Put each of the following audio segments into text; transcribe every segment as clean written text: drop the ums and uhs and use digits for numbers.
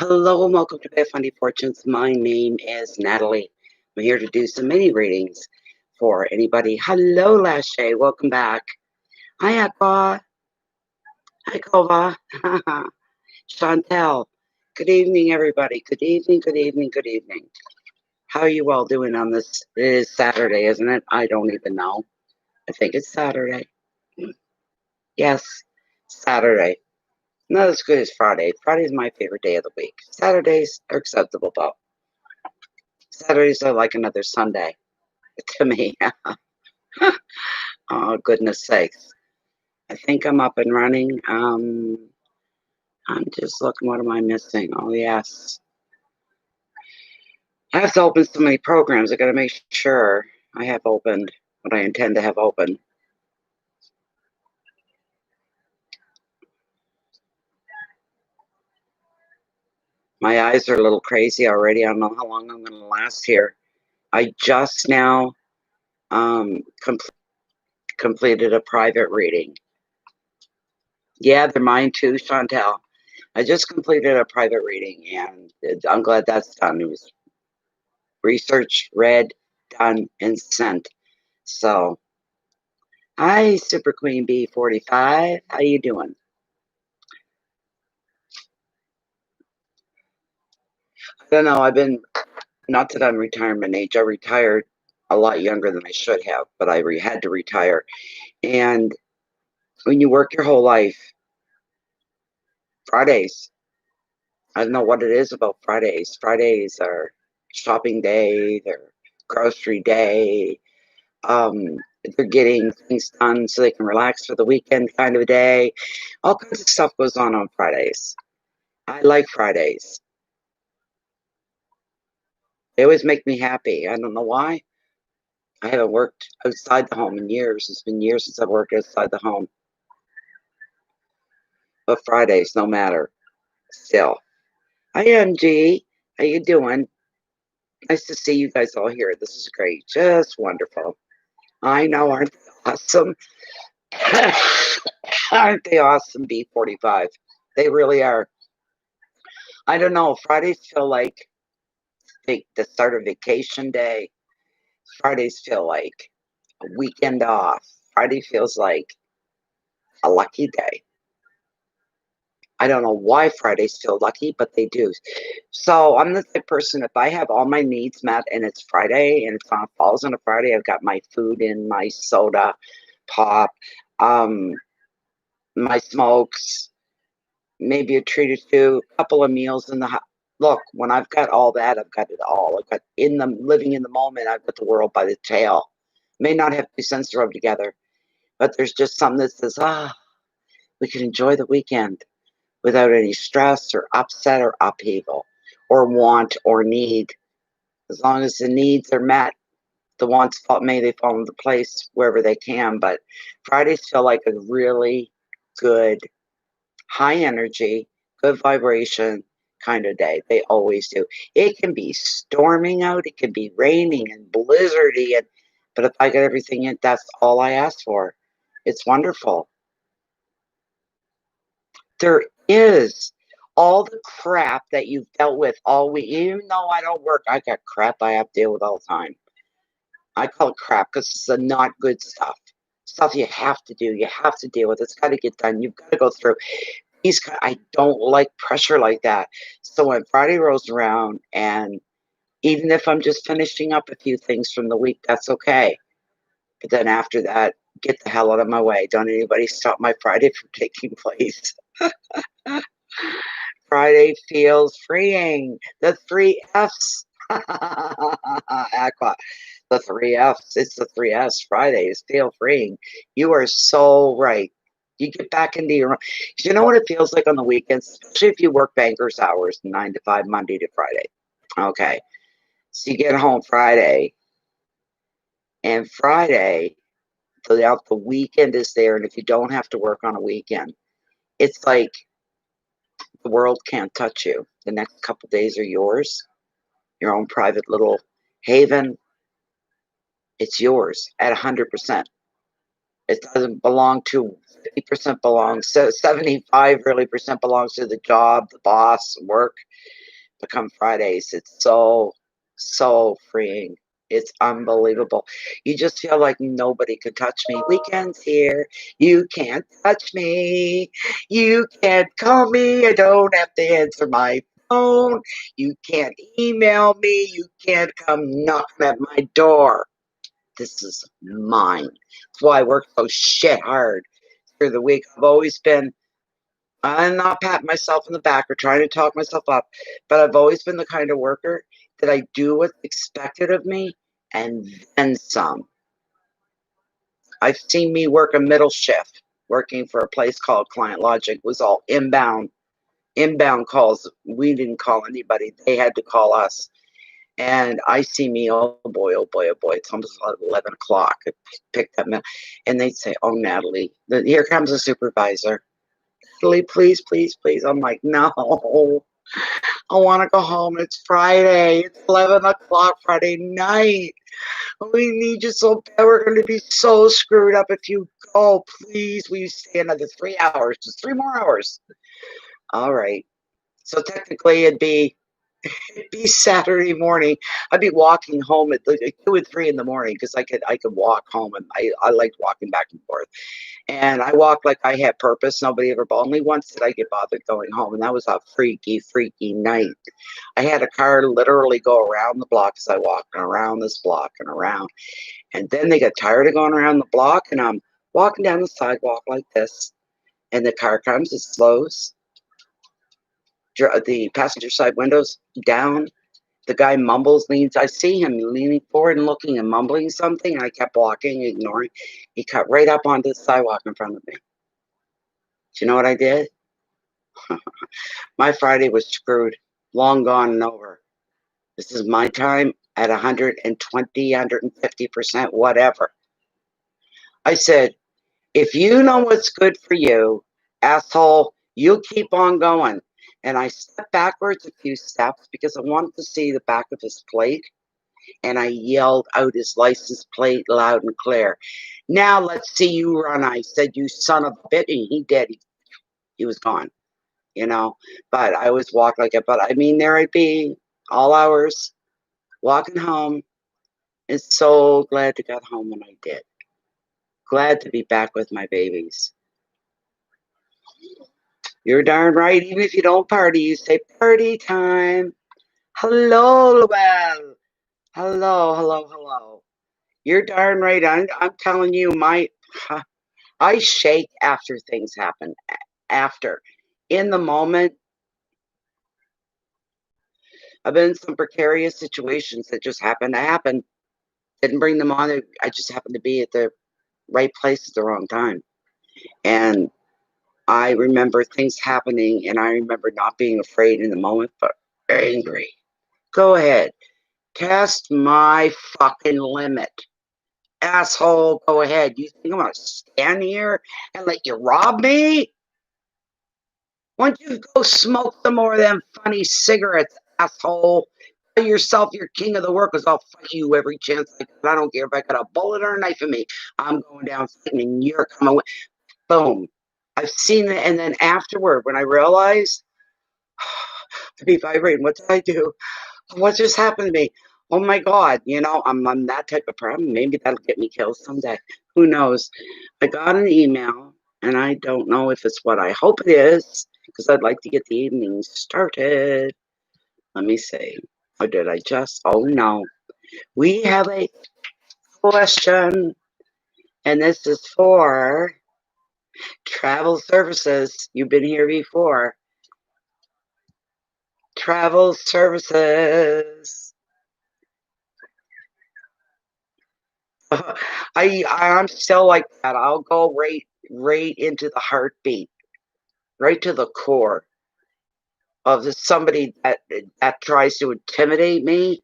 Hello and welcome to Bad Funny Fortunes. My name is Natalie. I'm here to do some mini readings for anybody. Hello, LaShea. Welcome back. Hi, Aqua. Hi, Cora. Chantel. Good evening, everybody. Good evening, good evening, good evening. How are you all doing on this? It is Saturday, isn't it? I don't even know. I think it's Saturday. Yes, Saturday. Not as good as Friday. Friday is my favorite day of the week. Saturdays are acceptable, though. Saturdays are like another Sunday to me. Oh, goodness sakes. I think I'm up and running. I'm just looking, what am I missing? Oh, yes. I have to open so many programs. I got to make sure I have opened what I intend to have open. My eyes are a little crazy already. I don't know how long I'm going to last here. I just now completed a private reading. Yeah, they're mine too, Chantel. I just completed a private reading, and I'm glad that's done. It was research, read, done, and sent. So, hi, Super Queen B45. How you doing? I don't know. I've been, not that I'm retirement age. I retired a lot younger than I should have, but I had to retire. And when you work your whole life, Fridays, I don't know what it is about Fridays. Fridays are shopping day, they're grocery day. They're getting things done so they can relax for the weekend kind of a day. All kinds of stuff goes on Fridays. I like Fridays. They always make me happy. I don't know why. I haven't worked outside the home in years. It's been years since I've worked outside the home. But Fridays, no matter. Still. Hi, MG. How you doing? Nice to see you guys all here. This is great. Just wonderful. I know, aren't they awesome? Aren't they awesome, B45? They really are. I don't know. Fridays feel like the start of vacation day. Fridays feel like a weekend off. Friday feels like a lucky day. I don't know why Fridays feel lucky, but they do. So I'm the type of person, if I have all my needs met and it's Friday and falls on a Friday, I've got my food in, my soda, pop, my smokes, maybe a treat or two, a couple of meals in the house. Look, when I've got all that, I've got it all. I've got living in the moment, I've got the world by the tail. May not have 2 cents to rub together, but there's just something that says, we can enjoy the weekend without any stress or upset or upheaval or want or need. As long as the needs are met, the wants may they fall into place wherever they can. But Fridays feel like a really good, high energy, good vibration kind of day. They always do. It can be storming out, it can be raining and blizzardy, but if I get everything in, that's all I ask for. It's wonderful. There is all the crap that you've dealt with all week. Even though I don't work, I got crap I have to deal with all the time. I call it crap because it's the not good stuff. Stuff you have to do, you have to deal with. It's got to get done. You've got to go through. I don't like pressure like that. So when Friday rolls around, and even if I'm just finishing up a few things from the week, that's okay. But then after that, get the hell out of my way. Don't anybody stop my Friday from taking place. Friday feels freeing. The 3 F's. Aqua. The 3 F's. It's the 3 F's. Fridays feel freeing. You are so right. You get back into your. You know what it feels like on the weekends, especially if you work banker's hours, 9 to 5, Monday to Friday. Okay. So you get home Friday, and Friday, the weekend is there, and if you don't have to work on a weekend, it's like the world can't touch you. The next couple days are yours, your own private little haven. It's yours at 100%. It doesn't belong to 50% belongs, so 75 really percent belongs to the job, the boss, work. Become Fridays. It's so freeing. It's unbelievable. You just feel like nobody could touch me. Weekend's here. You can't touch me. You can't call me. I don't have to answer my phone. You can't email me. You can't come knocking at my door. This is mine. That's why I work so shit hard through the week. I'm not patting myself in the back or trying to talk myself up, but I've always been the kind of worker that I do what's expected of me and then some. I've seen me work a middle shift, working for a place called Client Logic. It was all inbound calls. We didn't call anybody. They had to call us. And I see me, oh boy, oh boy, oh boy. It's almost 11 o'clock. I picked up, and they'd say, oh, Natalie, here comes a supervisor. Please, please, please. I'm like, no, I want to go home. It's Friday. It's 11 o'clock Friday night. We need you so bad. We're going to be so screwed up if you go. Please, will you stay another 3 hours? Just 3 more hours. All right. So technically it'd be Saturday morning. I'd be walking home at like 2 or 3 in the morning because I could walk home, and I liked walking back and forth. And I walked like I had purpose. Nobody ever bothered me. Once did I get bothered going home, and that was a freaky night. I had a car literally go around the block as I walked around this block and around. And then they got tired of going around the block, and I'm walking down the sidewalk like this, and the car comes, it slows. The passenger side windows down. The guy mumbles, leans. I see him leaning forward and looking and mumbling something. And I kept walking, ignoring. He cut right up onto the sidewalk in front of me. Do you know what I did? My Friday was screwed, long gone and over. This is my time at 120, 150%, whatever. I said, if you know what's good for you, asshole, you keep on going. And I stepped backwards a few steps because I wanted to see the back of his plate. And I yelled out his license plate loud and clear. Now let's see you run. I said, you son of a bitch. And he did. He was gone, you know. But I always walked like it. But I mean, there I'd be all hours walking home. And so glad to get home when I did. Glad to be back with my babies. You're darn right. Even if you don't party, you say party time. Hello, well. Hello. You're darn right. I'm telling you, I shake after things happen. After. In the moment, I've been in some precarious situations that just happened to happen. Didn't bring them on. I just happened to be at the right place at the wrong time. And I remember things happening, and I remember not being afraid in the moment, but angry. Go ahead. Test my fucking limit. Asshole, go ahead. You think I'm going to stand here and let you rob me? Why don't you go smoke some more of them funny cigarettes, asshole? Tell yourself you're king of the world, because I'll fuck you every chance I get. I don't care if I got a bullet or a knife in me. I'm going down and you're coming with. Boom. I've seen it, and then afterward, when I realized, to be vibrating, what did I do? What just happened to me? Oh my God, you know, I'm that type of problem. Maybe that'll get me killed someday. Who knows? I got an email, and I don't know if it's what I hope it is, because I'd like to get the evening started. Let me see. Or did I just? Oh no. We have a question, and this is for travel services. You've been here before. Travel services. I'm still like that. I'll go right into the heartbeat, right to the core of somebody that tries to intimidate me.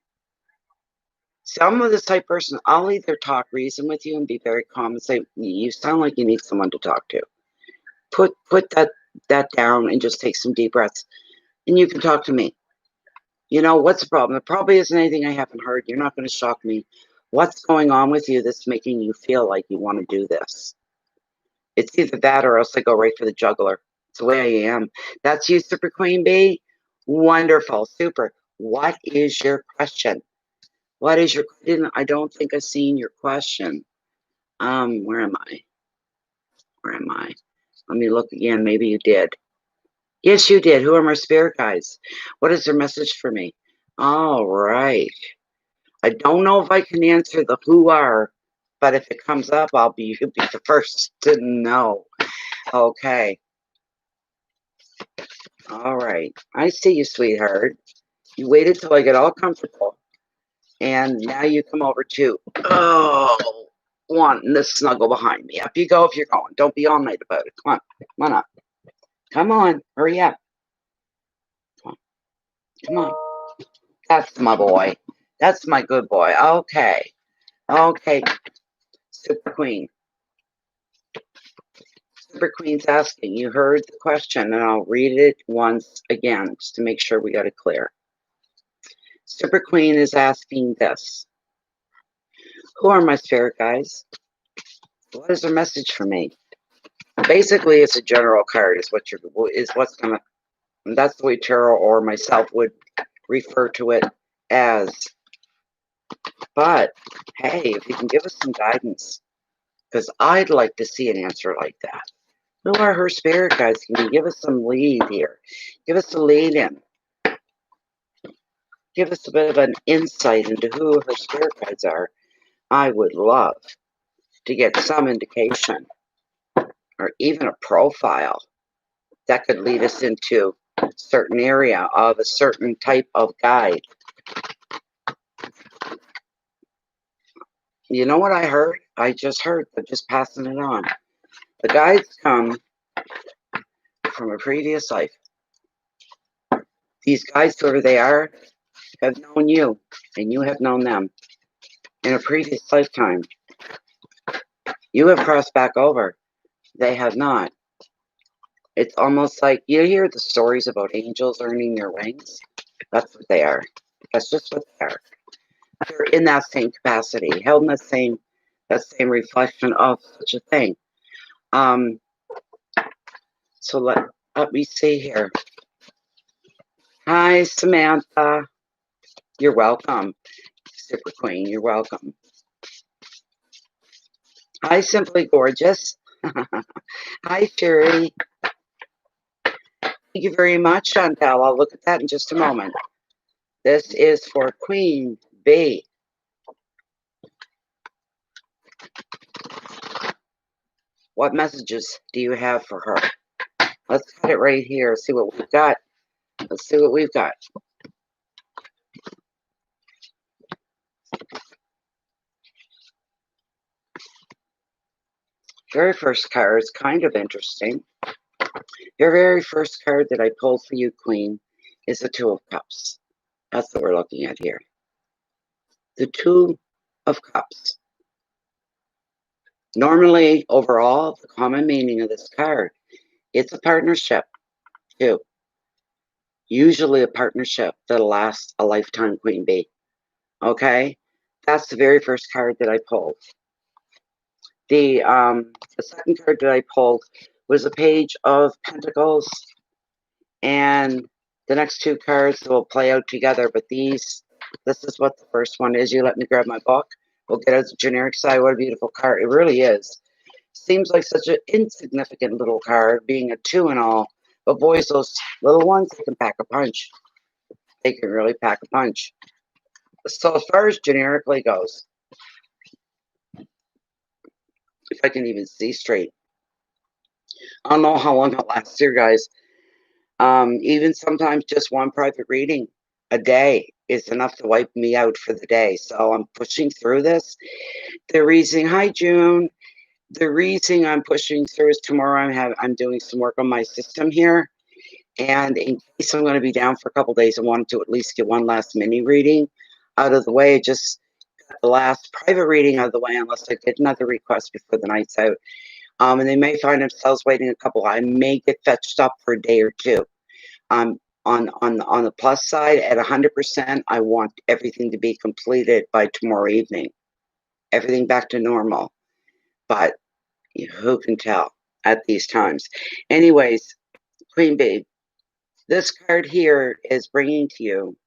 See, I'm this type of person. I'll either talk reason with you and be very calm and say, "You sound like you need someone to talk to." Put that down and just take some deep breaths, and you can talk to me. You know, what's the problem? It probably isn't anything I haven't heard. You're not going to shock me. What's going on with you that's making you feel like you want to do this? It's either that or else I go right for the juggler. It's the way I am. That's you, Super Queen Bee. Wonderful. Super. What is your question? What is your question? I don't think I've seen your question. Where am I? Where am I? Let me look again. Maybe you did. Yes, you did. Who are my spirit guides? What is their message for me? All right. I don't know if I can answer the who are, but if it comes up, you'll be the first to know. Okay. All right. I see you, sweetheart. You waited till I get all comfortable. And now you come over to, wanting to snuggle behind me. Up you go if you're going. Don't be all night about it. Come on. Come on up. Come on. Hurry up. Come on. Come on. That's my boy. That's my good boy. Okay. Okay. Super Queen. Super Queen's asking. You heard the question, and I'll read it once again just to make sure we got it clear. Super Queen is asking this. Who are my spirit guides? What is their message for me? Basically, it's a general card. What's gonna. That's the way tarot or myself would refer to it as. But hey, if you can give us some guidance, because I'd like to see an answer like that. Who are her spirit guides? Can you give us some lead here? Give us a lead in. Give us a bit of an insight into who her spirit guides are. I would love to get some indication or even a profile that could lead us into a certain area of a certain type of guide. You know what I heard? I just heard, but just passing it on. The guides come from a previous life. These guides, whoever they are, have known you, and you have known them in a previous lifetime. You have crossed back over. They have not. It's almost like you hear the stories about angels earning their wings. That's what they are. That's just what they are. They're in that same capacity, held in that same reflection of such a thing. So let me see here. Hi, Samantha. You're welcome. Super Queen, you're welcome. Hi, Simply Gorgeous. Hi, Sherry. Thank you very much, Chantel. I'll look at that in just a moment. This is for Queen Bee. What messages do you have for her? Let's cut it right here. See what we've got. Let's see what we've got. Very first card is kind of interesting. Your very first card that I pulled for you, Queen, is the Two of Cups. That's what we're looking at here. The Two of Cups. Normally, overall, the common meaning of this card, it's a partnership, too. Usually a partnership that'll last a lifetime, Queen Bee. Okay? That's the very first card that I pulled. The second card that I pulled was a Page of Pentacles, and the next two cards will play out together, but this is what the first one is. You let me grab my book. We'll get out the generic side. What a beautiful card. It really is. Seems like such an insignificant little card, being a 2 and all, but boys, those little ones, they can pack a punch. They can really pack a punch. So as far as generically goes, if I can even see straight, I don't know how long it lasts here, guys. Even sometimes just one private reading a day is enough to wipe me out for the day. So I'm pushing through this. The reason, hi June. The reason I'm pushing through is tomorrow I'm doing some work on my system here. And in case I'm going to be down for a couple days, I wanted to at least get one last mini reading out of the way. Just got the last private reading out of the way, unless I get another request before the night's out. And they may find themselves waiting a couple. I may get fetched up for a day or two. On the plus side, at 100%, I want everything to be completed by tomorrow evening. Everything back to normal. But who can tell? at these times. Anyways, Queen Bee, this card here is bringing to you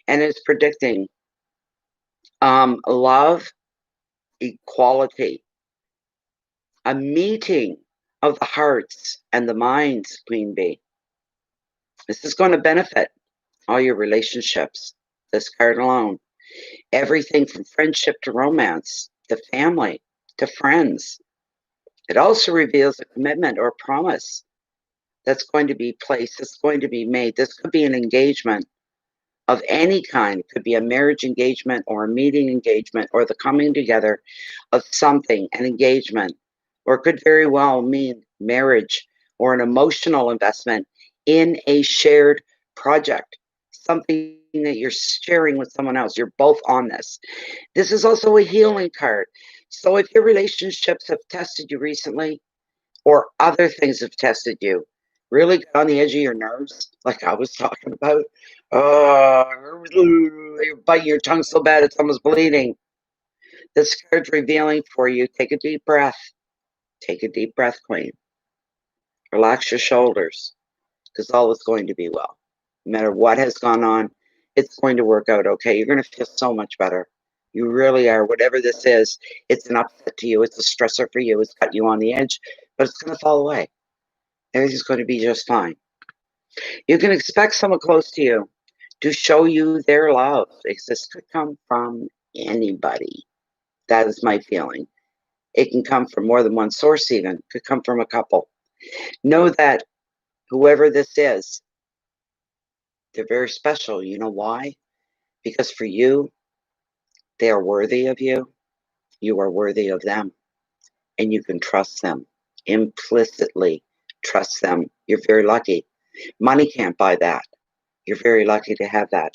and is predicting love, equality, a meeting of the hearts and the minds, Queen Bee. This is going to benefit all your relationships, this card alone. Everything from friendship to romance, to family, to friends. It also reveals a commitment or promise that's going to be placed, that's going to be made. This could be an engagement of any kind. It could be a marriage engagement or a meeting engagement or the coming together of something, an engagement, or it could very well mean marriage or an emotional investment in a shared project, something that you're sharing with someone else. You're both on this. This is also a healing card. So if your relationships have tested you recently or other things have tested you, really get on the edge of your nerves, like I was talking about. You're biting your tongue so bad it's almost bleeding. This card's revealing for you. Take a deep breath. Take a deep breath, Queen. Relax your shoulders, because all is going to be well. No matter what has gone on, it's going to work out okay. You're going to feel so much better. You really are. Whatever this is, it's an upset to you. It's a stressor for you. It's got you on the edge, but it's going to fall away. Everything's going to be just fine. You can expect someone close to you to show you their love. This could come from anybody. That is my feeling. It can come from more than one source even. It could come from a couple. Know that whoever this is, they're very special. You know why? Because for you, they are worthy of you. You are worthy of them. And you can trust them. Implicitly trust them. You're very lucky. Money can't buy that. You're very lucky to have that.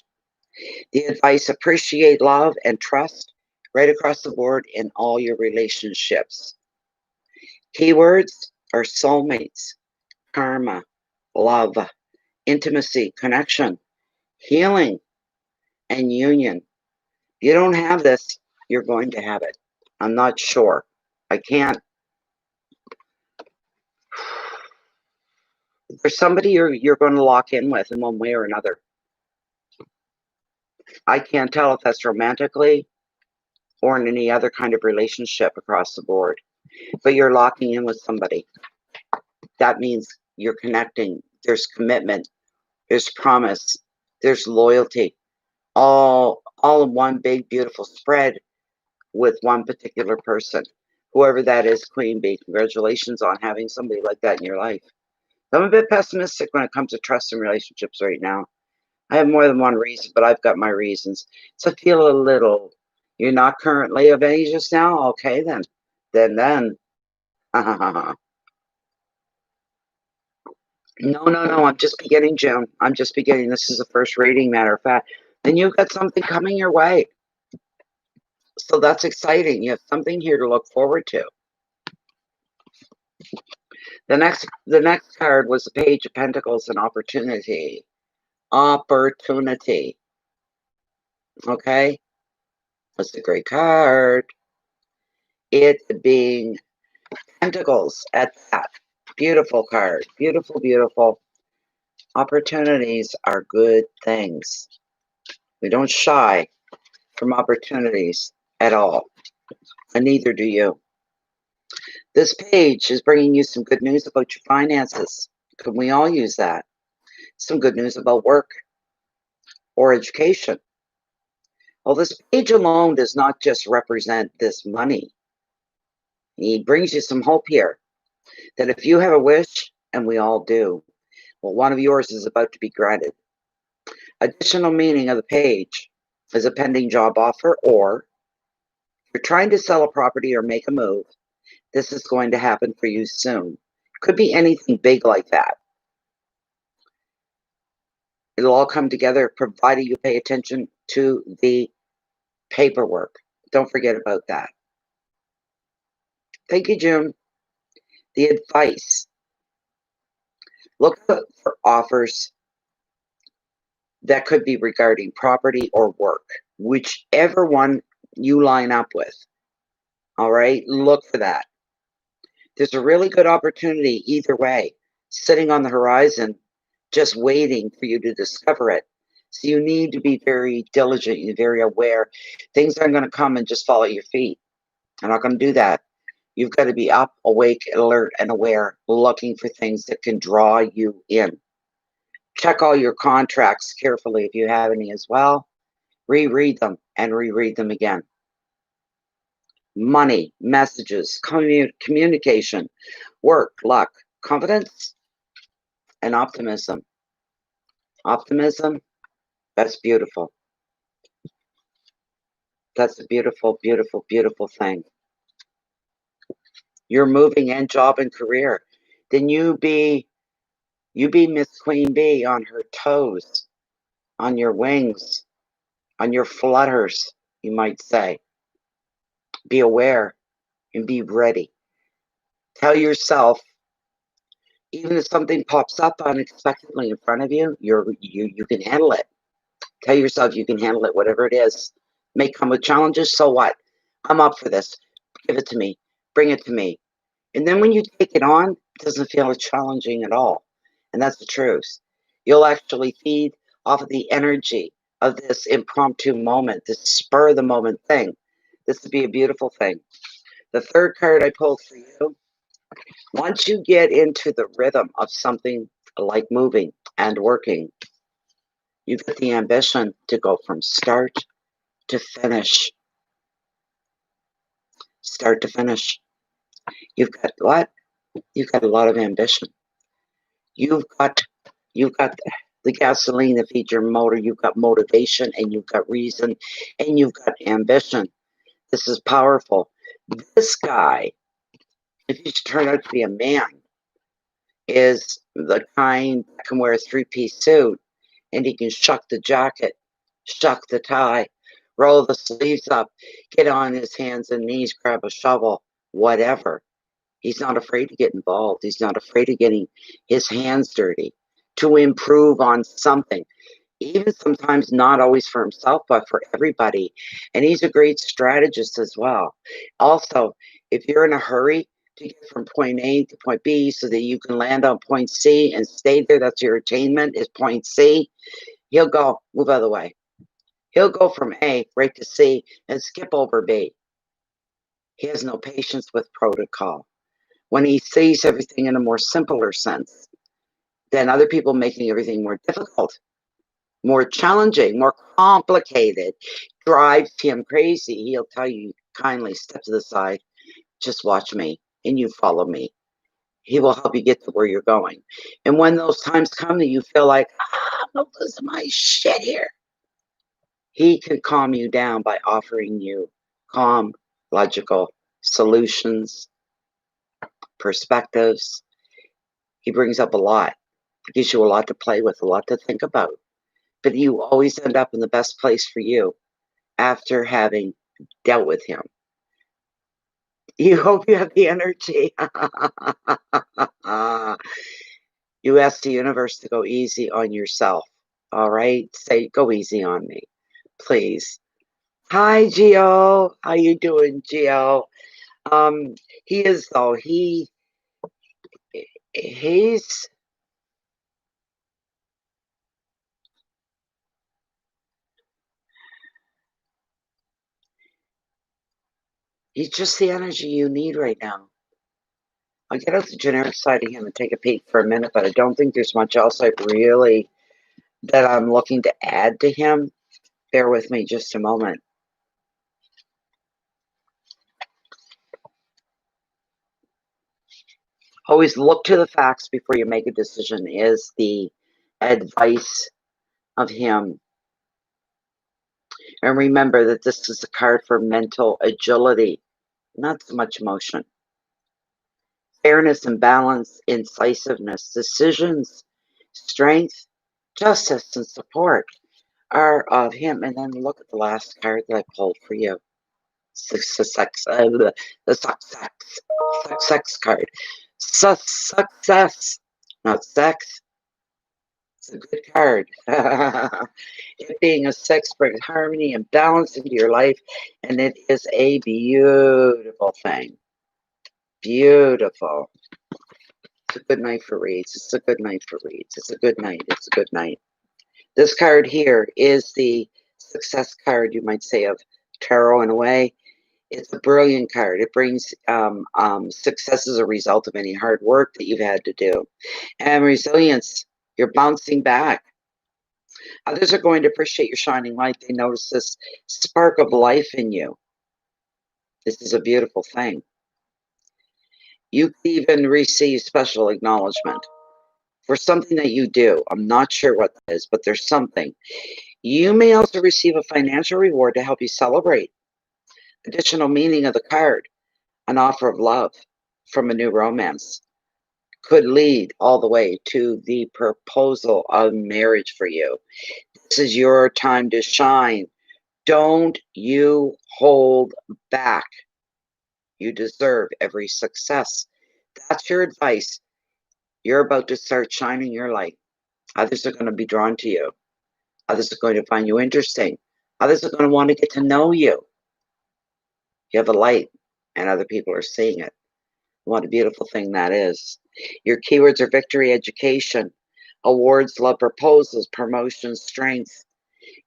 The advice: appreciate love and trust right across the board in all your relationships. Keywords are soulmates, karma, love, intimacy, connection, healing, and union. If you don't have this, you're going to have it. I'm not sure. I can't. There's somebody you're going to lock in with in one way or another. I can't tell if that's romantically or in any other kind of relationship across the board. But you're locking in with somebody. That means you're connecting. There's commitment. There's promise. There's loyalty. All in one big, beautiful spread with one particular person. Whoever that is, Queen Bee, congratulations on having somebody like that in your life. I'm a bit pessimistic when it comes to trust in relationships right now. I have more than one reason, but I've got my reasons. So I feel a little, you're not currently of age just now? Okay, then. Then. No, I'm just beginning, June. I'm just beginning. This is the first reading, matter of fact. Then you've got something coming your way. So that's exciting. You have something here to look forward to. The next card was the Page of Pentacles and opportunity. Opportunity. Okay? That's a great card. It being Pentacles at that. Beautiful card. Beautiful, beautiful. Opportunities are good things. We don't shy from opportunities at all. And neither do you. This page is bringing you some good news about your finances. Can we all use that? Some good news about work or education. Well, this page alone does not just represent this money. He brings you some hope here that if you have a wish, and we all do, well, one of yours is about to be granted. Additional meaning of the page is a pending job offer, or if you're trying to sell a property or make a move, this is going to happen for you soon. Could be anything big like that. It'll all come together, provided you pay attention to the paperwork. Don't forget about that. Thank you, June. The advice: look for offers that could be regarding property or work, whichever one you line up with. All right, look for that. There's a really good opportunity either way, sitting on the horizon, just waiting for you to discover it. So you need to be very diligent and very aware. Things aren't going to come and just fall at your feet. They're not going to do that. You've got to be up, awake, alert, and aware, looking for things that can draw you in. Check all your contracts carefully if you have any as well. Reread them and reread them again. Money, messages, communication, work, luck, confidence, and optimism. Optimism, that's beautiful. That's a beautiful, beautiful, beautiful thing. You're moving in job and career. Then you be Miss Queen Bee on her toes, on your wings, on your flutters, you might say. Be aware and be ready. Tell yourself, even if something pops up unexpectedly in front of you, you can handle it. Tell yourself you can handle it, whatever it is. May come with challenges, so what? I'm up for this. Give it to me. Bring it to me. And then when you take it on, it doesn't feel challenging at all. And that's the truth. You'll actually feed off of the energy of this impromptu moment, this spur of the moment thing. This would be a beautiful thing. The third card I pulled for you, once you get into the rhythm of something like moving and working, you've got the ambition to go from start to finish. Start to finish. You've got what? You've got a lot of ambition. You've got the gasoline that feeds your motor. You've got motivation and you've got reason and you've got ambition. This is powerful. This guy, if he should turn out to be a man, is the kind that can wear a three-piece suit and he can shuck the jacket, shuck the tie, roll the sleeves up, get on his hands and knees, grab a shovel, whatever. He's not afraid to get involved. He's not afraid of getting his hands dirty to improve on something, even sometimes not always for himself, but for everybody. And he's a great strategist as well. Also, if you're in a hurry to get from point A to point B so that you can land on point C and stay there, that's your attainment is point C, he'll go, move out of the way. He'll go from A right to C and skip over B. He has no patience with protocol. When he sees everything in a more simpler sense than other people making everything more difficult, more challenging, more complicated, drives him crazy, he'll tell you kindly, step to the side, just watch me, and you follow me. He will help you get to where you're going. And when those times come that you feel like, I'm losing my shit here, he can calm you down by offering you calm, logical solutions, perspectives. He brings up a lot. He gives you a lot to play with, a lot to think about. But you always end up in the best place for you after having dealt with him. You hope you have the energy. You ask the universe to go easy on yourself. All right? Say, go easy on me, please. Hi, Gio. How you doing, Gio? He is though. He's just the energy you need right now. I'll get out the generic side of him and take a peek for a minute, but I don't think there's much else that I'm looking to add to him. Bear with me just a moment. Always look to the facts before you make a decision is the advice of him. And remember that this is a card for mental agility, not so much emotion. Fairness and balance, incisiveness, decisions, strength, justice, and support are of him. And then look at the last card that I pulled for you. The success card. Success, not sex. It's a good card. It being a sex brings harmony and balance into your life, and it is a beautiful thing. Beautiful. It's a good night for reads. It's a good night for reads. It's a good night. It's a good night. This card here is the success card, you might say, of tarot in a way. It's a brilliant card. It brings success as a result of any hard work that you've had to do. And resilience, you're bouncing back. Others are going to appreciate your shining light. They notice this spark of life in you. This is a beautiful thing. You could even receive special acknowledgement for something that you do. I'm not sure what that is, but there's something. You may also receive a financial reward to help you celebrate. Additional meaning of the card, an offer of love from a new romance, could lead all the way to the proposal of marriage for you. This is your time to shine. Don't you hold back. You deserve every success. That's your advice. You're about to start shining your light. Others are going to be drawn to you. Others are going to find you interesting. Others are going to want to get to know you. You have a light, and other people are seeing it. What a beautiful thing that is. Your keywords are victory, education, awards, love, proposals, promotion, strength,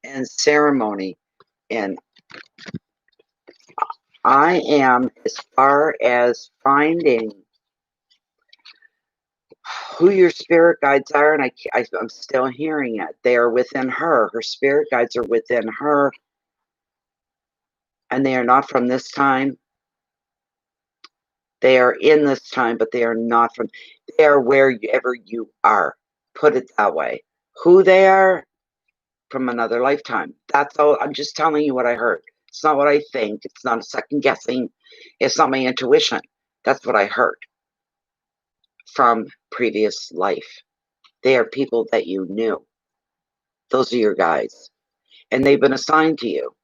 and ceremony. And I am, as far as finding who your spirit guides are, and I'm still hearing it. They are within her. Her spirit guides are within her, and they are not from this time. They are in this time, but they are not from, they are wherever you are. Put it that way. Who they are, from another lifetime. That's all. I'm just telling you what I heard. It's not what I think. It's not a second guessing. It's not my intuition. That's what I heard from previous life. They are people that you knew. Those are your guides. And they've been assigned to you,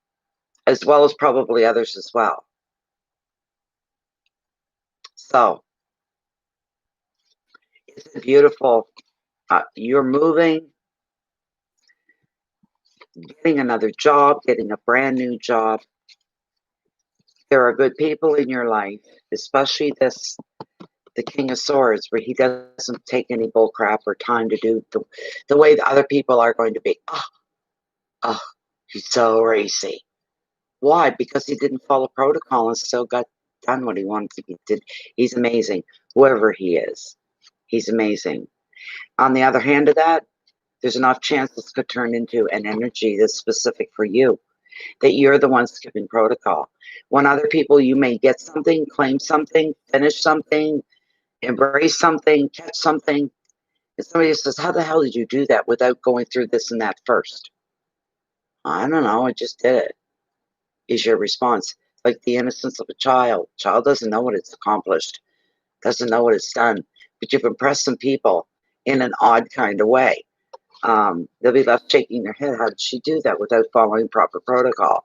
as well as probably others as well. So, it's a beautiful, you're moving, getting another job, getting a brand new job. There are good people in your life, especially the King of Swords, where he doesn't take any bull crap or time to do the way the other people are going to be. Oh, he's so racy. Why? Because he didn't follow protocol and still got done what he wanted to be did. He's amazing. Whoever he is, he's amazing. On the other hand of that, there's enough chance this could turn into an energy that's specific for you, that you're the one skipping protocol. When other people, you may get something, claim something, finish something, embrace something, catch something, and somebody says, how the hell did you do that without going through this and that first? I don't know, I just did it, is your response. Like the innocence of a child. Child doesn't know what it's accomplished, doesn't know what it's done, but you've impressed some people in an odd kind of way. They'll be left shaking their head. How did she do that without following proper protocol?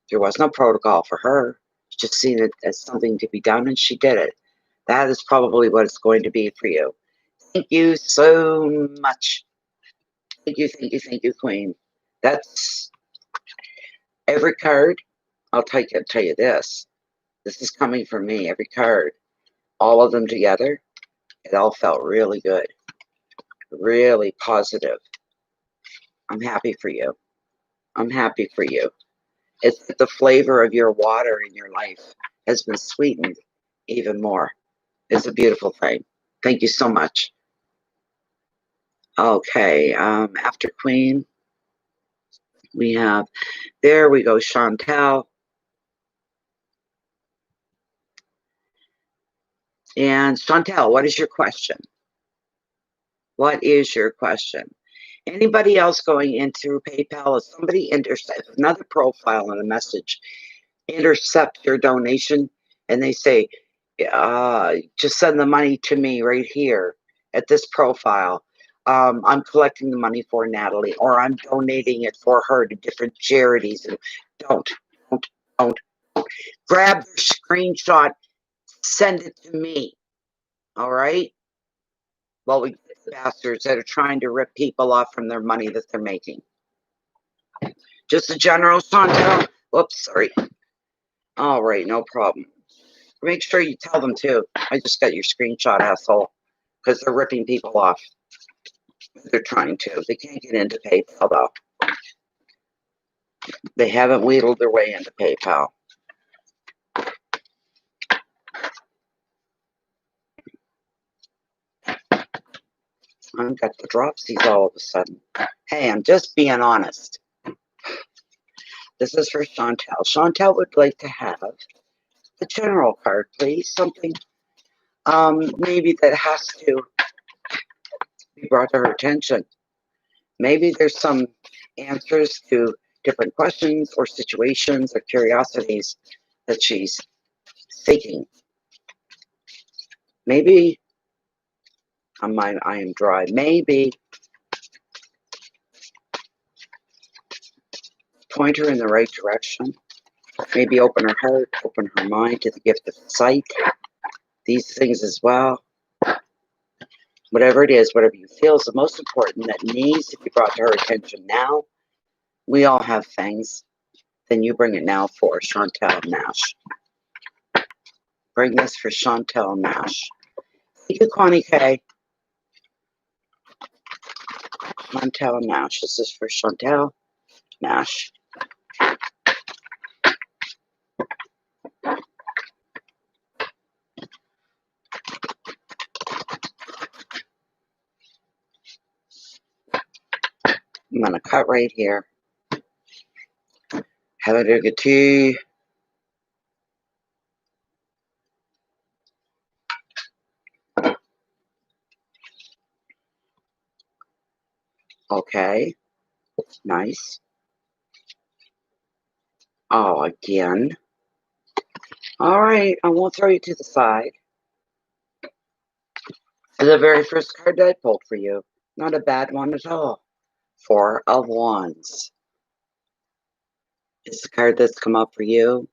There was no protocol for her. She just seen it as something to be done, and she did it. That is probably what it's going to be for you. Thank you so much. Thank you, Queen. That's every card. I'll tell you this. This is coming from me. Every card, all of them together, it all felt really good, really positive. I'm happy for you. I'm happy for you. It's the flavor of your water in your life has been sweetened even more. It's a beautiful thing. Thank you so much. Okay, after Queen, we have, there we go, Chantel. And Chantel, what is your question? What is your question? Anybody else going into PayPal? If somebody intercepts another profile and a message, intercept your donation, and they say, just send the money to me right here at this profile. I'm collecting the money for Natalie, or I'm donating it for her to different charities. And don't. Grab your screenshot, send it to me. All right? Well, we get the bastards that are trying to rip people off from their money that they're making. Just a general, Chantel. Whoops, sorry. All right, no problem. Make sure you tell them too. I just got your screenshot, asshole. Because they're ripping people off. They're trying to. They can't get into PayPal though. They haven't wheedled their way into PayPal. I've got the dropsies all of a sudden. Hey, I'm just being honest. This is for Chantel. Chantel would like to have the general card, please. Something maybe that has to be brought to her attention. Maybe there's some answers to different questions or situations or curiosities that she's seeking. Maybe I am dry. Maybe point her in the right direction. Maybe open her heart, open her mind to the gift of sight. These things as well. Whatever it is, whatever you feel is the most important that needs to be brought to her attention now. We all have things. Then you bring it now for Chantel Nash. Bring this for Chantel Nash. Thank you, Connie K. Chantel Nash. This is for Chantel Nash. I'm going to cut right here. Have a drink of tea. Okay. Nice. Oh, again. All right. I won't throw you to the side. The very first card that I pulled for you. Not a bad one at all. 4 of Wands. It's the card that's come up for you.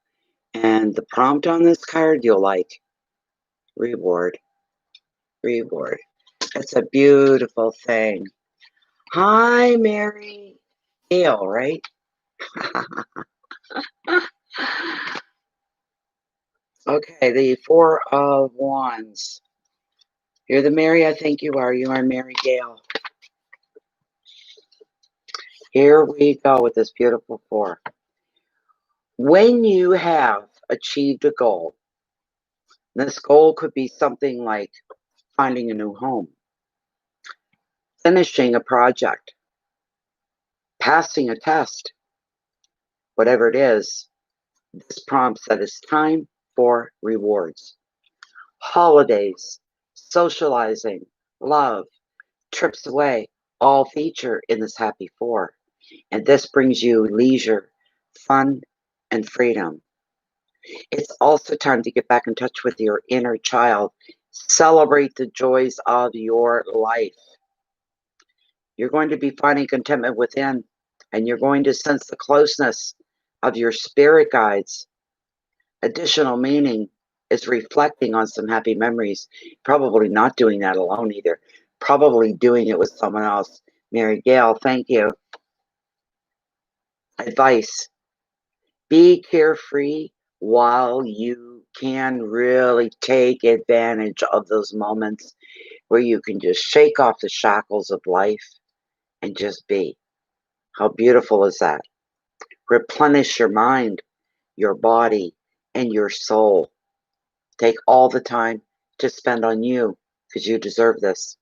And the prompt on this card you'll like. Reward. Reward. That's a beautiful thing. Hi, Mary. Gail, right? Okay, the 4 of Wands. You're the Mary I think you are. You are Mary Gail. Here we go with this beautiful 4. When you have achieved a goal, this goal could be something like finding a new home, finishing a project, passing a test, whatever it is, this prompts that it's time for rewards. Holidays, socializing, love, trips away, all feature in this happy 4. And this brings you leisure, fun, and freedom. It's also time to get back in touch with your inner child. Celebrate the joys of your life. You're going to be finding contentment within, and you're going to sense the closeness of your spirit guides. Additional meaning is reflecting on some happy memories. Probably not doing that alone either. Probably doing it with someone else. Mary Gail, thank you. Advice. Be carefree while you can really take advantage of those moments where you can just shake off the shackles of life and just be. How beautiful is that? Replenish your mind, your body, and your soul. Take all the time to spend on you because you deserve this.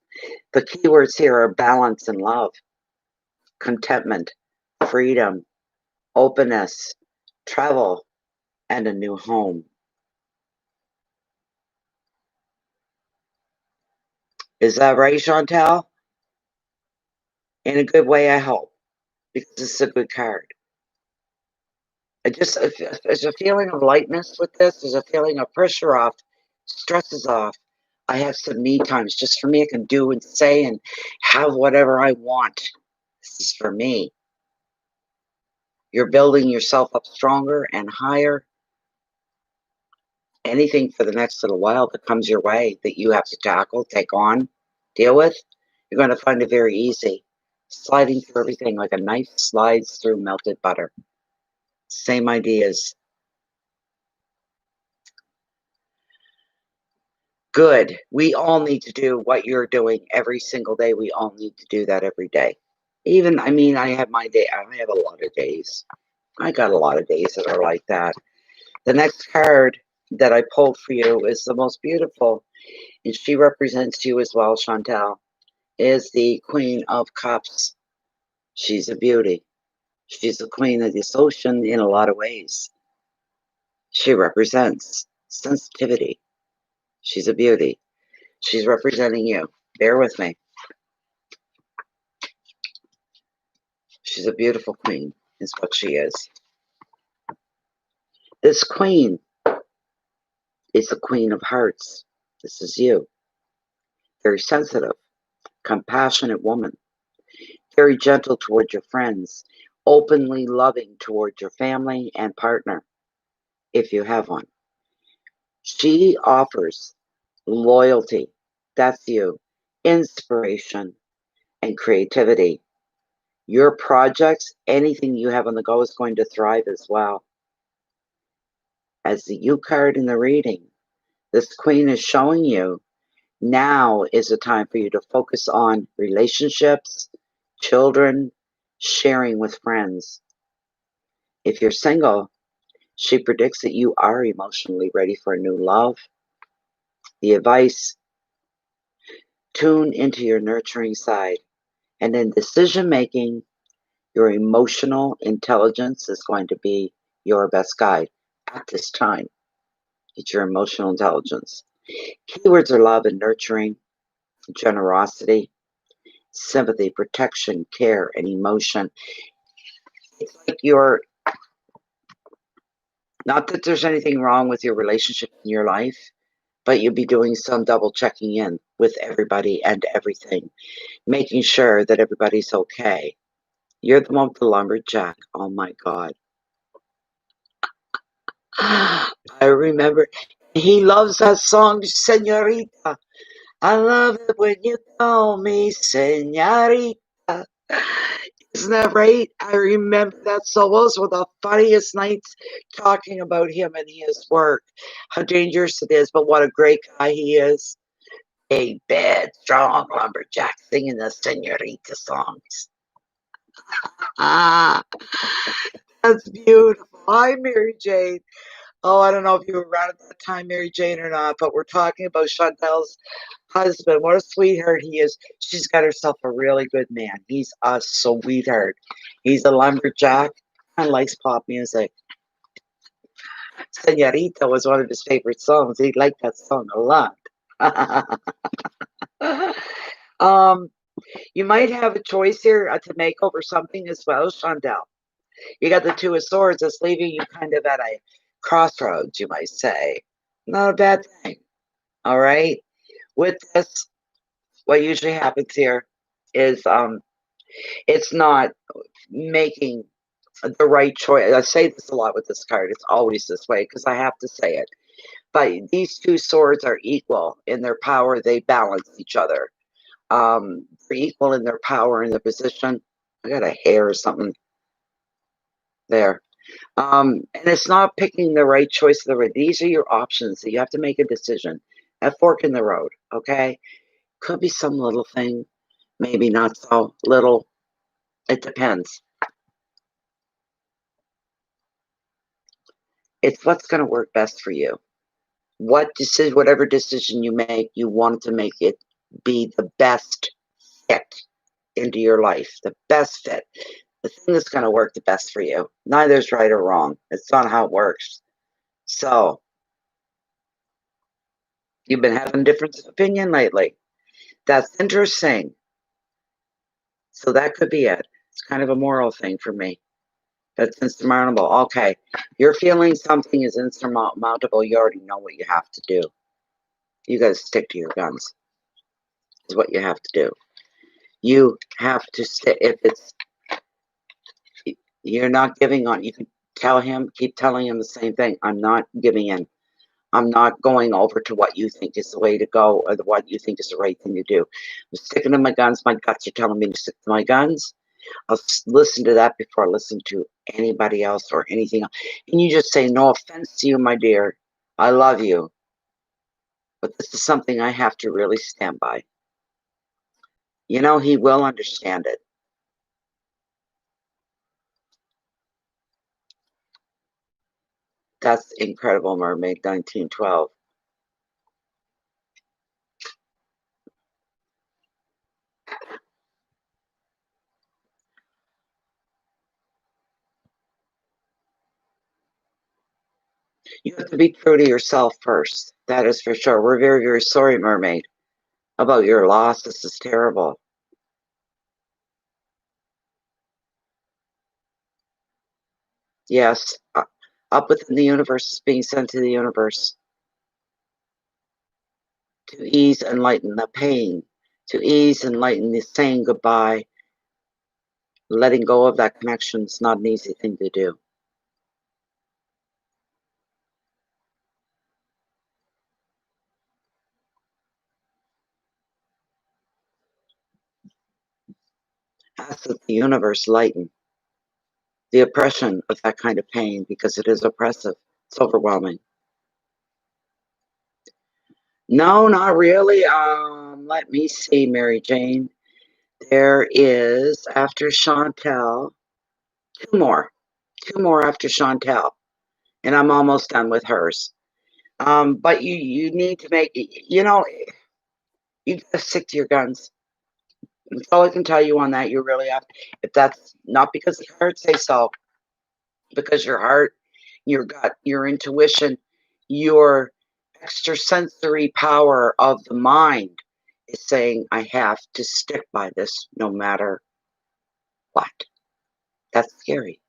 The keywords here are balance and love, contentment, freedom, openness, travel, and a new home. Is that right, Chantel? In a good way, I hope, because this is a good card. There's a feeling of lightness with this. There's a feeling of pressure off, stress is off. I have some me times just for me. I can do and say and have whatever I want. This is for me. You're building yourself up stronger and higher. Anything for the next little while that comes your way that you have to tackle, take on, deal with, you're going to find it very easy. Sliding through everything like a knife slides through melted butter. Same ideas. Good. We all need to do what you're doing every single day. We all need to do that every day. Even, I mean, I have my day. I have a lot of days. I got a lot of days that are like that. The next card that I pulled for you is the most beautiful, and she represents you as well, Chantel, is the Queen of Cups. She's a beauty. She's the queen of this ocean in a lot of ways. She represents sensitivity. She's a beauty. She's representing you. Bear with me. She's a beautiful queen, is what she is. This queen is the Queen of Hearts. This is you. Very sensitive, compassionate woman. Very gentle towards your friends. Openly loving towards your family and partner, if you have one. She offers loyalty. That's you. Inspiration and creativity. Your projects, anything you have on the go is going to thrive as well. As the U card in the reading, this queen is showing you now is the time for you to focus on relationships, children, sharing with friends. If you're single, she predicts that you are emotionally ready for a new love. The advice, tune into your nurturing side. And in decision making, your emotional intelligence is going to be your best guide at this time. It's your emotional intelligence. Keywords are love and nurturing, generosity, sympathy, protection, care, and emotion. It's like you're, not that there's anything wrong with your relationship in your life, but you'll be doing some double checking in with everybody and everything, making sure that everybody's okay. You're the one with the lumberjack. Oh my God. I remember he loves that song, Senorita. I love it when you call me Senorita. Isn't that right? I remember that. So those were the funniest nights talking about him and his work. How dangerous it is, but what a great guy he is. A bad, strong lumberjack singing the Senorita songs. Ah, that's beautiful. Hi, Mary Jane. Oh, I don't know if you were around at that time, Mary Jane, or not, but we're talking about Chantel's husband. What a sweetheart he is. She's got herself a really good man. He's a sweetheart. He's a lumberjack and likes pop music. Senorita was one of his favorite songs. He liked that song a lot. You might have a choice here to make over something as well, Chantel. You got the Two of Swords that's leaving you kind of at a crossroads, you might say. Not a bad thing. All right. With this, what usually happens here is it's not making the right choice. I say this a lot with this card. It's always this way because I have to say it. But these two swords are equal in their power. They balance each other. They're equal in their power and their position. I got a hair or something there. And it's not picking the right choice of the right. These are your options. So you have to make a decision. A fork in the road, okay? Could be some little thing, maybe not so little. It depends. It's what's going to work best for you. Whatever decision you make, you want to make it be the best fit into your life, the best fit, the thing that's going to work the best for you. Neither's right or wrong. It's not how it works. So, you've been having difference of opinion lately. That's interesting. So that could be it. It's kind of a moral thing for me. That's insurmountable. Okay. You're feeling something is insurmountable. You already know what you have to do. You got to stick to your guns, is what you have to do. You have to stick. If it's, you're not giving on, you can tell him, keep telling him the same thing. I'm not giving in. I'm not going over to what you think is the way to go or what you think is the right thing to do. I'm sticking to my guns. My guts are telling me to stick to my guns. I'll listen to that before I listen to anybody else or anything else. And you just say, no offense to you, my dear. I love you. But this is something I have to really stand by. You know, he will understand it. That's incredible, Mermaid 1912. You have to be true to yourself first. That is for sure. We're very, very sorry, Mermaid, about your loss. This is terrible. Yes, up within the universe is being sent to the universe to ease and lighten the pain, to ease and lighten the saying goodbye. Letting go of that connection is not an easy thing to do. Ask that the universe lighten the oppression of that kind of pain, because it is oppressive. It's overwhelming. No, not really. Let me see, Mary Jane. There is, after Chantel, two more. Two more after Chantel. And I'm almost done with hers. But you need to make, you know, you gotta stick to your guns. That's all I can tell you on that. You really have, if that's not because the cards say so, because your heart, your gut, your intuition, your extrasensory power of the mind is saying, I have to stick by this no matter what. That's scary.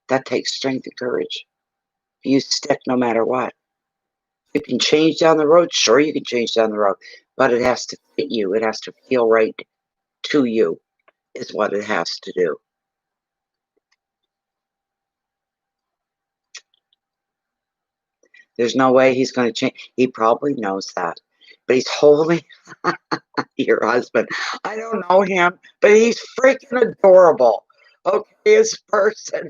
That takes strength and courage. You stick no matter what. You can change down the road. Sure, you can change down the road, but it has to fit you. It has to feel right to you, is what it has to do. There's no way he's going to change. He probably knows that, but he's holding your husband. I don't know him, but he's freaking adorable. Okay, his person.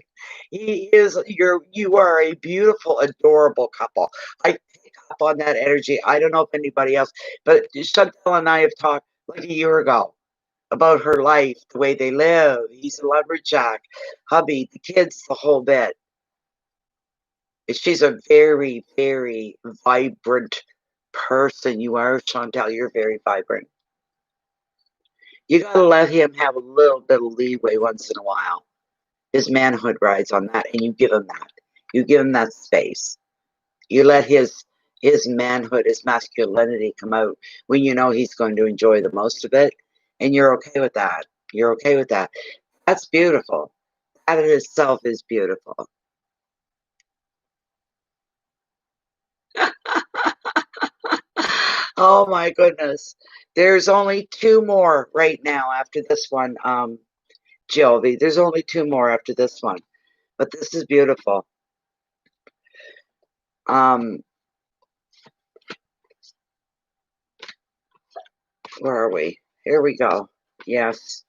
He is you are a beautiful, adorable couple. I pick up on that energy. I don't know if anybody else, but Chantel and I have talked like a year ago about her life, the way they live. He's a lumberjack, hubby, the kids, the whole bit. She's a very, very vibrant person. You are, Chantel. You're very vibrant. You gotta let him have a little bit of leeway once in a while. His manhood rides on that, and you give him that. You give him that space. You let his manhood, his masculinity come out when you know he's going to enjoy the most of it, and you're okay with that. You're okay with that. That's beautiful. That in itself is beautiful. Oh my goodness. There's only two more right now after this one, Jovi. There's only two more after this one. But this is beautiful. Um, where are we? Here we go. Yes,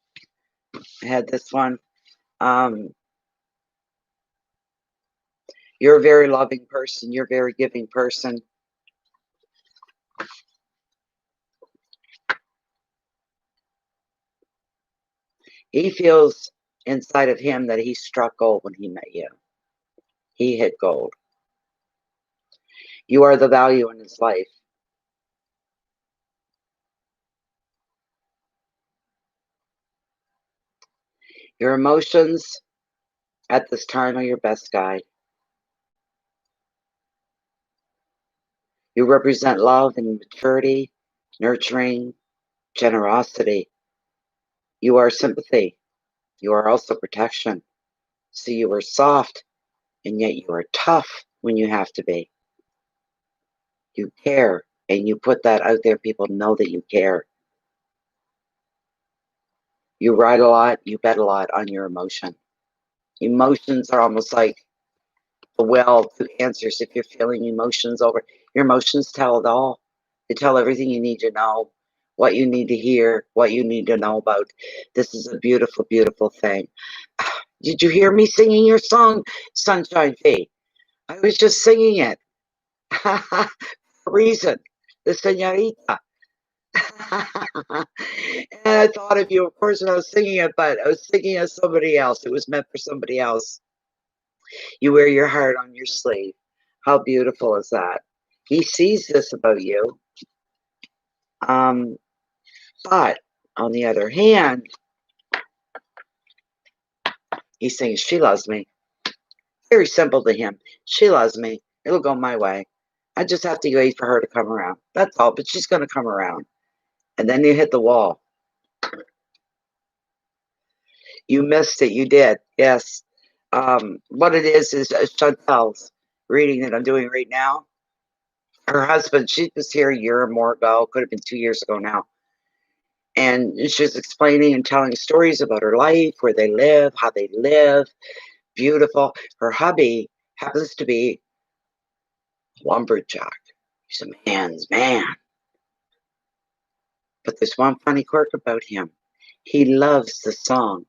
I had this one. Um, you're a very loving person. You're a very giving person. He feels inside of him that he struck gold when he met you. He hit gold. You are the value in his life. Your emotions at this time are your best guide. You represent love and maturity, nurturing, generosity. You are sympathy. You are also protection. So you are soft, and yet you are tough when you have to be. You care, and you put that out there. People know that you care. You write a lot, you bet a lot on your emotion. Emotions are almost like the well to answers. If you're feeling emotions over, your emotions tell it all. They tell everything you need to know, what you need to hear, what you need to know about. This is a beautiful, beautiful thing. Did you hear me singing your song, Sunshine Fee? I was just singing it. For a reason. the señorita. And I thought of you, of course, when I was singing it, but I was singing as somebody else. It was meant for somebody else. You wear your heart on your sleeve. How beautiful is that? He sees this about you. But on the other hand, he's saying, she loves me. Very simple to him. She loves me. It'll go my way. I just have to wait for her to come around. That's all, but she's going to come around. And then you hit the wall. You missed it. You did. Yes. What it is Chantel's reading that I'm doing right now. Her husband, she was here a year or more ago. Could have been 2 years ago now. And she's explaining and telling stories about her life, where they live, how they live. Beautiful. Her hubby happens to be a lumberjack. He's a man's man. But there's one funny quirk about him. He loves the song,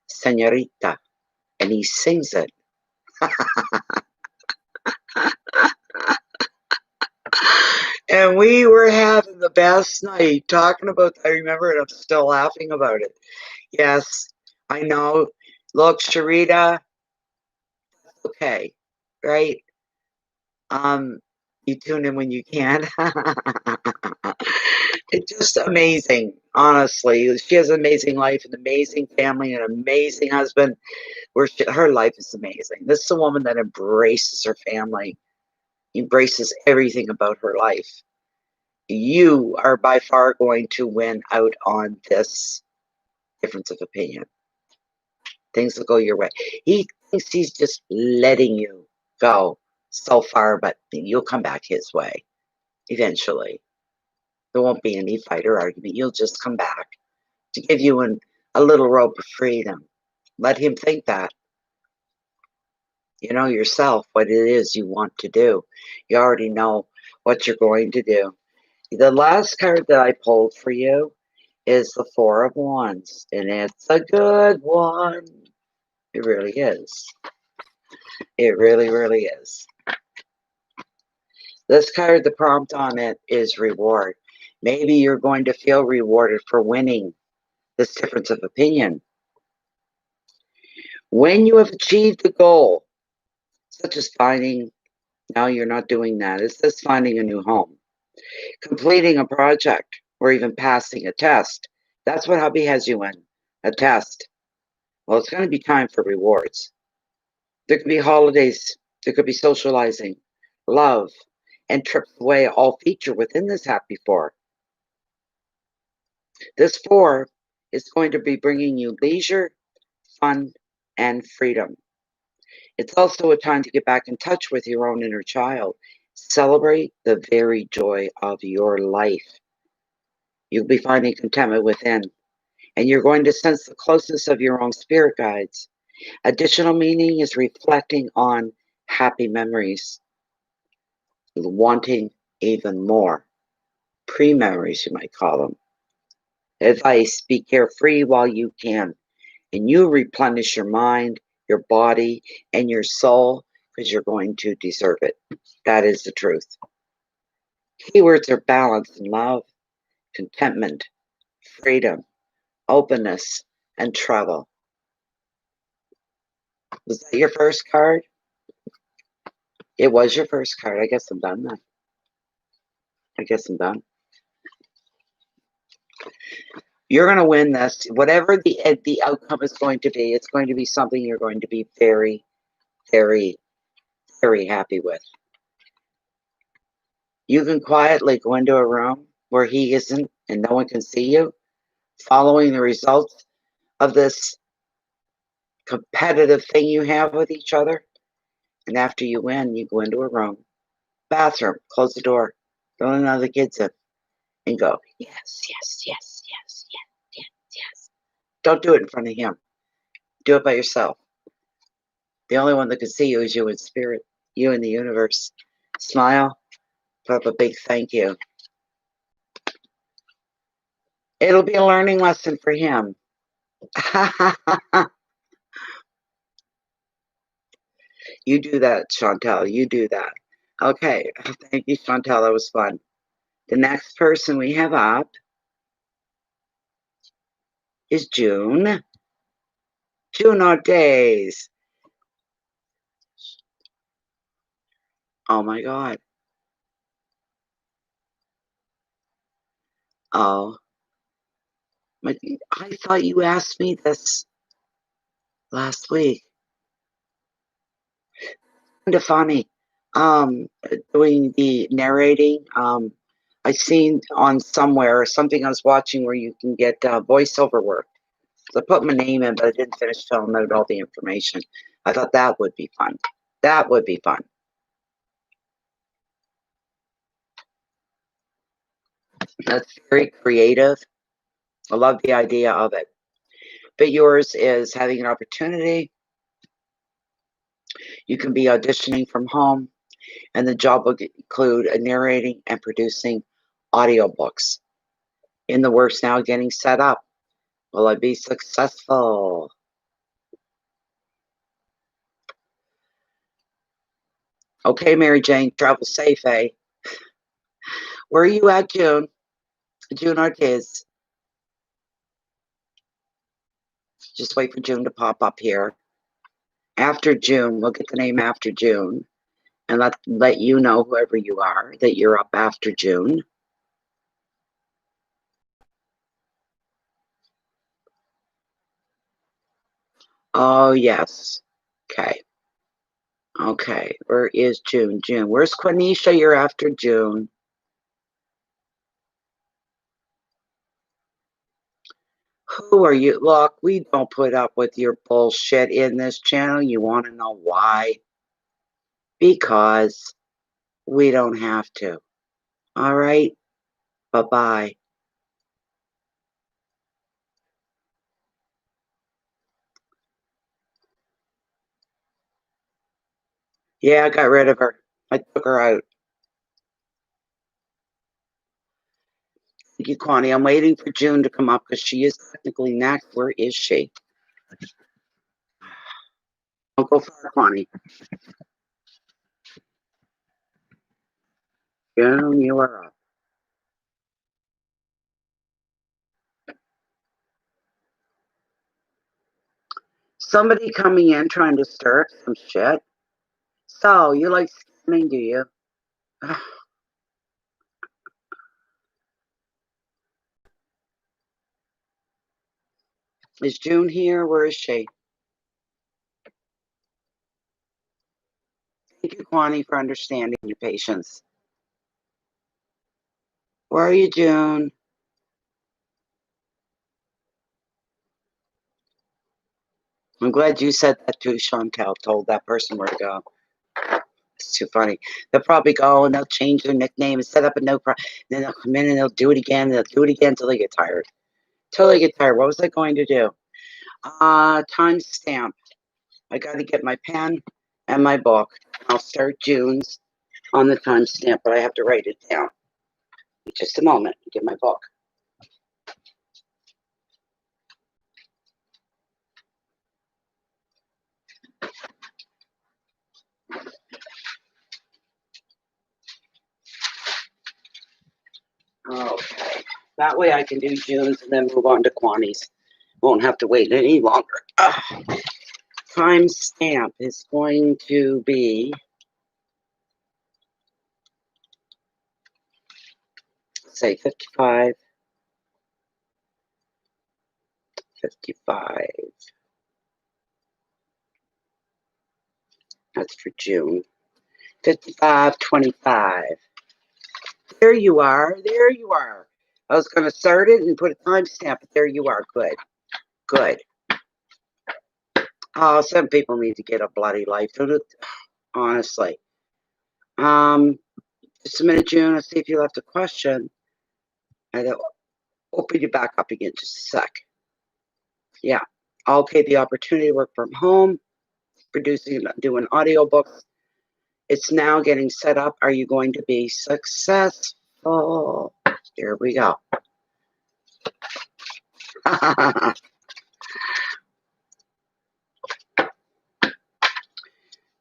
Señorita, and he sings it. And we were having the best night talking about that. I remember it. I'm still laughing about it. Yes, I know. Look, Sharita, okay, right? You tune in when you can. It's just amazing, honestly. She has an amazing life, an amazing family, an amazing husband. Her life is amazing. This is a woman that embraces her family, embraces everything about her life. You are by far going to win out on this difference of opinion. Things will go your way. He thinks he's just letting you go so far, but you'll come back his way eventually. There won't be any fight or argument. You'll just come back to give you a little rope of freedom. Let him think that. You know yourself what it is you want to do. You already know what you're going to do. The last card that I pulled for you is the Four of Wands, and it's a good one. It really is. It really, really is. This card, the prompt on it is reward. Maybe you're going to feel rewarded for winning this difference of opinion. When you have achieved a goal, such as finding, now you're not doing that, it's just finding a new home, completing a project, or even passing a test. That's what hubby has you in, a test. Well, it's going to be time for rewards. There could be holidays, there could be socializing, love, and trips away all feature within this happy four. This four is going to be bringing you leisure, fun, and freedom. It's also a time to get back in touch with your own inner child. Celebrate the very joy of your life. You'll be finding contentment within, and you're going to sense the closeness of your own spirit guides. Additional meaning is reflecting on happy memories, wanting even more. Pre-memories, you might call them. Advice, be carefree while you can, and you replenish your mind, your body, and your soul, because you're going to deserve it. That is the truth. Keywords are balance and love, contentment, freedom, openness, and travel. Was that your first card? It was your first card. I guess I'm done then. I guess I'm done. You're going to win this. Whatever the outcome is going to be, it's going to be something you're going to be very, very, very happy with. You can quietly go into a room where he isn't and no one can see you, following the results of this competitive thing you have with each other. And after you win, you go into a room, bathroom, close the door, don't let none of the kids in, and go, yes, yes, yes, yes, yes, yes, yes. Don't do it in front of him. Do it by yourself. The only one that can see you is you in spirit, you in the universe. Smile, put up a big thank you. It'll be a learning lesson for him. You do that, Chantel. You do that. Okay. Thank you, Chantel. That was fun. The next person we have up is June. June Ortiz. Oh my God. Oh. I thought you asked me this last week. Kind of funny. Doing the narrating. I seen on somewhere or something I was watching where you can get voiceover work. So I put my name in, but I didn't finish filling out all the information. I thought that would be fun. That would be fun. That's very creative. I love the idea of it. But yours is having an opportunity. You can be auditioning from home, and the job will include narrating and producing audiobooks. In the works now, getting set up. Will I be successful? Okay, Mary Jane, travel safe, eh? Where are you at, June? June Ortiz. Just wait for June to pop up here. After June, we'll get the name after June, and let you know, whoever you are, that you're up after June. Oh, yes. Okay. Okay. Where is June? June. Where's Quenisha? You're after June. Who are you? Look, we don't put up with your bullshit in this channel. You want to know why? Because we don't have to. All right? Bye-bye. Yeah, I got rid of her. I took her out. Thank you, Connie. I'm waiting for June to come up because she is technically next. Where is she? Don't go far, Connie. June, you are up. Somebody coming in trying to stir some shit. So, you like scamming, do you? Is June here? Where is she? Thank you, Connie, for understanding your patience. Where are you, June? I'm glad you said that too, Chantel. Told that person where to go. It's too funny. They'll probably go and they'll change their nickname and set up a no problem. Then they'll come in and they'll do it again. And they'll do it again until they get tired. Till they get tired. What was I going to do? Timestamp. I got to get my pen and my book. I'll start June's on the timestamp, but I have to write it down. Just a moment. Get my book. Okay. That way I can do June's and then move on to Kwani's. Won't have to wait any longer. Timestamp is going to be, say, 55. 55. That's for June. 55:25. There you are. There you are. I was going to start it and put a timestamp, but there you are. Good. Good. Oh, some people need to get a bloody life. Honestly. Just a minute, June. Let's see if you left a question. I'll open you back up again. Just a sec. Yeah. Okay, the opportunity to work from home, producing, doing audiobooks. It's now getting set up. Are you going to be successful? Here we go.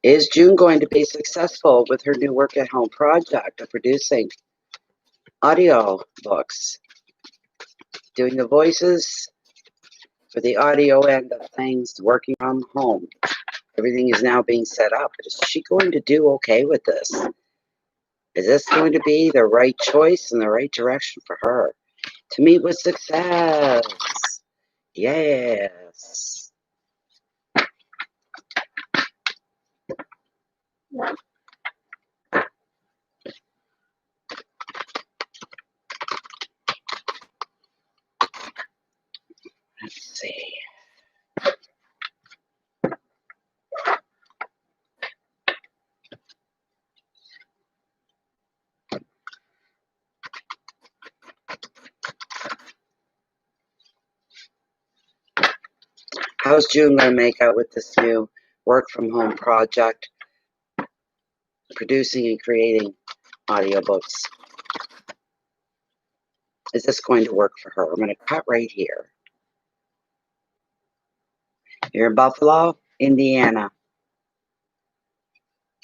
Is June going to be successful with her new work at home project of producing audio books, doing the voices for the audio end of things, working from home. Everything is now being set up. Is she going to do okay with this? Is this going to be the right choice and the right direction for her to meet with success? Yes. Let's see. How's June going to make out with this new work from home project, producing and creating audiobooks? Is this going to work for her? I'm going to cut right here. You're in Buffalo, Indiana.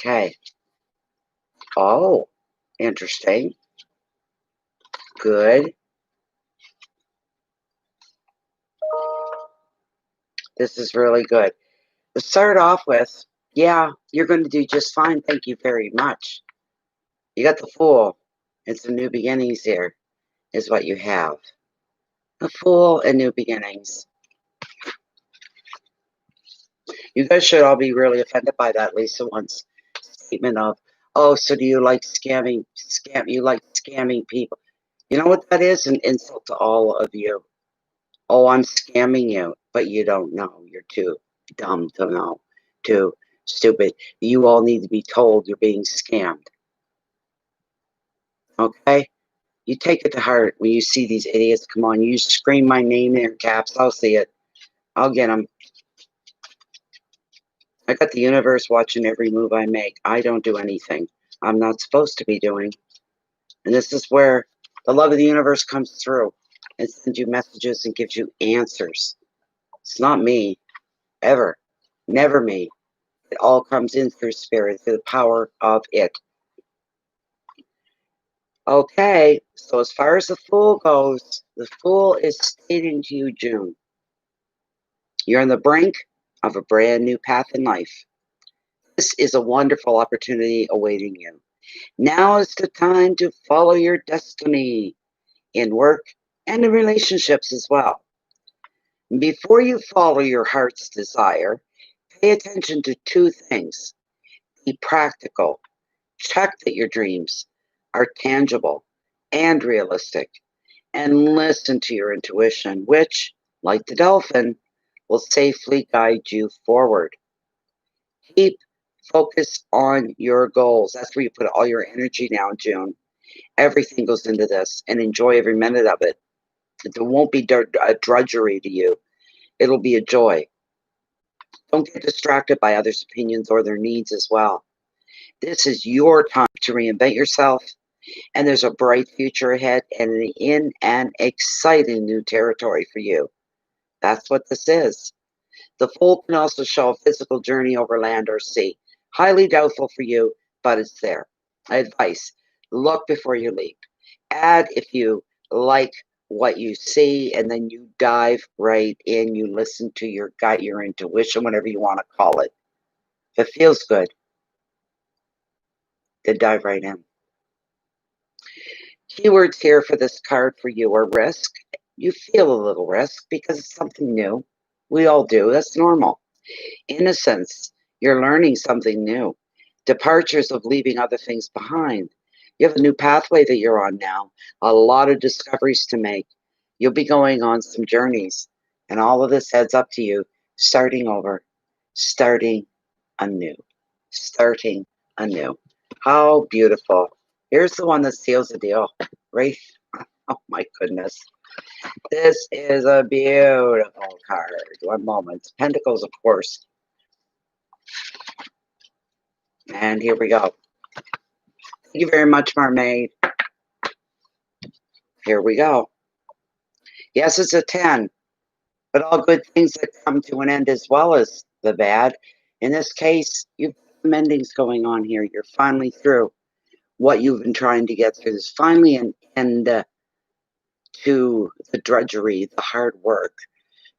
Okay. Oh, interesting. Good. This is really good. To start off with, yeah, you're going to do just fine. Thank you very much. You got the Fool. It's the new beginnings here, is what you have. The Fool and new beginnings. You guys should all be really offended by that Lisa once statement of, oh, so do you like you like scamming people? You know what that is? An insult to all of you. Oh, I'm scamming you, but you don't know. You're too dumb to know. Too stupid. You all need to be told you're being scammed. Okay? You take it to heart when you see these idiots come on. You scream my name in caps. I'll see it. I'll get them. I got the universe watching every move I make. I don't do anything I'm not supposed to be doing. And this is where the love of the universe comes through and sends you messages and gives you answers. It's not me, ever. Never me. It all comes in through spirit, through the power of it. Okay, so as far as the Fool goes, the Fool is stating to you, June, you're on the brink of a brand new path in life. This is a wonderful opportunity awaiting you. Now is the time to follow your destiny in work and in relationships as well. Before you follow your heart's desire, pay attention to two things. Be practical. Check that your dreams are tangible and realistic. And listen to your intuition, which, like the dolphin, will safely guide you forward. Keep focus on your goals. That's where you put all your energy now, June. Everything goes into this, and enjoy every minute of it. It won't be a drudgery to you. It'll be a joy. Don't get distracted by others' opinions or their needs as well. This is your time to reinvent yourself, and there's a bright future ahead and in an exciting new territory for you. That's what this is. The Fool can also show a physical journey over land or sea. Highly doubtful for you, but it's there. Advice: look before you leap. Add if you like what you see, and then you dive right in. You listen to your gut, your intuition, whatever you want to call it. If it feels good, then dive right in. Keywords here for this card for you are risk. You feel a little risk because it's something new. We all do. That's normal. Innocence. You're learning something new. Departures of leaving other things behind. You have a new pathway that you're on now. A lot of discoveries to make. You'll be going on some journeys. And all of this heads up to you starting over. Starting anew. Starting anew. How beautiful. Here's the one that seals the deal. Right? Oh my goodness. This is a beautiful card. One moment. Pentacles, of course. And here we go. Thank you very much, Mermaid. Here we go. Yes, it's a 10. But all good things that come to an end as well as the bad. In this case, you've got some endings going on here. You're finally through. what you've been trying to get through. There's finally an end to the drudgery, the hard work,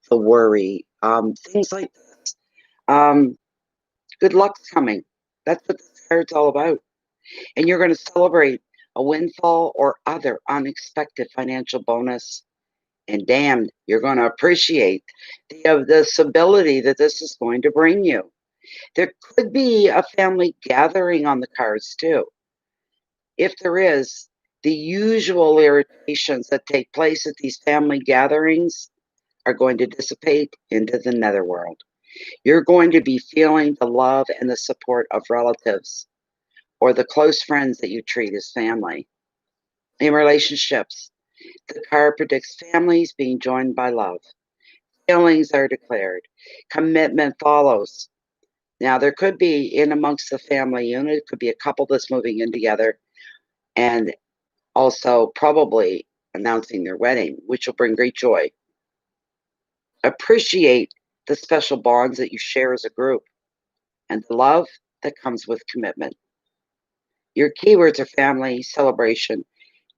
the worry, things like this. Good luck's coming. That's what this card's all about. And you're going to celebrate a windfall or other unexpected financial bonus. And damn, you're going to appreciate the stability that this is going to bring you. There could be a family gathering on the cards too. If there is, the usual irritations that take place at these family gatherings are going to dissipate into the netherworld. You're going to be feeling the love and the support of relatives or the close friends that you treat as family. In relationships, the card predicts families being joined by love. Feelings are declared. Commitment follows. Now, there could be in amongst the family unit, it could be a couple that's moving in together and also probably announcing their wedding, which will bring great joy. Appreciate the special bonds that you share as a group and the love that comes with commitment. Your keywords are family, celebration,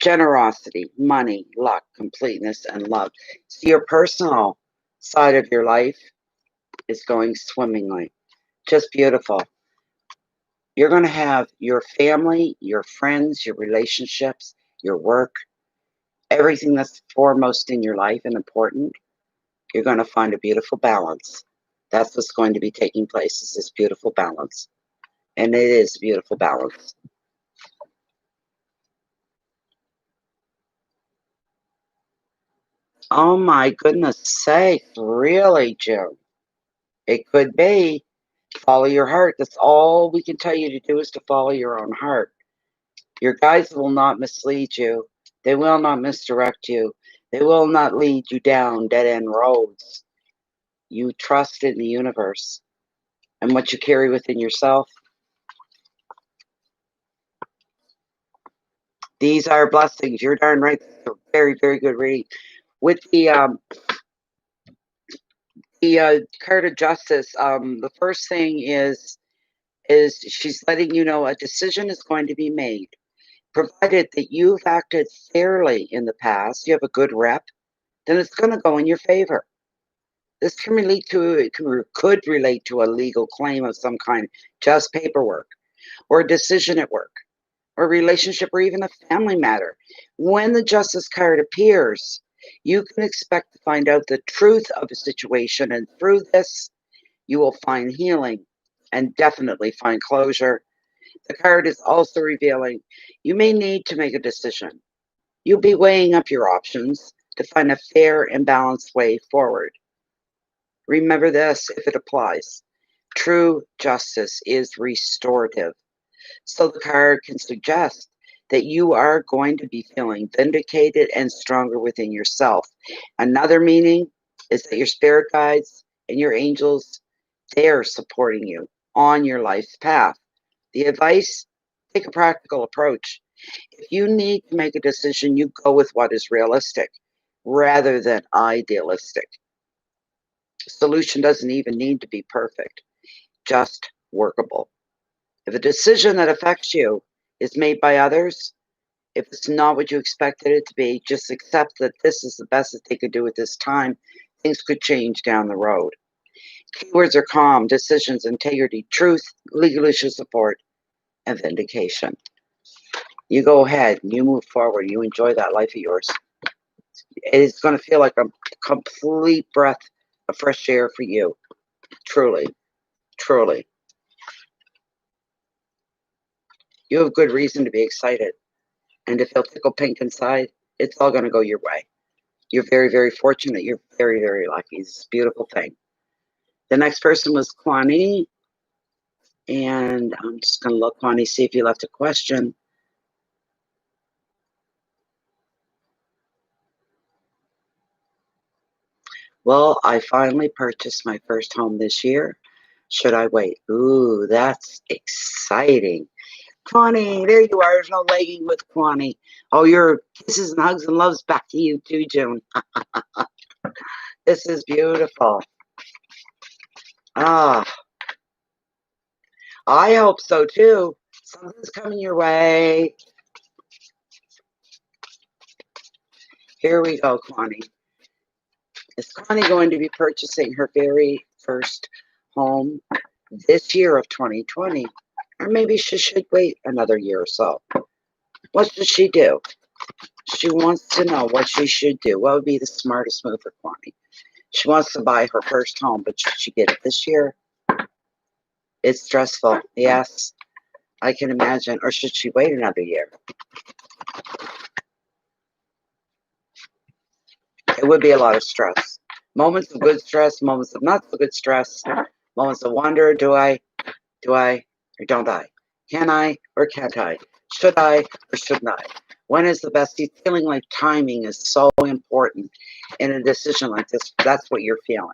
generosity, money, luck, completeness, and love. So your personal side of your life is going swimmingly. Just beautiful. You're going to have your family, your friends, your relationships, your work, everything that's foremost in your life and important. You're going to find a beautiful balance. That's what's going to be taking place, is this beautiful balance. And it is a beautiful balance. Oh my goodness sakes, really, Jim? It could be. Follow your heart. That's all we can tell you to do, is to follow your own heart. Your guides will not mislead you. They will not misdirect you. They will not lead you down dead-end roads. You trust in the universe and what you carry within yourself. These are blessings. You're darn right. That's a very, very good reading. With the card of justice, the first thing is she's letting you know a decision is going to be made. Provided that you've acted fairly in the past, you have a good rep, then it's going to go in your favor. This can relate to, could relate to a legal claim of some kind, just paperwork, or a decision at work, or a relationship, or even a family matter. When the justice card appears, you can expect to find out the truth of a situation, and through this, you will find healing and definitely find closure. The card is also revealing you may need to make a decision. You'll be weighing up your options to find a fair and balanced way forward. Remember this if it applies. True justice is restorative. So the card can suggest that you are going to be feeling vindicated and stronger within yourself. Another meaning is that your spirit guides and your angels, they're supporting you on your life's path. The advice, take a practical approach. If you need to make a decision, you go with what is realistic rather than idealistic. Solution doesn't even need to be perfect, just workable. If a decision that affects you is made by others, if it's not what you expected it to be, just accept that this is the best that they could do at this time. Things could change down the road. Keywords are calm, decisions, integrity, truth, legal issue support, and vindication. You go ahead, you move forward, you enjoy that life of yours. It's going to feel like a complete breath of fresh air for you. Truly, truly. You have good reason to be excited. And to feel tickle pink inside, it's all going to go your way. You're very, very fortunate. You're very, very lucky. It's a beautiful thing. The next person was Kwani. And I'm just going to look, Kwani, see if you left a question. Well, I finally purchased my first home this year. Should I wait? Ooh, that's exciting. Kwani, there you are. There's no lagging with Kwani. Oh, your kisses and hugs and loves back to you too, June. This is beautiful. Ah, I hope so too. Something's coming your way. Here we go, Connie. Is Connie going to be purchasing her very first home this year of 2020? Or maybe she should wait another year or so. What should she do? She wants to know what she should do. What would be the smartest move for Connie? She wants to buy her first home, but should she get it this year? It's stressful. Yes, I can imagine. Or should she wait another year? It would be a lot of stress. Moments of good stress, moments of not so good stress, moments of wonder, do I, or don't I? Can I or can't I? Should I or shouldn't I? When is the best? Feeling like timing is so important in a decision like this. That's what you're feeling.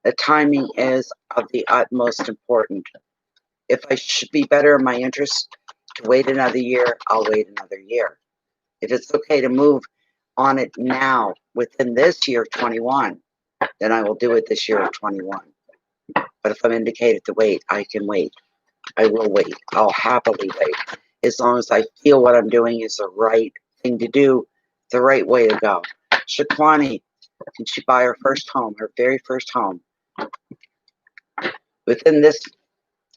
The timing is of the utmost important. If I should be better in my interest to wait another year, I'll wait another year. If it's okay to move on it now within this year of 21, then I will do it this year of 21. But if I'm indicated to wait, I can wait. I will wait. I'll happily wait. As long as I feel what I'm doing is the right thing to do, the right way to go. Shaquani, can she buy her first home, her very first home, within this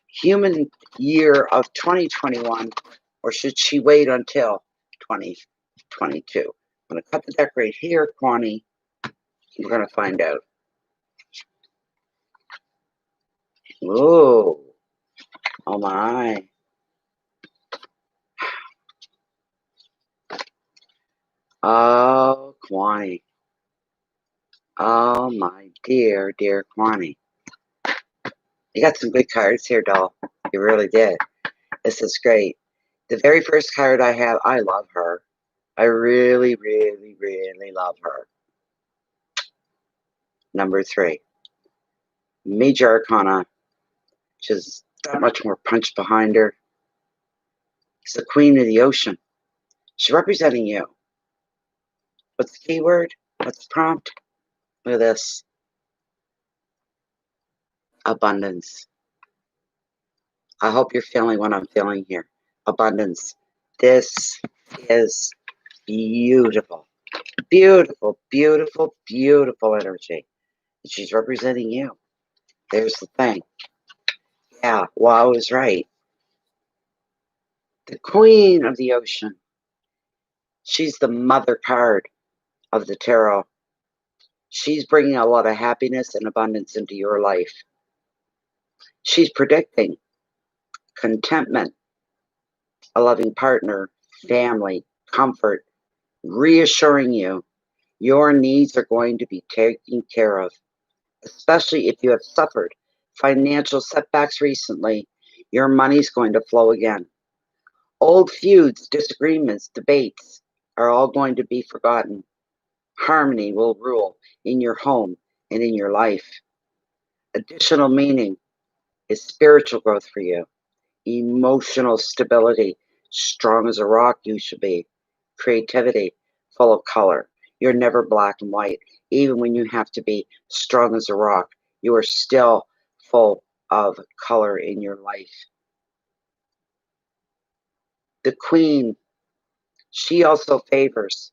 human year of 2021, or should she wait until 2022? I'm going to cut the deck right here, Kwani. We're going to find out. Ooh. Oh, my. Oh, Kwani. Oh, my dear, dear Kwani. You got some good cards here, doll. You really did. This is great. The very first card I have, I love her. I really, really, really love her. Number 3. Major Arcana. She's that much more punch behind her. She's the Queen of the Ocean. She's representing you. What's the keyword? What's the prompt? Look at this. Abundance. I hope you're feeling what I'm feeling here. Abundance. This is beautiful. Beautiful, beautiful, beautiful energy. And she's representing you. There's the thing. Yeah, well, I was right. The Queen of the Ocean. She's the mother card of the tarot. She's bringing a lot of happiness and abundance into your life. She's predicting contentment, a loving partner, family, comfort, reassuring you your needs are going to be taken care of, especially if you have suffered financial setbacks recently. Your money's going to flow again. Old feuds, disagreements, debates are all going to be forgotten. Harmony will rule in your home and in your life. Additional meaning is spiritual growth for you, emotional stability, strong as a rock you should be, creativity, full of color. You're never black and white. Even when you have to be strong as a rock, you are still full of color in your life. The Queen, she also favors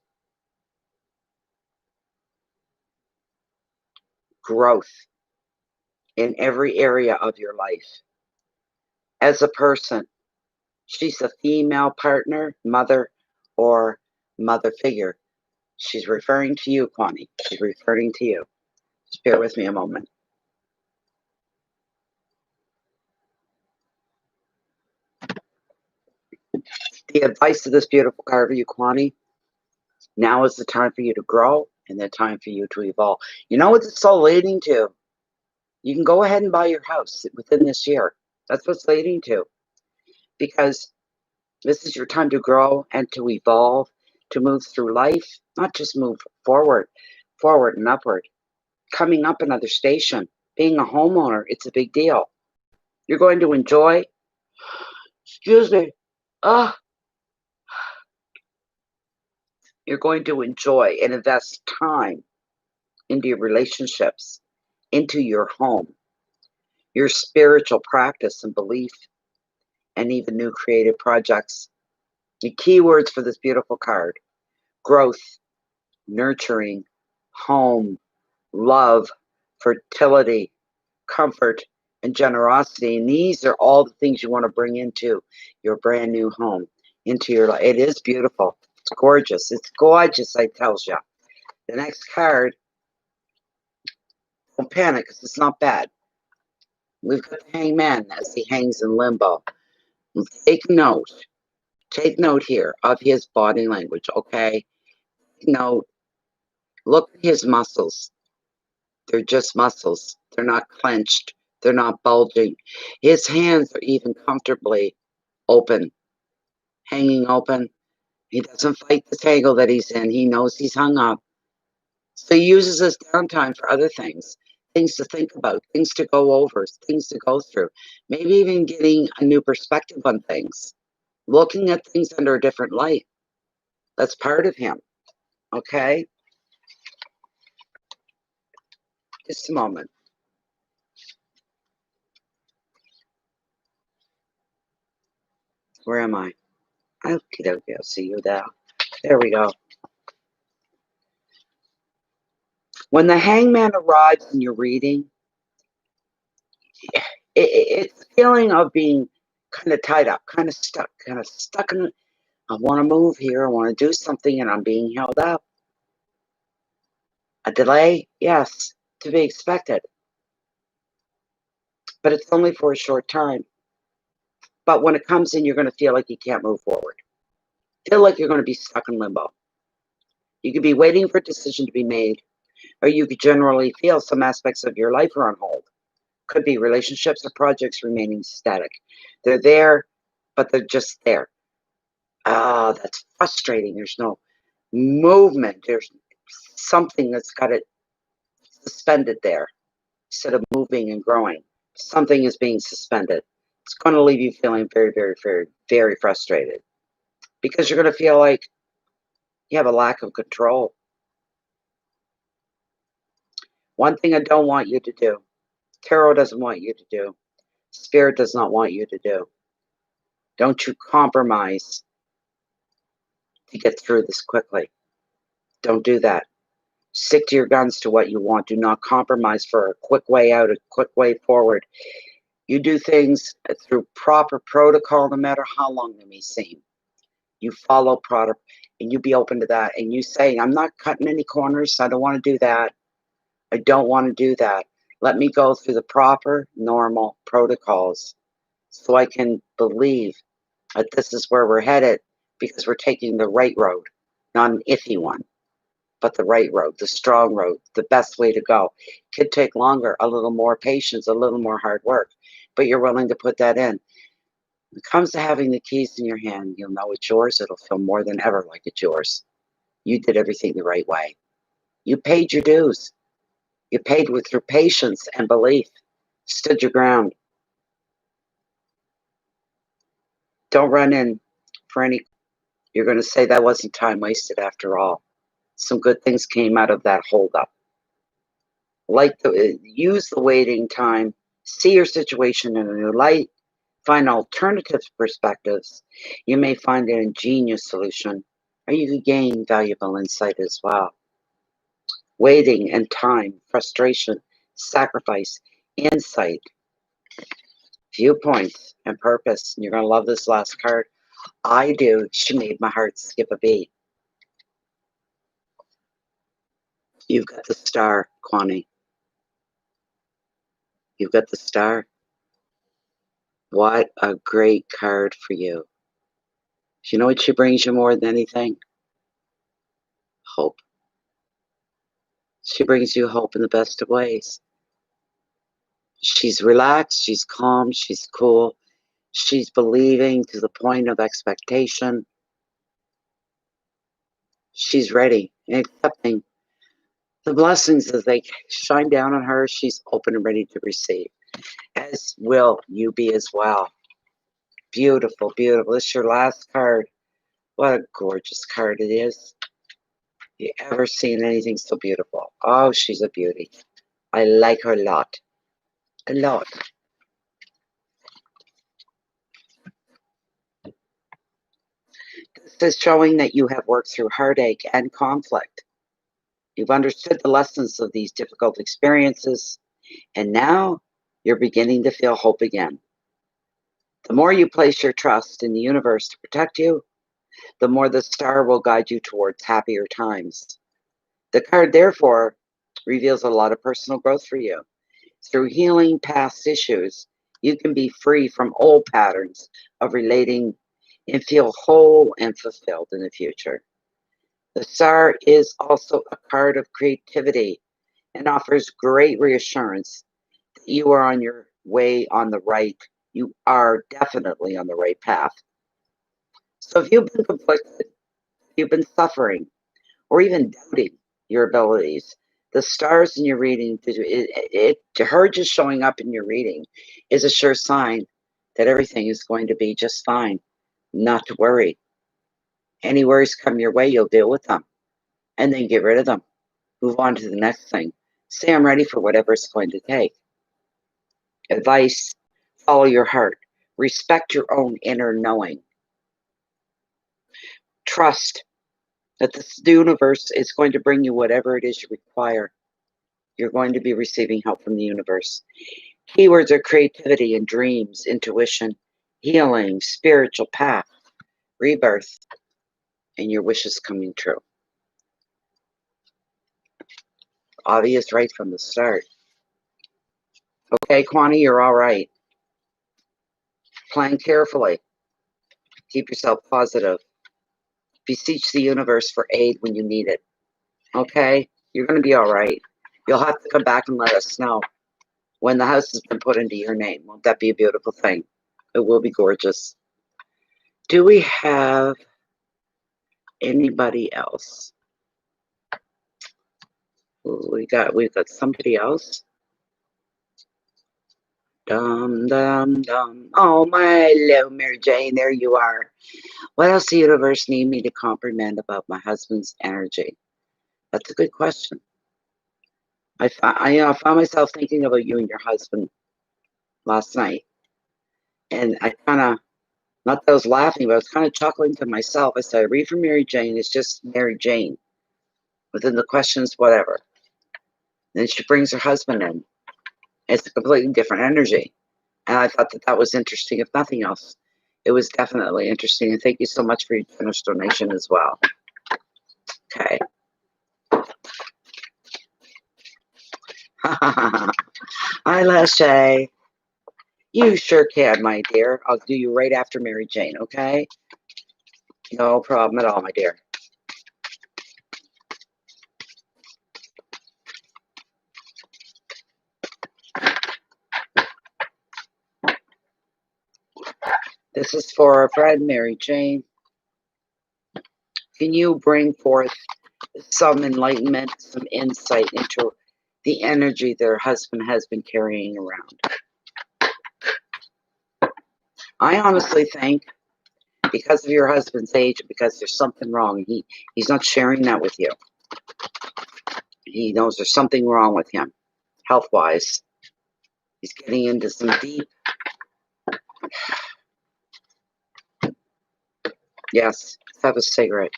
growth in every area of your life. As a person, she's a female partner, mother, or mother figure. She's referring to you, Connie. She's referring to you. Just bear with me a moment. The advice of this beautiful card for you, Connie, now is the time for you to grow and the time for you to evolve. You know what it's all leading to? You can go ahead and buy your house within this year. That's what's leading to. Because this is your time to grow and to evolve, to move through life, not just move forward and upward. Coming up another station, being a homeowner, it's a big deal. You're going to enjoy, excuse me, you're going to enjoy and invest time into your relationships, into your home, your spiritual practice and belief, and even new creative projects. The keywords for this beautiful card: growth, nurturing, home, love, fertility, comfort, and generosity. And these are all the things you want to bring into your brand new home, into your life. It is beautiful. It's gorgeous. It's gorgeous, I tell you. The next card, don't panic because it's not bad. We've got the Hangman as he hangs in limbo. Take note. Take note here of his body language, okay? Take note. Look at his muscles. They're just muscles. They're not clenched. They're not bulging. His hands are even comfortably open, hanging open. He doesn't fight the tangle that he's in. He knows he's hung up. So he uses his downtime for other things, things to think about, things to go over, things to go through. Maybe even getting a new perspective on things, looking at things under a different light. That's part of him, okay? Just a moment. Where am I? Okie dokie, I'll see you there. There we go. When the Hangman arrives in your reading, it's a feeling of being kind of tied up, kind of stuck in. I want to move here. I want to do something, and I'm being held up. A delay, yes, to be expected, but it's only for a short time. But when it comes in, you're going to feel like you can't move forward. Feel like you're going to be stuck in limbo. You could be waiting for a decision to be made, or you could generally feel some aspects of your life are on hold. Could be relationships or projects remaining static. They're there, but they're just there. Ah, that's frustrating. There's no movement. There's something that's got it suspended there instead of moving and growing. Something is being suspended. It's going to leave you feeling very, very, very, very frustrated because you're going to feel like you have a lack of control. One thing I don't want you to do, Tarot doesn't want you to do, Spirit does not want you to do. Don't you compromise to get through this quickly. Don't do that. Stick to your guns to what you want. Do not compromise for a quick way out, a quick way forward. You do things through proper protocol, no matter how long they may seem. You follow proper, and you be open to that. And you say, I'm not cutting any corners. I don't want to do that. I don't want to do that. Let me go through the proper, normal protocols so I can believe that this is where we're headed because we're taking the right road, not an iffy one, but the right road, the strong road, the best way to go. Could take longer, a little more patience, a little more hard work, but you're willing to put that in. When it comes to having the keys in your hand, you'll know it's yours. It'll feel more than ever like it's yours. You did everything the right way. You paid your dues. You paid with your patience and belief. Stood your ground. Don't run in for any. You're going to say that wasn't time wasted after all. Some good things came out of that holdup. Use the waiting time. See your situation in a new light. Find alternative perspectives. You may find an ingenious solution, or you could gain valuable insight as well. Waiting and time, frustration, sacrifice, insight, viewpoints, and purpose. And you're going to love this last card. I do. She made my heart skip a beat. You've got the star, Kwani. You've got the star. What a great card for you. You know what she brings you more than anything? Hope. She brings you hope in the best of ways. She's relaxed, she's calm, she's cool. She's believing to the point of expectation. She's ready and accepting the blessings as they shine down on her. She's open and ready to receive, as will you be as well. Beautiful, beautiful. This is your last card. What a gorgeous card it is. You ever seen anything so beautiful? Oh, she's a beauty. I like her a lot. A lot. is showing that you have worked through heartache and conflict. You've understood the lessons of these difficult experiences, and now you're beginning to feel hope again. The more you place your trust in the universe to protect you, the more the star will guide you towards happier times. The card, therefore, reveals a lot of personal growth for you. Through healing past issues, you can be free from old patterns of relating and feel whole and fulfilled in the future. The star is also a card of creativity and offers great reassurance that you are on your way on the right. You are definitely on the right path. So if you've been conflicted, you've been suffering, or even doubting your abilities, the stars in your reading, her just showing up in your reading is a sure sign that everything is going to be just fine. Not to worry. Any worries come your way, you'll deal with them and then get rid of them. Move on to the next thing. Say, I'm ready for whatever it's going to take. Advice, follow your heart. Respect your own inner knowing. Trust that the universe is going to bring you whatever it is you require. You're going to be receiving help from the universe. Keywords are creativity and dreams, intuition, healing, spiritual path, rebirth, and your wishes coming true. Obvious right from the start. Okay, Kwani, you're all right. Plan carefully. Keep yourself positive. Beseech the universe for aid when you need it. Okay? You're going to be all right. You'll have to come back and let us know when the house has been put into your name. Won't that be a beautiful thing? It will be gorgeous. Do we have anybody else? We've got somebody else. Dum dum dum. Oh, my little Mary Jane, there you are. What else the universe need me to comprehend about my husband's energy? That's a good question. I found myself thinking about you and your husband last night, and I kind of, not that I was laughing, but I was kind of chuckling to myself. I said, I read for Mary Jane. It's just Mary Jane. Within the questions, whatever. Then she brings her husband in. It's a completely different energy. And I thought that was interesting, if nothing else. It was definitely interesting. And thank you so much for your generous donation as well. Okay. Hi, LaShea. You sure can, my dear. I'll do you right after Mary Jane, okay? No problem at all, my dear. This is for our friend Mary Jane. Can you bring forth some enlightenment, some insight into the energy that her husband has been carrying around? I honestly think because of your husband's age, because there's something wrong, he's not sharing that with you. He knows there's something wrong with him, health-wise. He's getting into some deep... Yes, let's have a cigarette,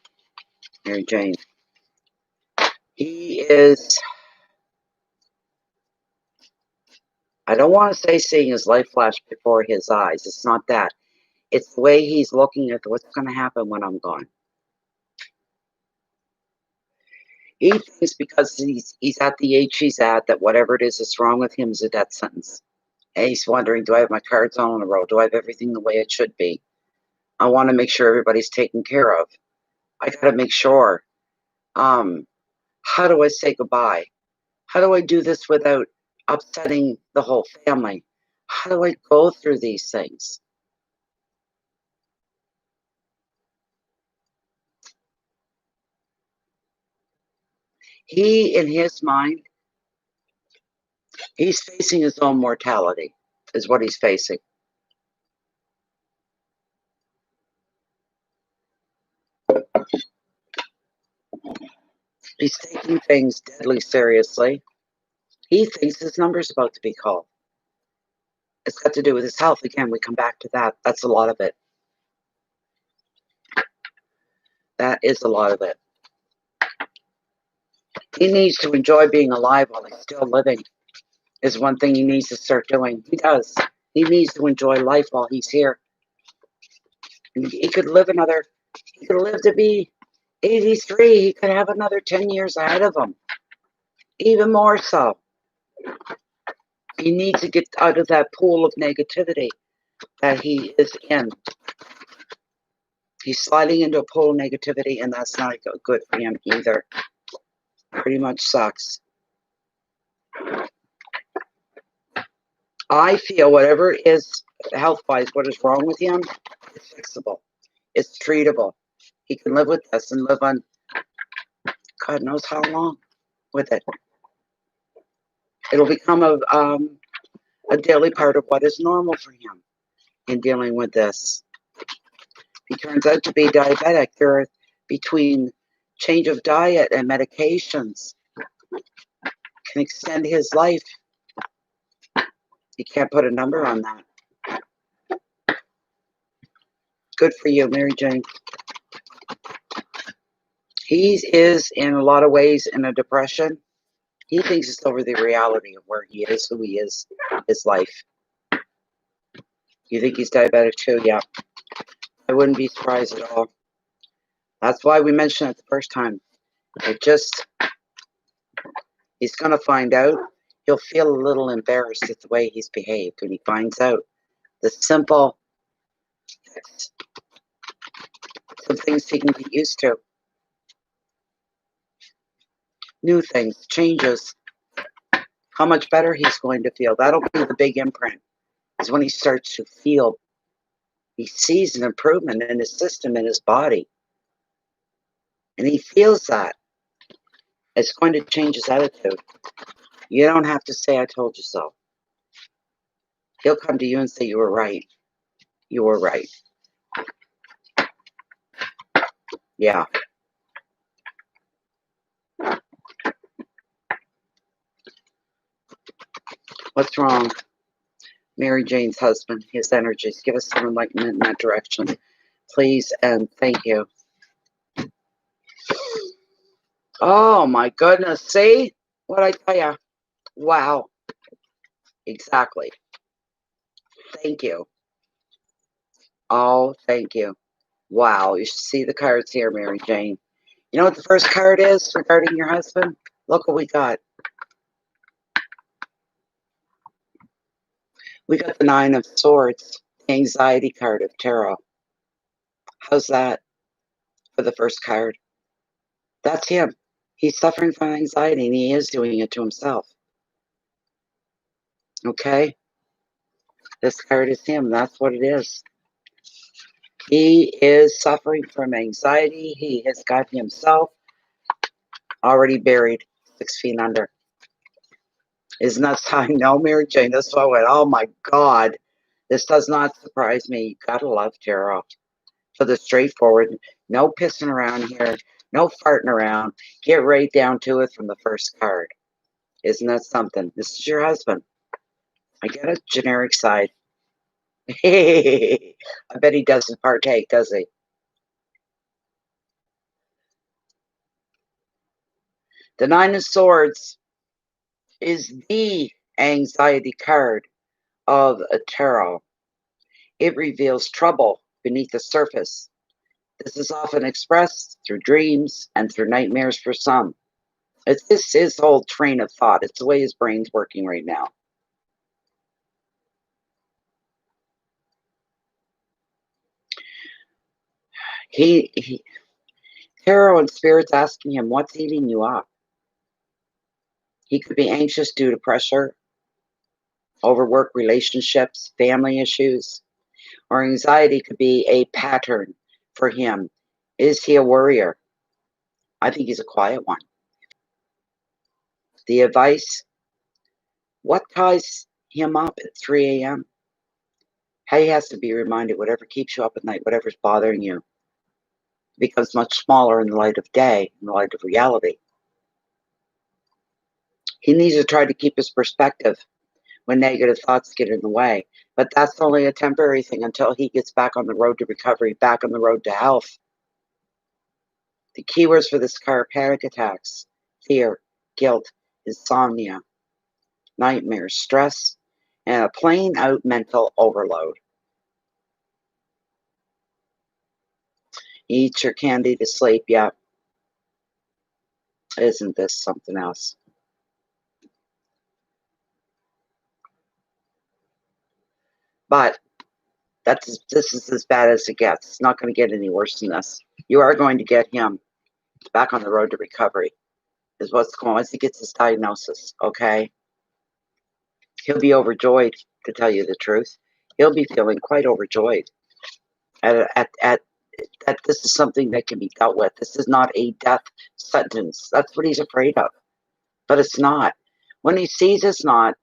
Mary Jane. He is... I don't want to say seeing his life flash before his eyes. It's not that. It's the way he's looking at what's going to happen when I'm gone. He thinks because he's at the age he's at, that whatever it is that's wrong with him is a death sentence. And he's wondering, do I have my cards all in a row? Do I have everything the way it should be? I want to make sure everybody's taken care of. I got to make sure. How do I say goodbye? How do I do this without upsetting the whole family? How do I go through these things? He, in his mind, he's facing his own mortality, is what he's facing. He's taking things deadly seriously. He thinks his number's about to be called. It's got to do with his health. Again, we come back to that. That's a lot of it. That is a lot of it. He needs to enjoy being alive while he's still living, is one thing he needs to start doing. He does. He needs to enjoy life while he's here. He could live to be 83. He could have another 10 years ahead of him. Even more so. He needs to get out of that pool of negativity that he is in. He's sliding into a pool of negativity, and that's not good for him either. Pretty much sucks. I feel whatever is health-wise, what is wrong with him, it's fixable. It's treatable. He can live with this and live on God knows how long with it. It'll become a daily part of what is normal for him in dealing with this. He turns out to be diabetic. There are between change of diet and medications can extend his life. You can't put a number on that. Good for you, Mary Jane. He is in a lot of ways in a depression. He thinks it's over the reality of where he is, who he is, his life. You think he's diabetic too? Yeah. I wouldn't be surprised at all. That's why we mentioned it the first time. He's going to find out. He'll feel a little embarrassed at the way he's behaved when he finds out the simple, some things he can get used to. New things, changes. How much better he's going to feel. That'll be the big imprint, is when he starts to feel. He sees an improvement in his system, in his body. And he feels that. It's going to change his attitude. You don't have to say, I told you so. He'll come to you and say, you were right. You were right. Yeah. What's wrong? Mary Jane's husband, his energies. Give us some enlightenment in that direction, please, and thank you. Oh my goodness, see what I tell you? Wow. Exactly. Thank you. Oh, thank you. Wow, you should see the cards here, Mary Jane. You know what the first card is regarding your husband? Look what we got. We got the Nine of Swords, the anxiety card of tarot. How's that for the first card? That's him. He's suffering from anxiety, and he is doing it to himself. Okay? This card is him. That's what it is. He is suffering from anxiety. He has got himself already buried 6 feet under. Isn't that how I know, Mary Jane? That's why I went, oh my God. This does not surprise me. You gotta love tarot. For the straightforward, no pissing around here, no farting around. Get right down to it from the first card. Isn't that something? This is your husband. I get a generic side. I bet he doesn't partake, does he? The Nine of Swords is the anxiety card of a tarot. It reveals trouble beneath the surface. This is often expressed through dreams and through nightmares for some. It's his whole train of thought. It's the way his brain's working right now. Tarot and Spirit's asking him, what's eating you up? He could be anxious due to pressure, overwork, relationships, family issues, or anxiety could be a pattern for him. Is he a worrier? I think he's a quiet one. The advice, what ties him up at 3 a.m.? He has to be reminded whatever keeps you up at night, whatever's bothering you, becomes much smaller in the light of day, in the light of reality. He needs to try to keep his perspective when negative thoughts get in the way. But that's only a temporary thing until he gets back on the road to recovery, back on the road to health. The keywords for this card: panic attacks, fear, guilt, insomnia, nightmares, stress, and a plain out mental overload. Eat your candy to sleep. Yeah. Isn't this something else? But this is as bad as it gets. It's not going to get any worse than this. You are going to get him back on the road to recovery, is what's going on once he gets his diagnosis, okay? He'll be overjoyed, to tell you the truth. He'll be feeling quite overjoyed at that this is something that can be dealt with. This is not a death sentence. That's what he's afraid of. But it's not. When he sees it's not,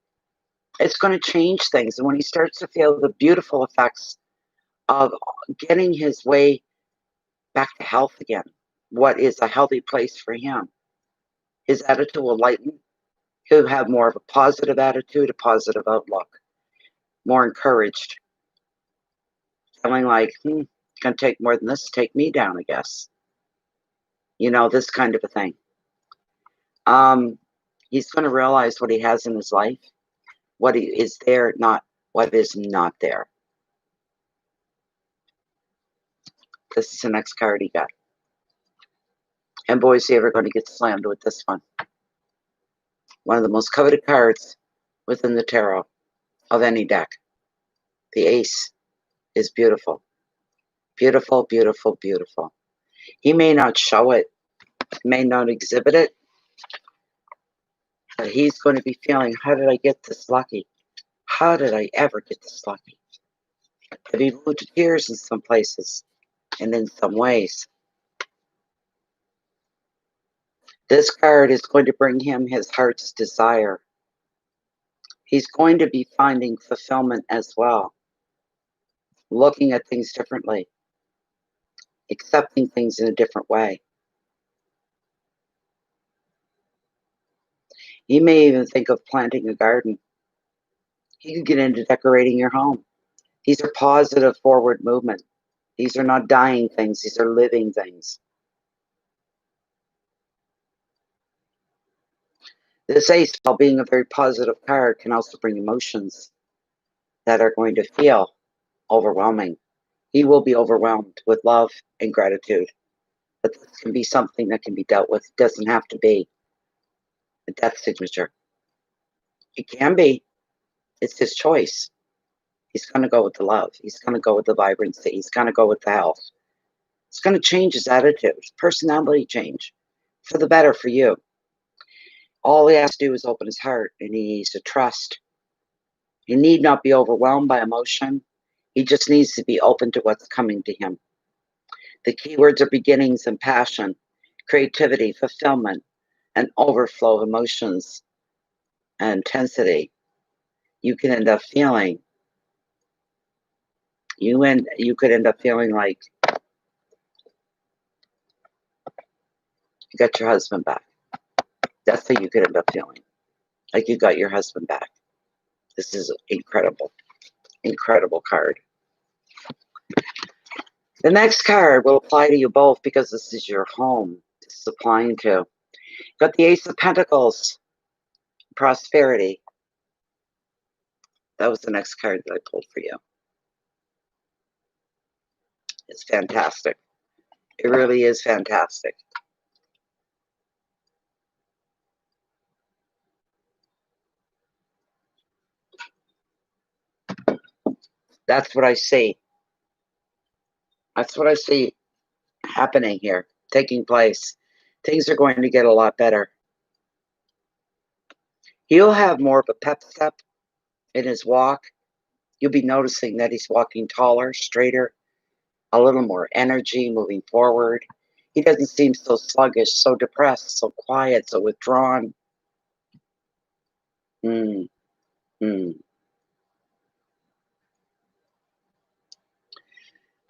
it's going to change things. And when he starts to feel the beautiful effects of getting his way back to health again, what is a healthy place for him, his attitude will lighten. He'll have more of a positive attitude, a positive outlook, more encouraged, feeling like, it's going to take more than this to take me down, I guess. You know, this kind of a thing. He's going to realize what he has in his life, what is there, not what is not there. This is the next card he got. And boy, is he ever going to get slammed with this one. One of the most coveted cards within the tarot of any deck. The Ace is beautiful. Beautiful, beautiful, beautiful. He may not show it, may not exhibit it, but he's going to be feeling, how did I get this lucky? How did I ever get this lucky? Have he moved to tears in some places and in some ways? This card is going to bring him his heart's desire. He's going to be finding fulfillment as well. Looking at things differently. Accepting things in a different way. He may even think of planting a garden. He could get into decorating your home. These are positive forward movement. These are not dying things. These are living things. This Ace, while being a very positive card, can also bring emotions that are going to feel overwhelming. He will be overwhelmed with love and gratitude. But this can be something that can be dealt with. It doesn't have to be a death signature. It can be. It's his choice. He's going to go with the love. He's going to go with the vibrancy. He's going to go with the health. It's going to change his attitude, his personality change for the better for you. All he has to do is open his heart, and he needs to trust. He need not be overwhelmed by emotion. He just needs to be open to what's coming to him. The keywords are beginnings and passion, creativity, fulfillment, and overflow of emotions and intensity. You can end up feeling, you could end up feeling like you got your husband back. That's how you could end up feeling, like you got your husband back. This is incredible, incredible card. The next card will apply to you both because this is your home. This is applying to. Got the Ace of Pentacles, prosperity. That was the next card that I pulled for you. It's fantastic. It really is fantastic. That's what I see. That's what I see happening here, taking place. Things are going to get a lot better. He'll have more of a pep step in his walk. You'll be noticing that he's walking taller, straighter, a little more energy moving forward. He doesn't seem so sluggish, so depressed, so quiet, so withdrawn.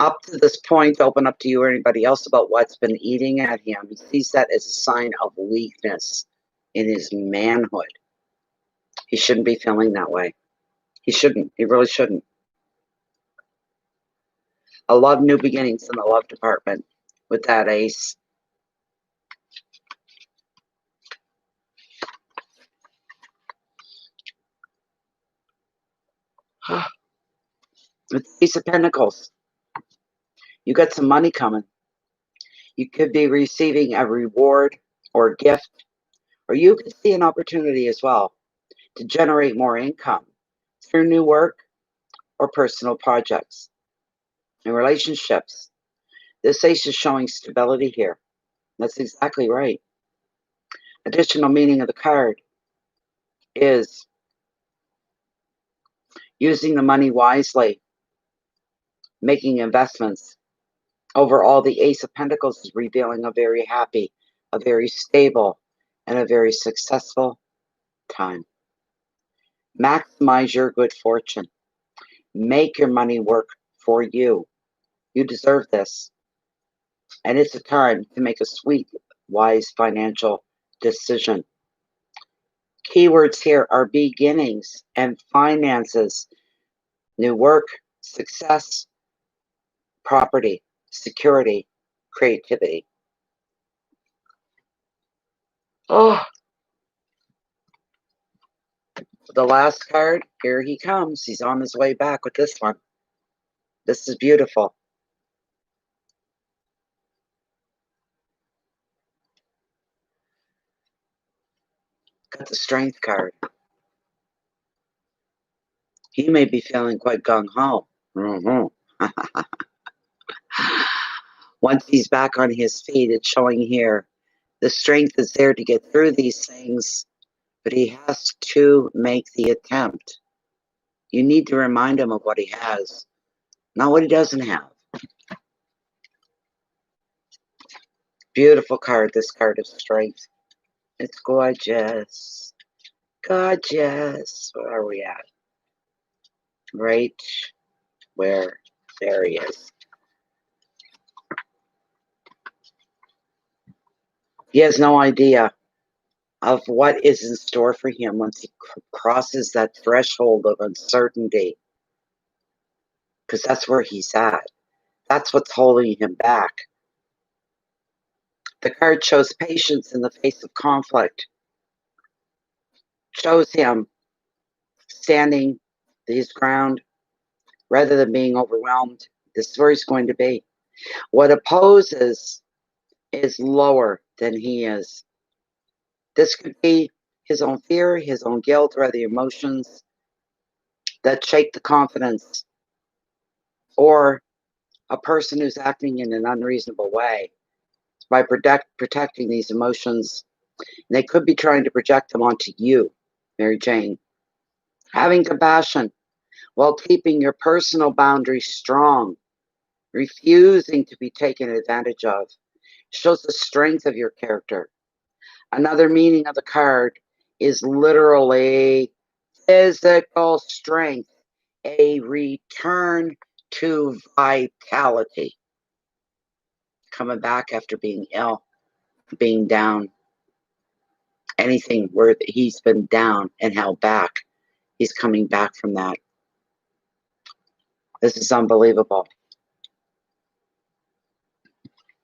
Up to this point, open up to you or anybody else about what's been eating at him. He sees that as a sign of weakness in his manhood. He shouldn't be feeling that way. He shouldn't. He really shouldn't. A lot of new beginnings in the love department with that Ace. With the Ace of Pentacles, you got some money coming. You could be receiving a reward or gift, or you could see an opportunity as well to generate more income through new work or personal projects. In relationships, this ace is showing stability here. That's exactly right. Additional meaning of the card is using the money wisely, making investments. Overall, the Ace of Pentacles is revealing a very happy, a very stable, and a very successful time. Maximize your good fortune. Make your money work for you. You deserve this. And it's a time to make a sweet, wise financial decision. Keywords here are beginnings and finances, new work, success, property, security, creativity. Oh, the last card, here he comes. He's on his way back with this one. This is beautiful. Got the Strength card. He may be feeling quite gung-ho. Once he's back on his feet, it's showing here. The strength is there to get through these things, but he has to make the attempt. You need to remind him of what he has, not what he doesn't have. Beautiful card, this card of strength. It's gorgeous. Gorgeous. Where are we at? Right where? There he is. He has no idea of what is in store for him once he crosses that threshold of uncertainty. Because that's where he's at. That's what's holding him back. The card shows patience in the face of conflict. Shows him standing his ground rather than being overwhelmed. This is where he's going to be. What opposes is lower than he is. This could be his own fear, his own guilt, or the emotions that shake the confidence, or a person who's acting in an unreasonable way by protecting these emotions. And they could be trying to project them onto you, Mary Jane. Having compassion while keeping your personal boundaries strong, refusing to be taken advantage of, shows the strength of your character. Another meaning of the card is literally physical strength, a return to vitality. Coming back after being ill, being down, anything where he's been down and held back, he's coming back from that. This is unbelievable.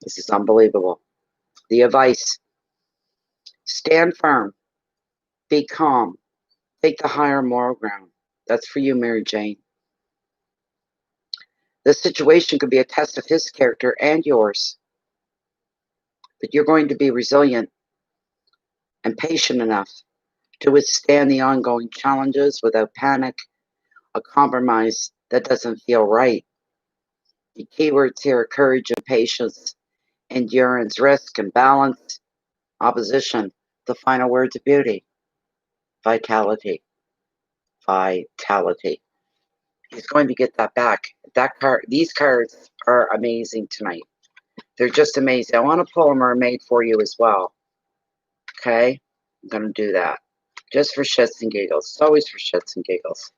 This is unbelievable. The advice: stand firm, be calm, take the higher moral ground. That's for you, Mary Jane. This situation could be a test of his character and yours. But you're going to be resilient and patient enough to withstand the ongoing challenges without panic, a compromise that doesn't feel right. The keywords here are courage and patience, endurance, risk and balance, opposition, the final words of beauty, vitality. Vitality. He's going to get that back. That card, these cards are amazing tonight. They're just amazing. I want to pull a mermaid for you as well. Okay? I'm going to do that. Just for shits and giggles. It's always for shits and giggles.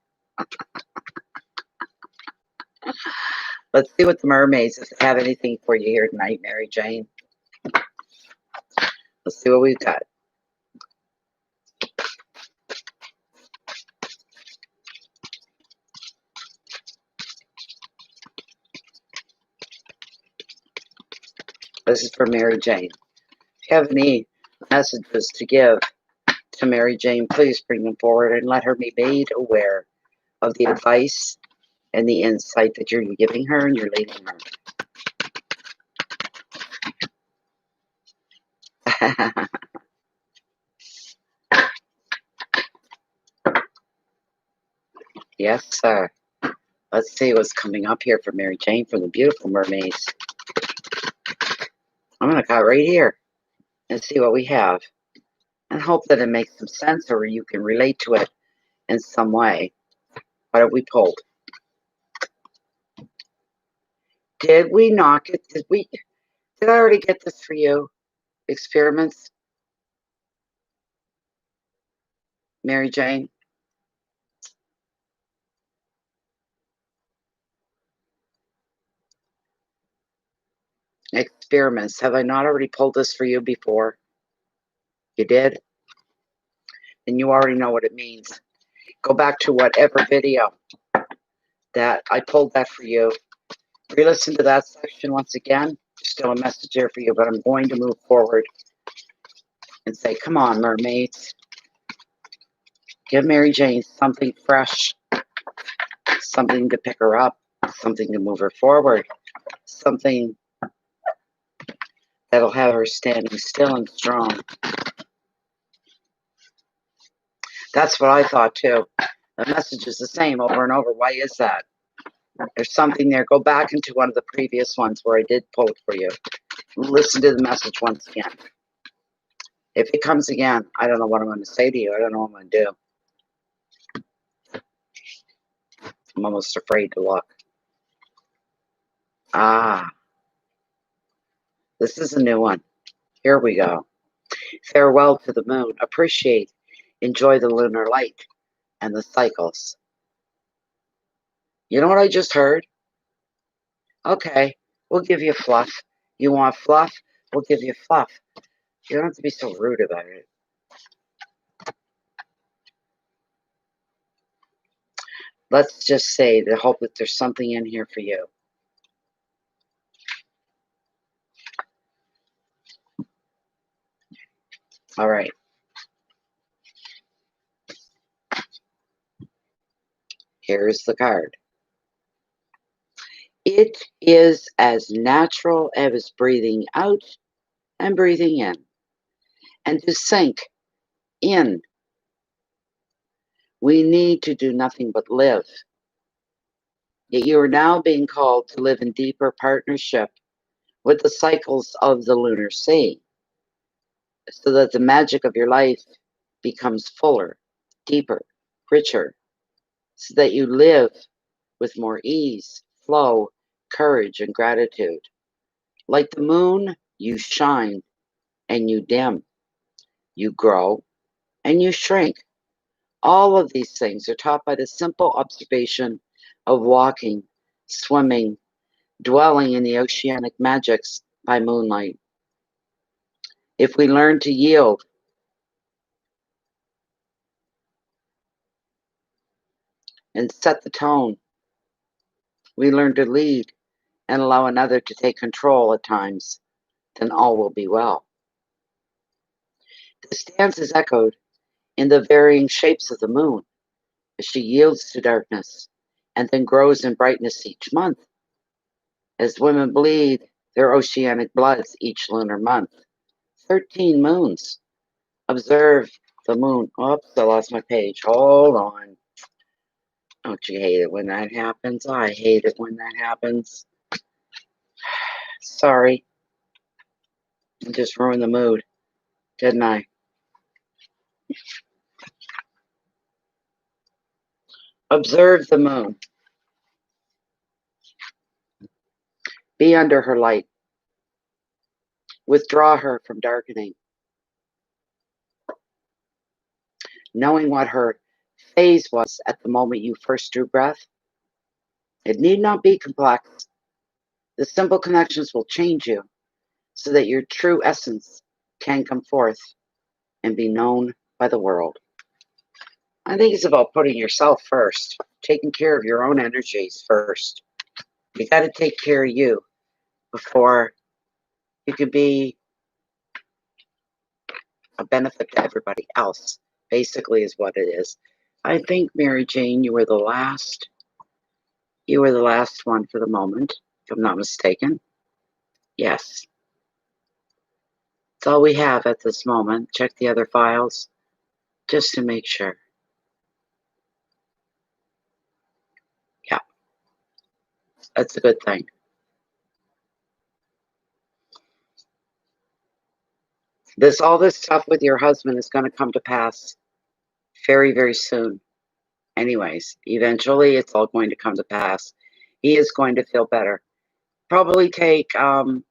Let's see what the mermaids, if they have anything for you here tonight, Mary Jane. Let's see what we've got. This is for Mary Jane. If you have any messages to give to Mary Jane, please bring them forward and let her be made aware of the advice and the insight that you're giving her and you're leading her. Yes, sir. Let's see what's coming up here for Mary Jane from the Beautiful Mermaids. I'm going to cut right here and see what we have and hope that it makes some sense or you can relate to it in some way. What have we pulled? Did we not get, did I already get this for you? Experiments? Mary Jane? Experiments. Have I not already pulled this for you before? You did? And you already know what it means. Go back to whatever video that I pulled that for you. Re-listen to that section once again. There's still a message there for you, but I'm going to move forward and say, come on, mermaids. Give Mary Jane something fresh, something to pick her up, something to move her forward, something that'll have her standing still and strong. That's what I thought too. The message is the same over and over. Why is that? There's something there. Go back into one of the previous ones where I did pull it for you. Listen to the message once again. If it comes again, I don't know what I'm going to say to you. I don't know what I'm going to do. I'm almost afraid to look. This is a new one. Here we go. Farewell to the moon. Appreciate, enjoy the lunar light and the cycles. You know what I just heard? Okay, we'll give you fluff. You want fluff? We'll give you fluff. You don't have to be so rude about it. Let's just say the hope that there's something in here for you. All right. Here's the card. It is as natural as breathing out and breathing in. And to sink in, we need to do nothing but live. Yet you are now being called to live in deeper partnership with the cycles of the lunar sea, so that the magic of your life becomes fuller, deeper, richer, so that you live with more ease, flow, courage, and gratitude. Like the moon, you shine and you dim, you grow and you shrink. All of these things are taught by the simple observation of walking, swimming, dwelling in the oceanic magics by moonlight. If we learn to yield and set the tone, we learn to lead and allow another to take control at times, then all will be well. This dance is echoed in the varying shapes of the moon as she yields to darkness and then grows in brightness each month. As women bleed their oceanic bloods each lunar month. 13 moons. Observe the moon. Oops, I lost my page. Hold on. Don't you hate it when that happens? I hate it when that happens. Sorry. I just ruined the mood, didn't I? Observe the moon. Be under her light. Withdraw her from darkening. Knowing what her phase was at the moment you first drew breath, it need not be complex. The simple connections will change you so that your true essence can come forth and be known by the world. I think it's about putting yourself first, taking care of your own energies first. You got to take care of you before you can be a benefit to everybody else, basically, is what it is. I think, Mary Jane, you were the last. You were the last one for the moment, if I'm not mistaken. Yes. That's all we have at this moment. Check the other files just to make sure. Yeah, that's a good thing. All this stuff with your husband is going to come to pass very, very soon. Anyways, eventually it's all going to come to pass. He is going to feel better. Probably take 2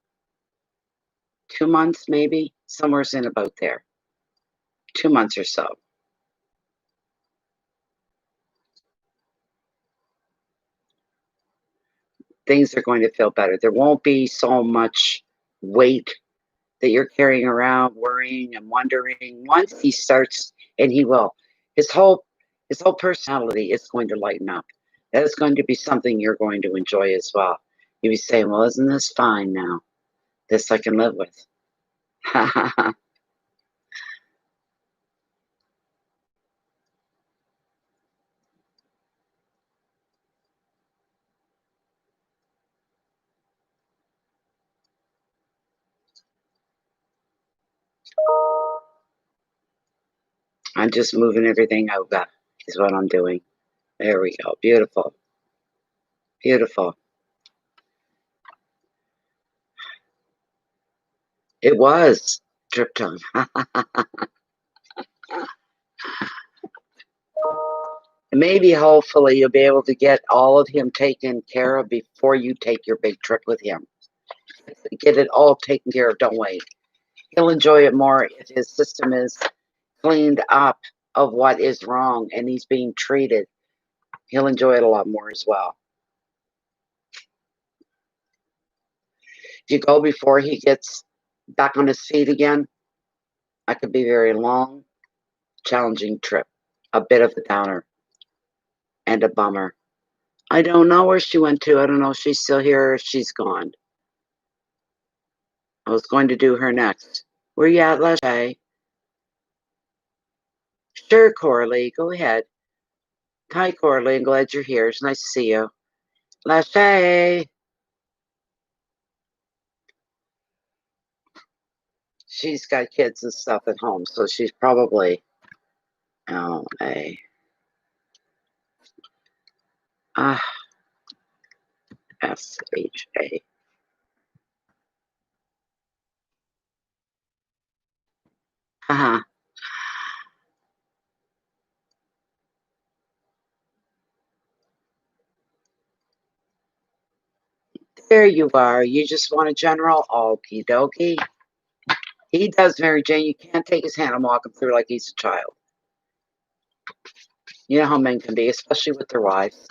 months, maybe, somewhere's in about there. 2 months or so. Things are going to feel better. There won't be so much weight that you're carrying around, worrying and wondering. Once he starts, and he will, his whole personality is going to lighten up. That is going to be something you're going to enjoy as well. You'll be saying, well, isn't this fine now? This I can live with. I'm just moving everything over is what I'm doing. There we go. Beautiful. Beautiful. It was trip time. Maybe, hopefully, you'll be able to get all of him taken care of before you take your big trip with him. Get it all taken care of. Don't wait. He'll enjoy it more if his system is cleaned up of what is wrong and he's being treated. He'll enjoy it a lot more as well. If you go before he gets back on his feet again, that could be a very long, challenging trip. A bit of a downer and a bummer. I don't know where she went to. I don't know if she's still here or if she's gone. I was going to do her next. Where you at, LaShea? Sure, Coralie, go ahead. Hi, Coralie, I'm glad you're here. It's nice to see you. LaShea. She's got kids and stuff at home, so she's probably LA. SHA. Uh-huh. There you are. You just want a general? Okie dokie. He does, Mary Jane. You can't take his hand and walk him through like he's a child. You know how men can be, especially with their wives.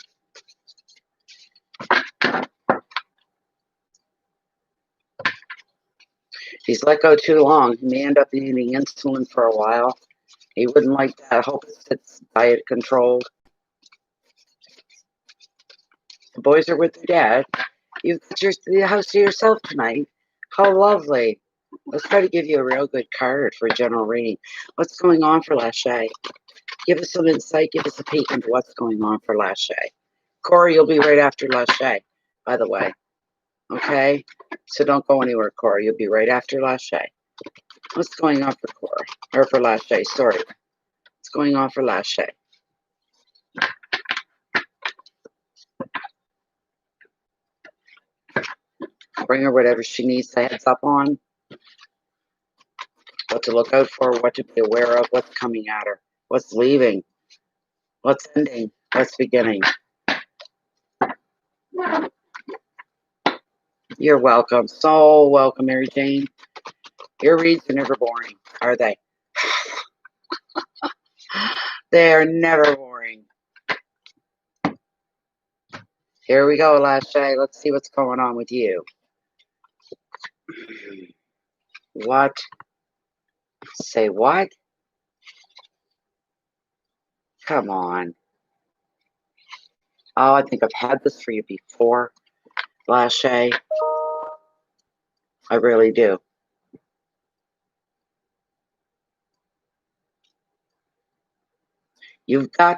If he's let go too long, he may end up needing insulin for a while. He wouldn't like that. I hope it's diet controlled. The boys are with their dad. You've got the house to yourself tonight. How lovely. Let's try to give you a real good card for a general reading. What's going on for LaShea? Give us some insight. Give us a peek into what's going on for LaShea. Cora, you'll be right after LaShea, by the way. Okay? So don't go anywhere, Cora. You'll be right after LaShea. What's going on for Cora? Or for LaShea, sorry. What's going on for LaShea? Bring her whatever she needs to heads up on. What to look out for, what to be aware of, what's coming at her, what's leaving, what's ending, what's beginning. You're welcome. So welcome, Mary Jane. Your reads are never boring, are they? They're never boring. Here we go, LaShea. Let's see what's going on with you. What? Say what? Come on. Oh, I think I've had this for you before, LaShea. I really do. You've got,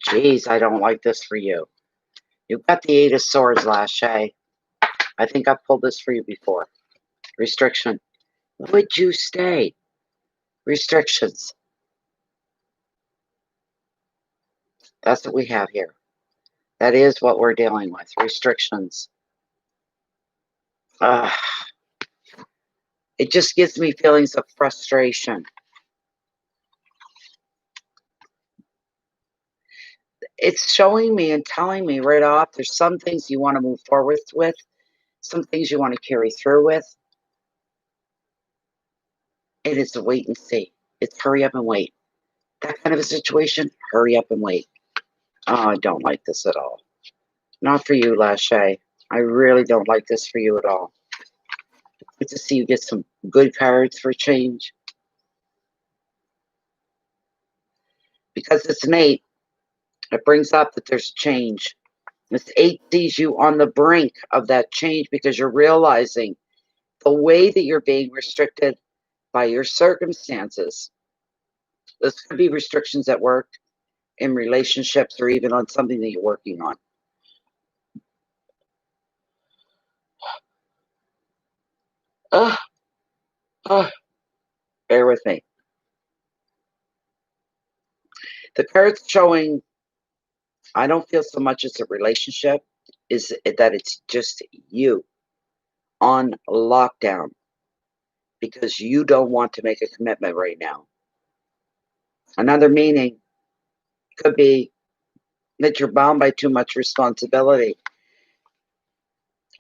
geez, I don't like this for you. You've got the Eight of Swords, LaShea. I think I've pulled this for you before. Restriction. Would you stay? Restrictions. That's what we have here. That is what we're dealing with. Restrictions. It just gives me feelings of frustration. It's showing me and telling me right off there's some things you want to move forward with, some things you want to carry through with. And it's a wait and see. It's hurry up and wait. That kind of a situation, hurry up and wait. Oh, I don't like this at all. Not for you, LaShea. I really don't like this for you at all. Good to see you get some good cards for change. Because it's an 8, it brings up that there's change. This 8 sees you on the brink of that change because you're realizing the way that you're being restricted by your circumstances. This could be restrictions at work, in relationships, or even on something that you're working on. Bear with me. The card's showing, I don't feel so much as a relationship, is that it's just you on lockdown because you don't want to make a commitment right now. Another meaning could be that you're bound by too much responsibility.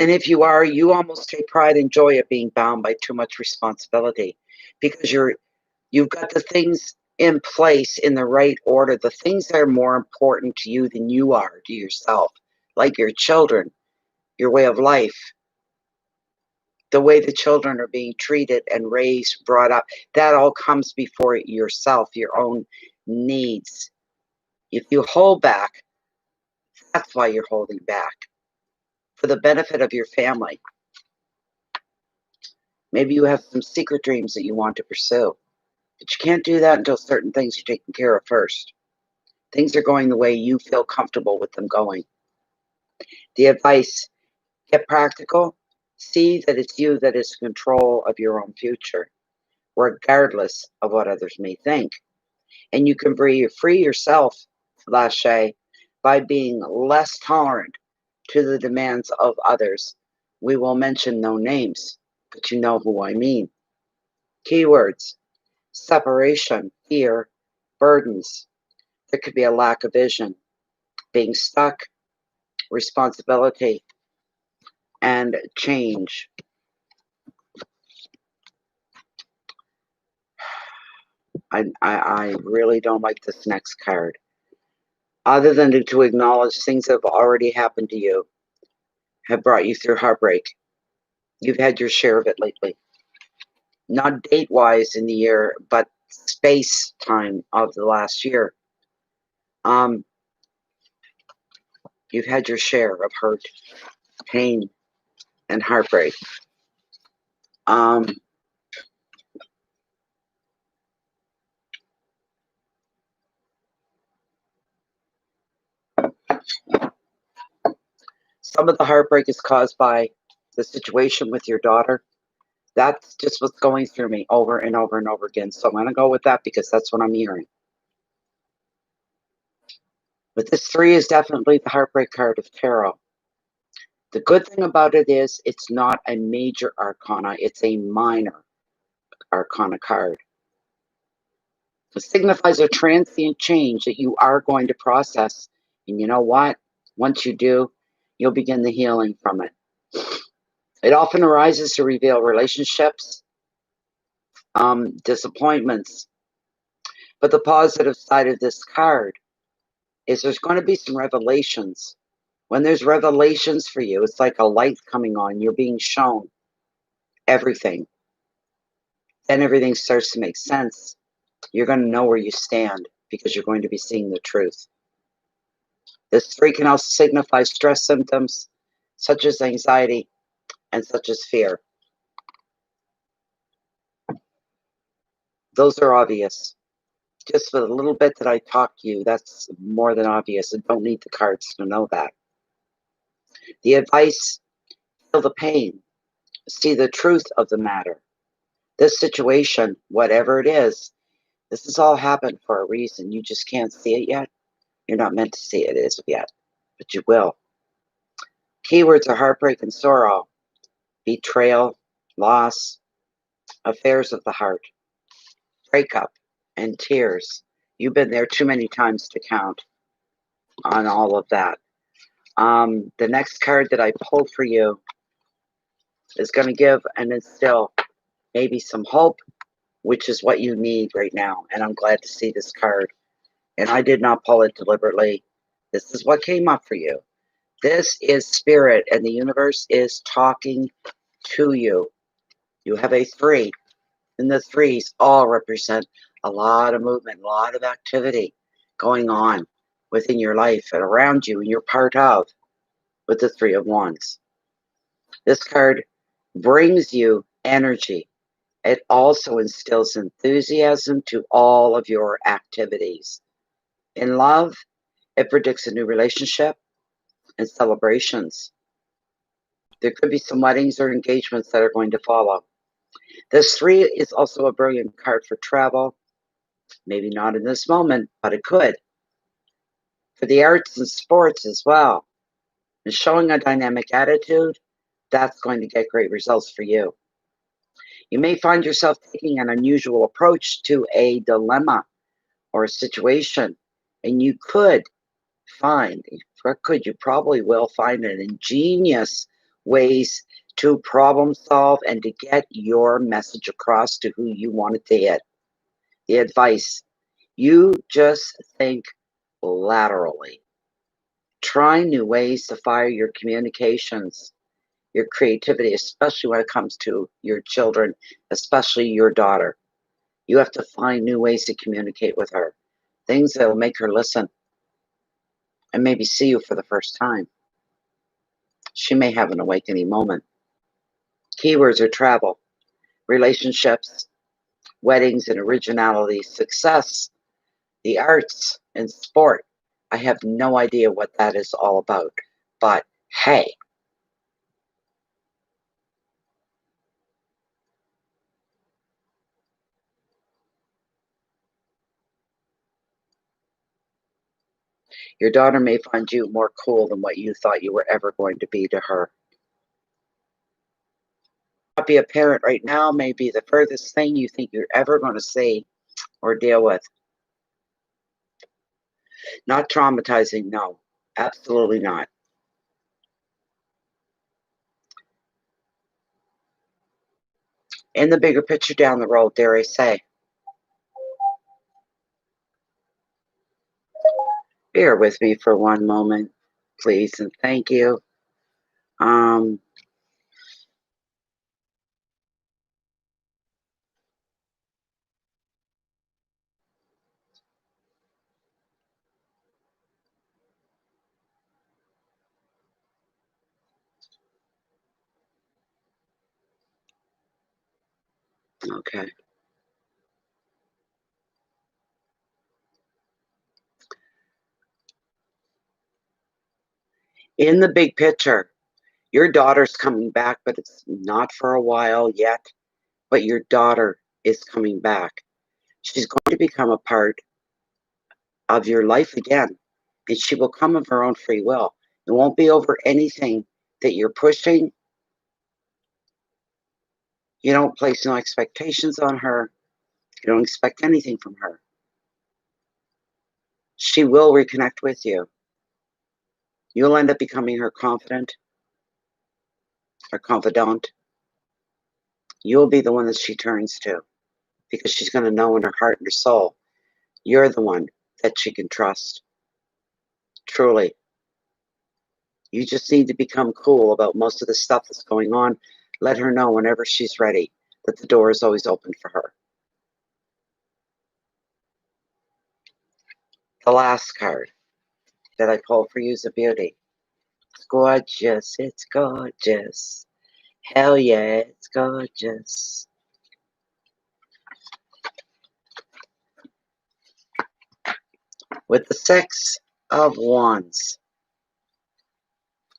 And if you are, you almost take pride and joy at being bound by too much responsibility because you've got the things in place in the right order, the things that are more important to you than you are to yourself, like your children, your way of life, the way the children are being treated and raised, brought up. That all comes before yourself, your own needs. If you hold back, that's why you're holding back, for the benefit of your family. Maybe you have some secret dreams that you want to pursue, but you can't do that until certain things are taken care of first. Things are going the way you feel comfortable with them going. The advice, get practical. See that it's you that is in control of your own future, regardless of what others may think. And you can free yourself, LaShea, by being less tolerant to the demands of others. We will mention no names, but you know who I mean. Keywords, separation, fear, burdens. There could be a lack of vision, being stuck, responsibility, and change. I really don't like this next card. Other than to acknowledge things that have already happened to you, have brought you through heartbreak. You've had your share of it lately. Not date-wise in the year, but space-time of the last year. You've had your share of hurt, pain, and heartbreak. Some of the heartbreak is caused by the situation with your daughter. That's just what's going through me over and over and over again. So I'm going to go with that because that's what I'm hearing. But this 3 is definitely the heartbreak card of tarot. The good thing about it is it's not a major arcana. It's a minor arcana card. It signifies a transient change that you are going to process. And you know what? Once you do, you'll begin the healing from it. It often arises to reveal relationships, disappointments. But the positive side of this card is there's going to be some revelations. When there's revelations for you, it's like a light coming on. You're being shown everything. Then everything starts to make sense. You're going to know where you stand because you're going to be seeing the truth. This 3 can also signify stress symptoms such as anxiety and such as fear. Those are obvious. Just for the little bit that I talk to you, that's more than obvious. I don't need the cards to know that. The advice: feel the pain, see the truth of the matter. This situation, whatever it is, this has all happened for a reason. You just can't see it yet. You're not meant to see it as of yet, but you will. Keywords are heartbreak and sorrow, betrayal, loss, affairs of the heart, breakup, and tears. You've been there too many times to count on all of that. The next card that I pulled for you is going to give and instill maybe some hope, which is what you need right now. And I'm glad to see this card. And I did not pull it deliberately. This is what came up for you. This is spirit, and the universe is talking to you. You have a 3, and the 3s all represent a lot of movement, a lot of activity going on within your life and around you, and you're part of with the 3 of Wands. This card brings you energy. It also instills enthusiasm to all of your activities. In love, it predicts a new relationship and celebrations. There could be some weddings or engagements that are going to follow. This 3 is also a brilliant card for travel. Maybe not in this moment, but it could. For the arts and sports as well. And showing a dynamic attitude, that's going to get great results for you. You may find yourself taking an unusual approach to a dilemma or a situation, and you could find, you probably will find an ingenious ways to problem solve and to get your message across to who you want it to hit. The advice: you just think laterally. Try new ways to fire your communications, your creativity, especially when it comes to your children, especially your daughter. You have to find new ways to communicate with her, things that will make her listen and maybe see you for the first time. She may have an awakening moment. Keywords are travel, relationships, weddings and originality, success, the arts, and sport. I have no idea what that is all about, but hey, your daughter may find you more cool than what you thought you were ever going to be to her. Not be a parent right now may be the furthest thing you think you're ever going to see or deal with. Not traumatizing, no, absolutely not. In the bigger picture down the road, dare I say. Bear with me for one moment, please, and thank you. Okay. In the big picture, your daughter's coming back, but it's not for a while yet. But your daughter is coming back. She's going to become a part of your life again, and she will come of her own free will. It won't be over anything that you're pushing. You don't place no expectations on her. You don't expect anything from her. She will reconnect with you. You'll end up becoming her confidant or confidant. You'll be the one that she turns to because she's going to know in her heart and her soul you're the one that she can trust. Truly. You just need to become cool about most of the stuff that's going on. Let her know whenever she's ready that the door is always open for her. The last card that I pulled for you is a beauty. It's gorgeous. It's gorgeous. Hell yeah, it's gorgeous. with the Six of Wands.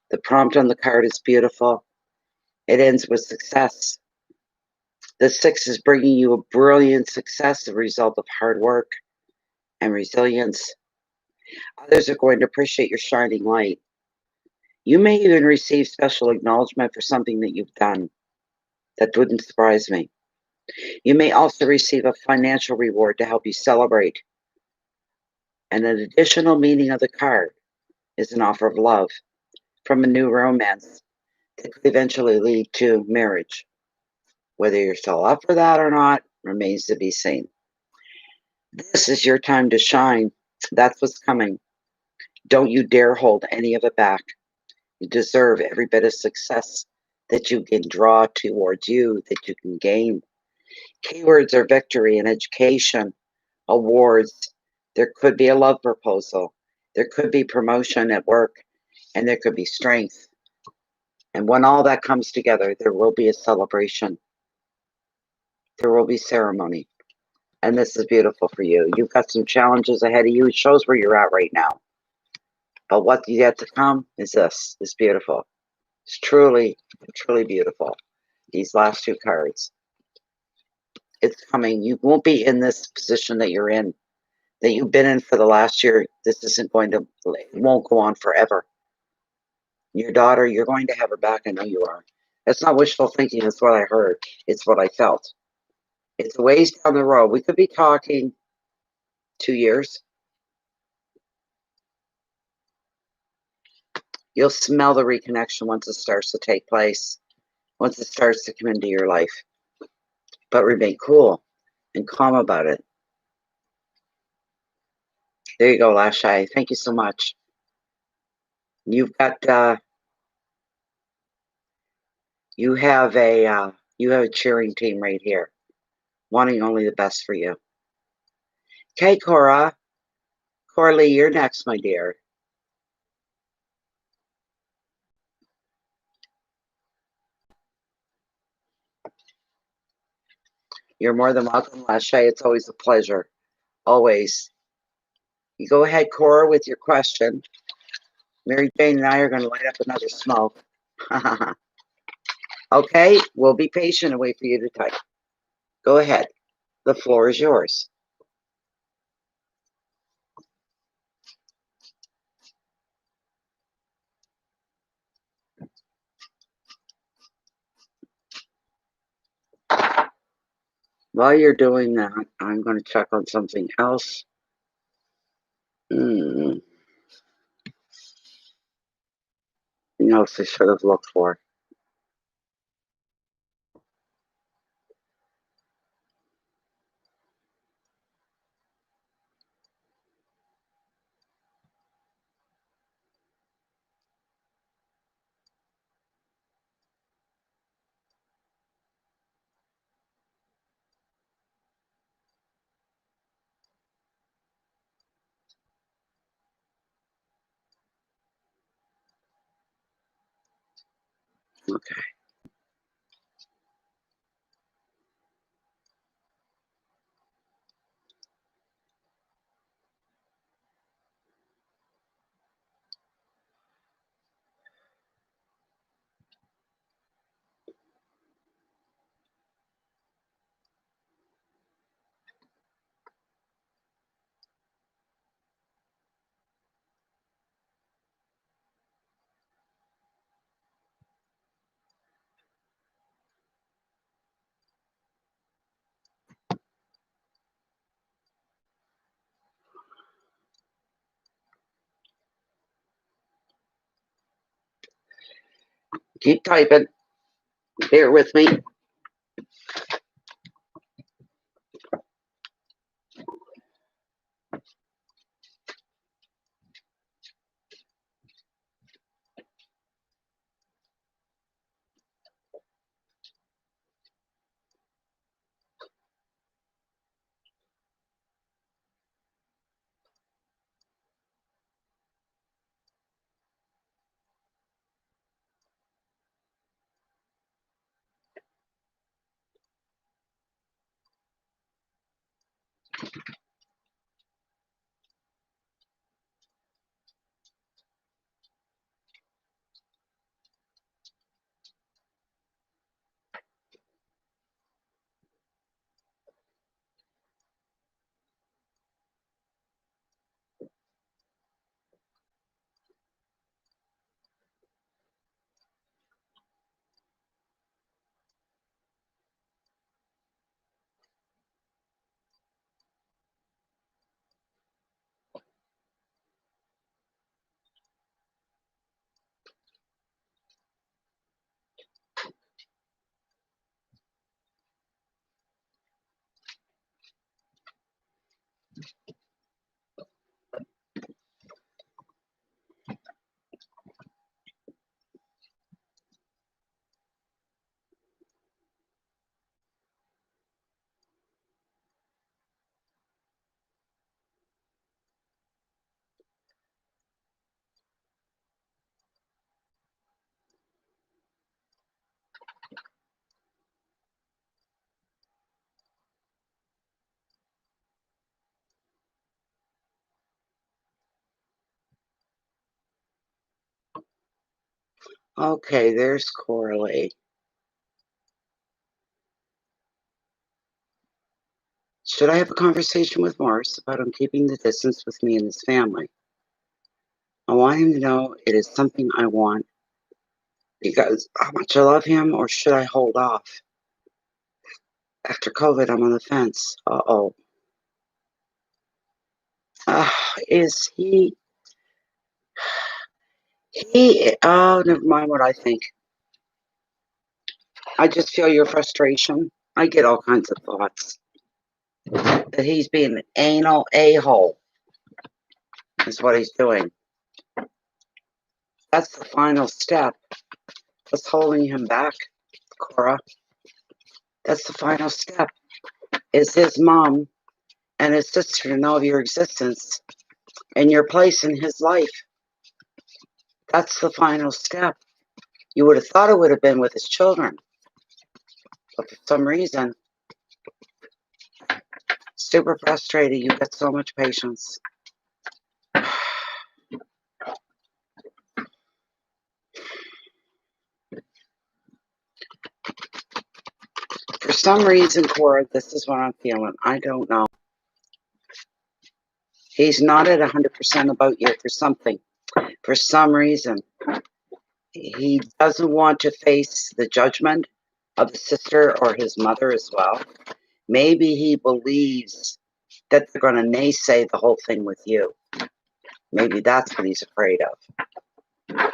The prompt on the card is beautiful. It ends with success. The Six is bringing you a brilliant success, the result of hard work and resilience. Others are going to appreciate your shining light. You may even receive special acknowledgement for something that you've done. That wouldn't surprise me. You may also receive a financial reward to help you celebrate. And an additional meaning of the card is an offer of love from a new romance that could eventually lead to marriage. Whether you're still up for that or not remains to be seen. This is your time to shine. That's what's coming. Don't you dare hold any of it back. You deserve every bit of success that you can draw towards you, that you can gain. Keywords are victory and education, awards. There could be a love proposal. There could be promotion at work, and there could be strength. And when all that comes together, there will be a celebration. There will be ceremony. And this is beautiful for you. You've got some challenges ahead of you. It shows where you're at right now. But what's yet to come is this. It's beautiful. It's truly, truly beautiful. These last two cards. It's coming. You won't be in this position that you're in, that you've been in for the last year. This isn't going to, it won't go on forever. Your daughter, you're going to have her back. I know you are. That's not wishful thinking. That's what I heard. It's what I felt. It's a ways down the road. We could be talking 2 years. You'll smell the reconnection once it starts to take place, once it starts to come into your life. But remain cool and calm about it. There you go, LaShea. Thank you so much. You've got you have a cheering team right here, wanting only the best for you. Okay, Cora. Corley, you're next, my dear. You're more than welcome, LaShea. It's always a pleasure. Always. You go ahead, Cora, with your question. Mary Jane and I are going to light up another smoke. Okay, we'll be patient and wait for you to type. Go ahead. The floor is yours. While you're doing that, I'm going to check on something else. Something else I should have looked for. Okay. Keep typing. Bear with me. Okay, there's Cora. Should I have a conversation with Morris about him keeping the distance with me and his family? I want him to know it is something I want because how much I love him, or should I hold off? After COVID, I'm on the fence. Uh-oh. Is he... Oh, never mind what I think. I just feel your frustration. I get all kinds of thoughts. That he's being an anal a-hole is what he's doing. That's the final step. What's holding him back, Cora? That's the final step. Is his mom and his sister to know of your existence and your place in his life. That's the final step. You would have thought it would have been with his children. But for some reason, super frustrated. You've got so much patience. For some reason, Cora, this is what I'm feeling. I don't know. He's not at 100% about you for something. For some reason. He doesn't want to face the judgment of his sister or his mother as well. Maybe he believes that they're going to naysay the whole thing with you. Maybe that's what he's afraid of.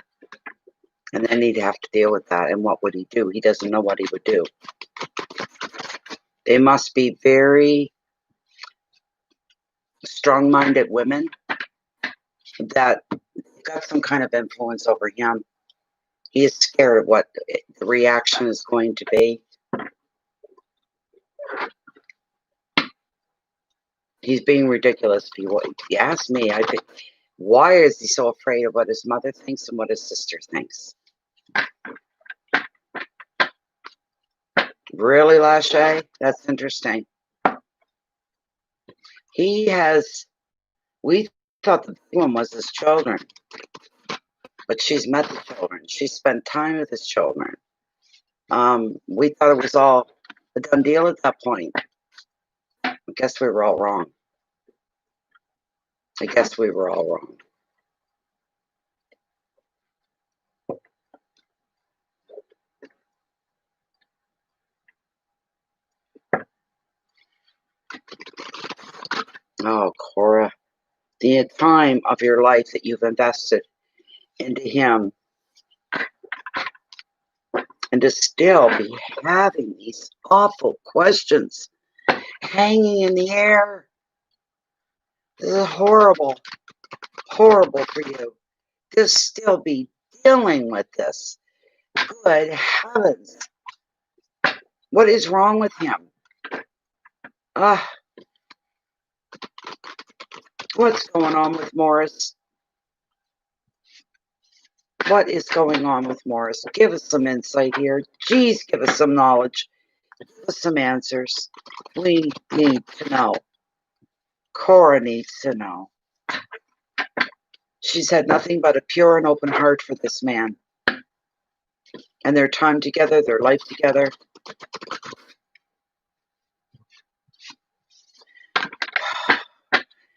And then he'd have to deal with that. And what would he do? He doesn't know what he would do. They must be very strong-minded women that got some kind of influence over him. He is scared of what the reaction is going to be. He's being ridiculous. If you ask me, I think, why is he so afraid of what his mother thinks and what his sister thinks? Really, LaShea? That's interesting. We thought the big one was his children, but she's met the children. She spent time with his children. We thought it was all a done deal at that point. I guess we were all wrong. I guess we were all wrong. Oh, Cora, the time of your life that you've invested into him, and to still be having these awful questions hanging in the air. This is horrible, horrible for you. To still be dealing with this. Good heavens. What is wrong with him? What's going on with Morris? What is going on with Morris? Give us some insight here. Geez, give us some knowledge. Give us some answers. We need to know. Cora needs to know. She's had nothing but a pure and open heart for this man. And their time together, their life together.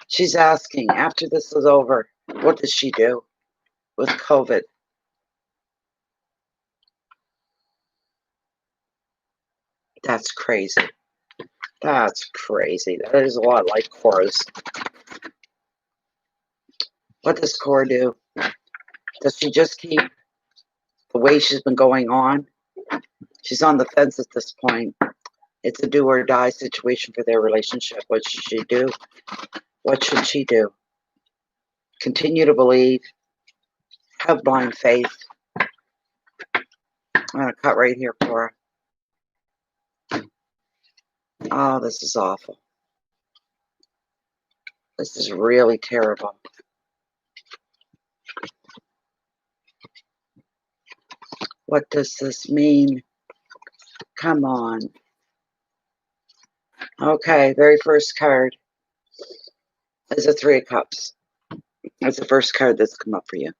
She's asking, after this is over, what does she do with COVID? That's crazy. That's crazy. That is a lot like Cora's. What does Cora do? Does she just keep the way she's been going on? She's on the fence at this point. It's a do or die situation for their relationship. What should she do? What should she do? Continue to believe. Have blind faith. I'm going to cut right here, Cora. Oh, this is awful. This is really terrible. What does this mean? Come on. Okay, very first card is a 3 of Cups. That's the first card that's come up for you.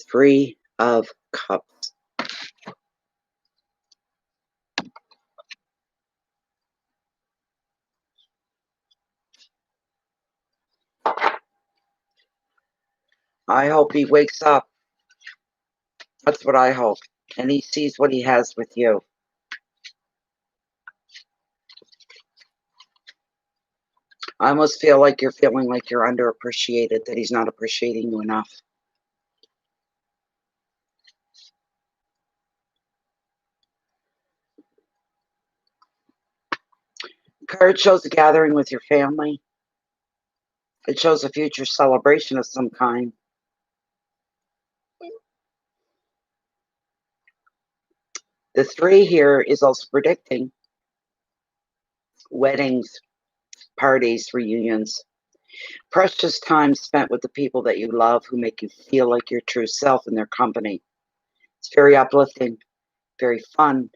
3 of Cups. I hope he wakes up. That's what I hope. And he sees what he has with you. I almost feel like you're feeling like you're underappreciated, that he's not appreciating you enough. Card shows a gathering with your family. It shows a future celebration of some kind. The 3 here is also predicting weddings, parties, reunions. Precious time spent with the people that you love who make you feel like your true self in their company. It's very uplifting, very fun,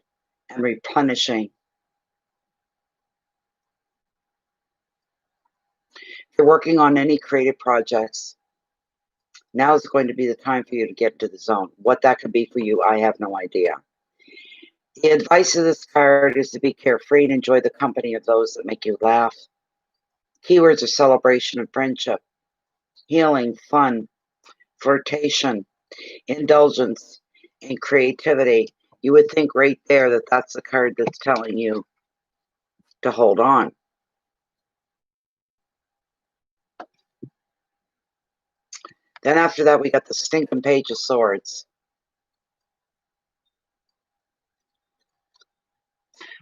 and replenishing. If you're working on any creative projects, now is going to be the time for you to get into the zone. What that could be for you, I have no idea. The advice of this card is to be carefree and enjoy the company of those that make you laugh. Keywords are celebration and friendship, healing, fun, flirtation, indulgence, and creativity. You would think right there that that's the card that's telling you to hold on. Then after that, we got the stinking Page of Swords.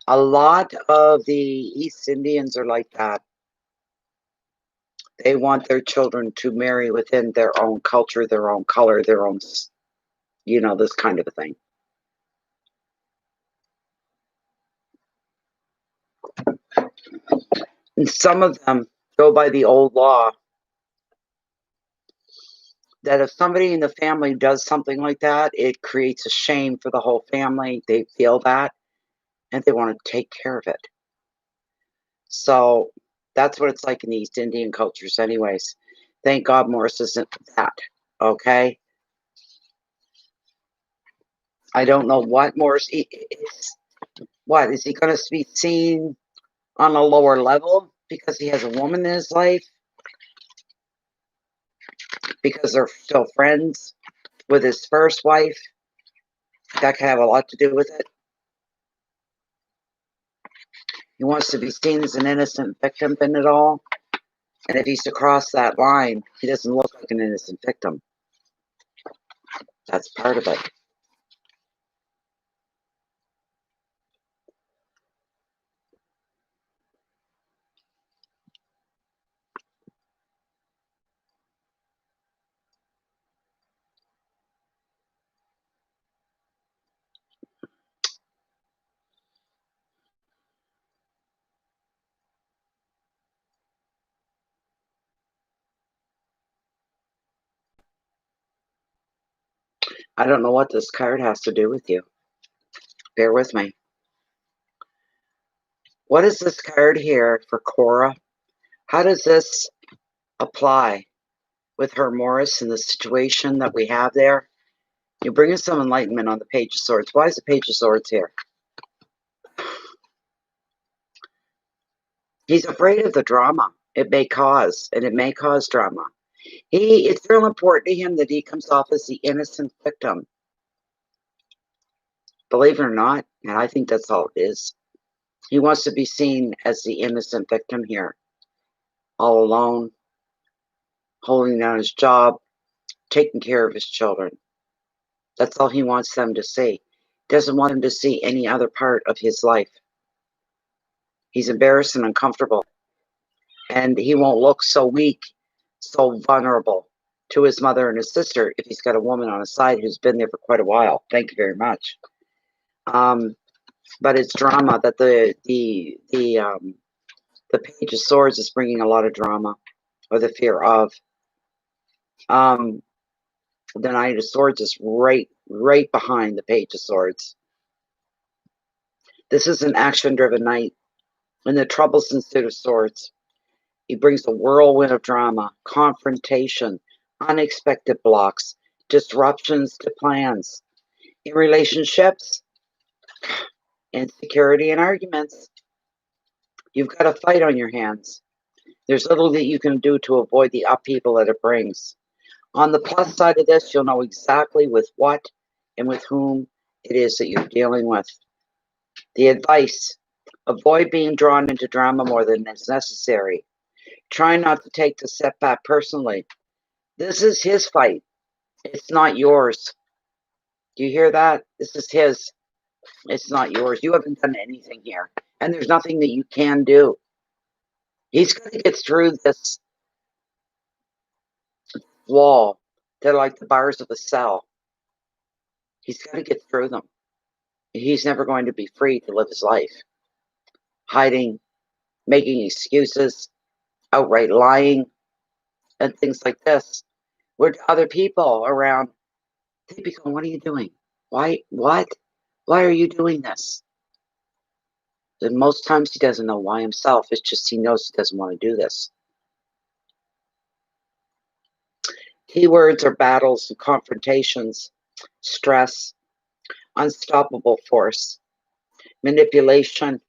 A lot of the East Indians are like that. They want their children to marry within their own culture, their own color, their own, you know, this kind of a thing. And some of them go by the old law that if somebody in the family does something like that, it creates a shame for the whole family. They feel that, and they want to take care of it. So that's what it's like in the East Indian cultures anyways. Thank God Morris isn't that, okay? I don't know what Morris is. What, is he going to be seen on a lower level because he has a woman in his life? Because they're still friends with his first wife? That could have a lot to do with it. He wants to be seen as an innocent victim in it all. And if he's to cross that line, he doesn't look like an innocent victim. That's part of it. I don't know what this card has to do with you. Bear with me. What is this card here for Cora? How does this apply with her Morris and the situation that we have there? You bring us some enlightenment on the Page of Swords. Why is the Page of Swords here? He's afraid of the drama it may cause, and it may cause drama. It's real important to him that he comes off as the innocent victim. Believe it or not, and I think that's all it is. He wants to be seen as the innocent victim here. All alone, holding down his job, taking care of his children. That's all he wants them to see. Doesn't want them to see any other part of his life. He's embarrassed and uncomfortable. And he won't look so weak, so vulnerable to his mother and his sister if he's got a woman on his side who's been there for quite a while. Thank you very much. But it's drama that the Page of Swords is bringing a lot of drama, or the fear of. The Knight of Swords is right behind the Page of Swords. This is an action-driven knight. In the troublesome suit of swords, he brings a whirlwind of drama, confrontation, unexpected blocks, disruptions to plans. In relationships, insecurity and arguments. You've got a fight on your hands. There's little that you can do to avoid the upheaval that it brings. On the plus side of this, you'll know exactly with what and with whom it is that you're dealing with. The advice: avoid being drawn into drama more than is necessary. Try not to take the setback personally. This is his fight. It's not yours. Do you hear that? This is his. It's not yours. You haven't done anything here. And there's nothing that you can do. He's going to get through this wall. They're like the bars of a cell. He's got to get through them. He's never going to be free to live his life. Hiding, making excuses, outright lying, and things like this. Where other people around, they'd be going, what are you doing? Why? What? Why are you doing this? And most times he doesn't know why himself. It's just he knows he doesn't want to do this. Keywords are battles and confrontations, stress, unstoppable force, manipulation,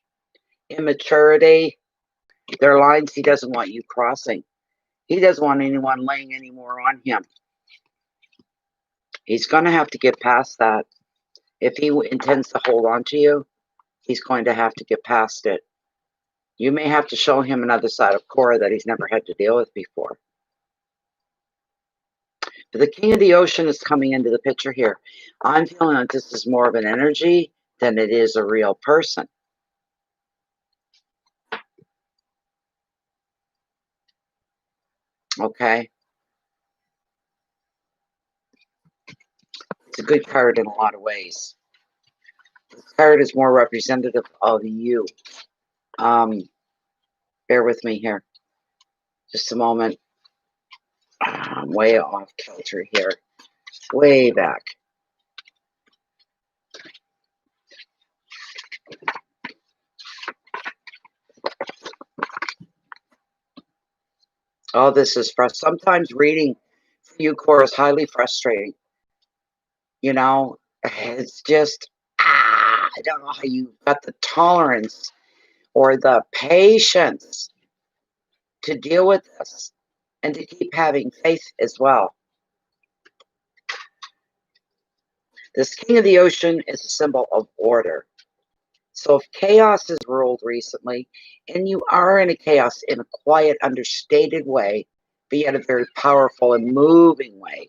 immaturity. They're lines he doesn't want you crossing. He doesn't want anyone laying any more on him. He's going to have to get past that. If he intends to hold on to you, he's going to have to get past it. You may have to show him another side of Cora that he's never had to deal with before. But the King of the Ocean is coming into the picture here. I'm feeling like this is more of an energy than it is a real person. Okay? It's a good card in a lot of ways. This card is more representative of you. Bear with me here. Just a moment. I'm way off kilter here. Way back. Oh, this is frustrating. Sometimes reading for you, Cora, is highly frustrating. You know, it's just, I don't know how you got the tolerance or the patience to deal with this and to keep having faith as well. This King of the Ocean is a symbol of order. So if chaos has ruled recently, and you are in a chaos in a quiet, understated way, but yet a very powerful and moving way,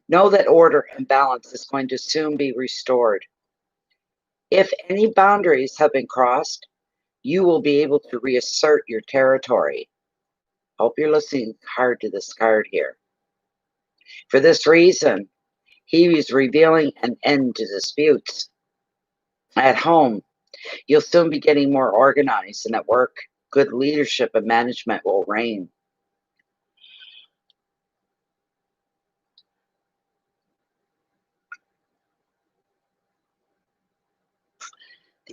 know that order and balance is going to soon be restored. If any boundaries have been crossed, you will be able to reassert your territory. Hope you're listening hard to this card here. For this reason, he is revealing an end to disputes. At home, you'll soon be getting more organized, and at work, good leadership and management will reign.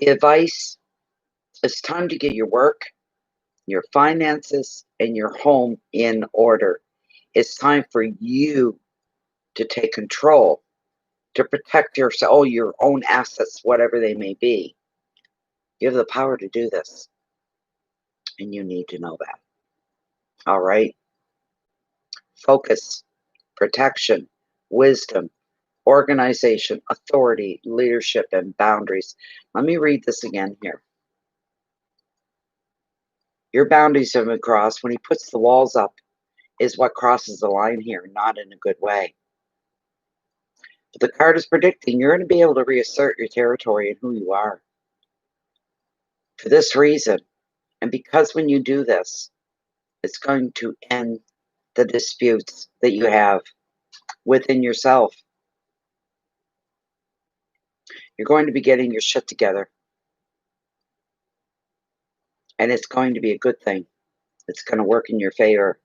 The advice: it's time to get your work, your finances, and your home in order. It's time for you to take control, to protect yourself, your own assets, whatever they may be. You have the power to do this, and you need to know that. All right? Focus, protection, wisdom, organization, authority, leadership, and boundaries. Let me read this again here. Your boundaries have been crossed. When he puts the walls up is what crosses the line here, not in a good way. But the card is predicting you're going to be able to reassert your territory and who you are. for this reason. And because when you do this, it's going to end the disputes that you have within yourself. You're going to be getting your shit together. And it's going to be a good thing. It's going to work in your favor.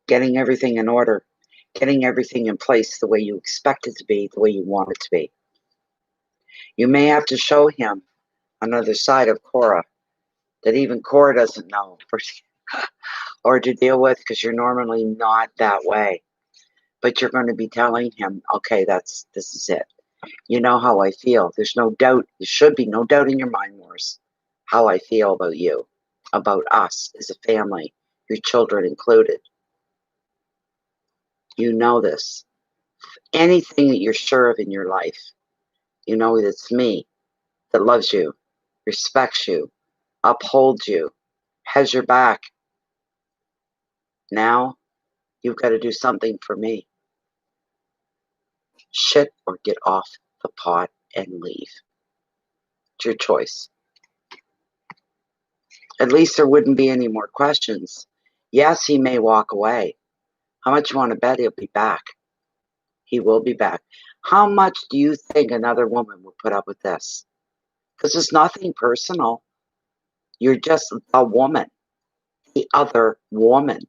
Getting everything in order. Getting everything in place the way you expect it to be, the way you want it to be. You may have to show him another side of Cora that even Cora doesn't know or to deal with, because you're normally not that way. But you're going to be telling him, okay, this is it. You know how I feel. There's no doubt. There should be no doubt in your mind, Morris, how I feel about you, about us as a family, your children included. You know this. Anything that you're sure of in your life, you know that it's me that loves you, respects you, upholds you, has your back. Now, you've got to do something for me. Shit or get off the pot and leave. It's your choice. At least there wouldn't be any more questions. Yes, he may walk away. How much you want to bet he'll be back? He will be back. How much do you think another woman would put up with this? Because it's nothing personal. You're just a woman. The other woman.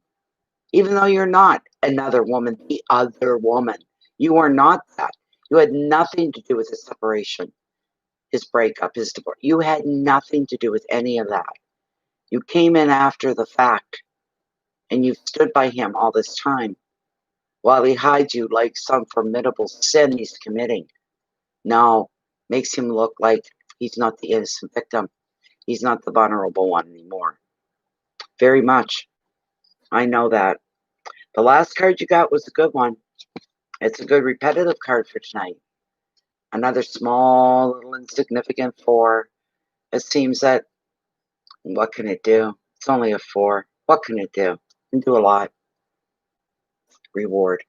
Even though you're not another woman, the other woman. You are not that. You had nothing to do with his separation, his breakup, his divorce. You had nothing to do with any of that. You came in after the fact, and you stood by him all this time while he hides you like some formidable sin he's committing. Now, makes him look like he's not the innocent victim. He's not the vulnerable one anymore. Very much. I know that. The last card you got was a good one. It's a good repetitive card for tonight. Another small, little insignificant 4. It seems that, what can it do? It's only a 4. What can it do? It can do a lot. Reward.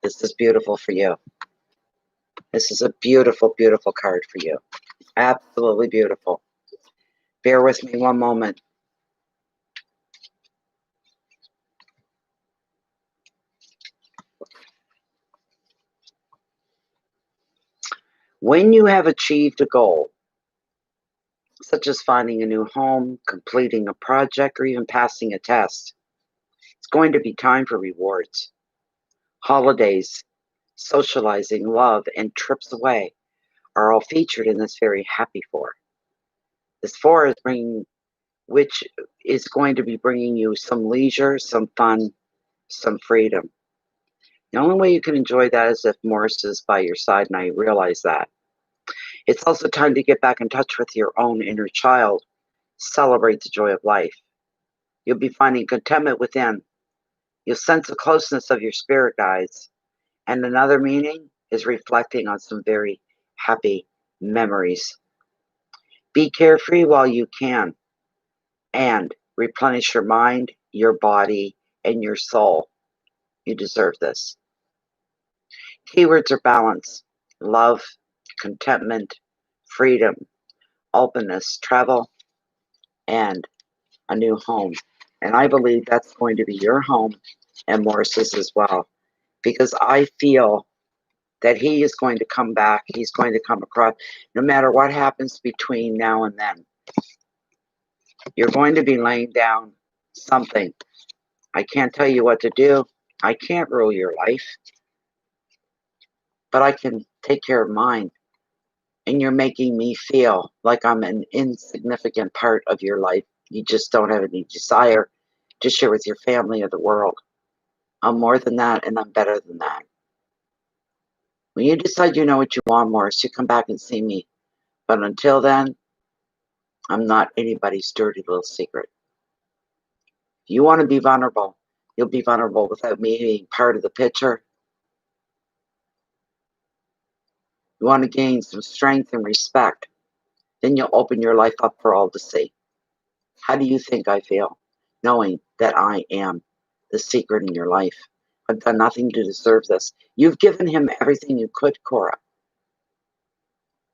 This is beautiful for you. This is a beautiful, beautiful card for you. Absolutely beautiful. Bear with me one moment. When you have achieved a goal, such as finding a new home, completing a project, or even passing a test, it's going to be time for rewards. Holidays, socializing, love, and trips away are all featured in this very happy 4. This 4 is which is going to be bringing you some leisure, some fun, some freedom. The only way you can enjoy that is if Morris is by your side, and I realize that. It's also time to get back in touch with your own inner child. Celebrate the joy of life. You'll be finding contentment within. You'll sense the closeness of your spirit guides. And another meaning is reflecting on some very happy memories. Be carefree while you can, and replenish your mind, your body, and your soul. You deserve this. Keywords are balance, love, contentment, freedom, openness, travel, and a new home. And I believe that's going to be your home and Morris's as well. Because I feel that he is going to come back. He's going to come across, no matter what happens between now and then. You're going to be laying down something. I can't tell you what to do. I can't rule your life. But I can take care of mine. And you're making me feel like I'm an insignificant part of your life. You just don't have any desire to share with your family or the world. I'm more than that, and I'm better than that. When you decide you know what you want, Morris, you come back and see me. But until then, I'm not anybody's dirty little secret. If you want to be vulnerable, you'll be vulnerable without me being part of the picture. You want to gain some strength and respect, then you'll open your life up for all to see. How do you think I feel, knowing that I am the secret in your life? I've done nothing to deserve this. You've given him everything you could, Cora.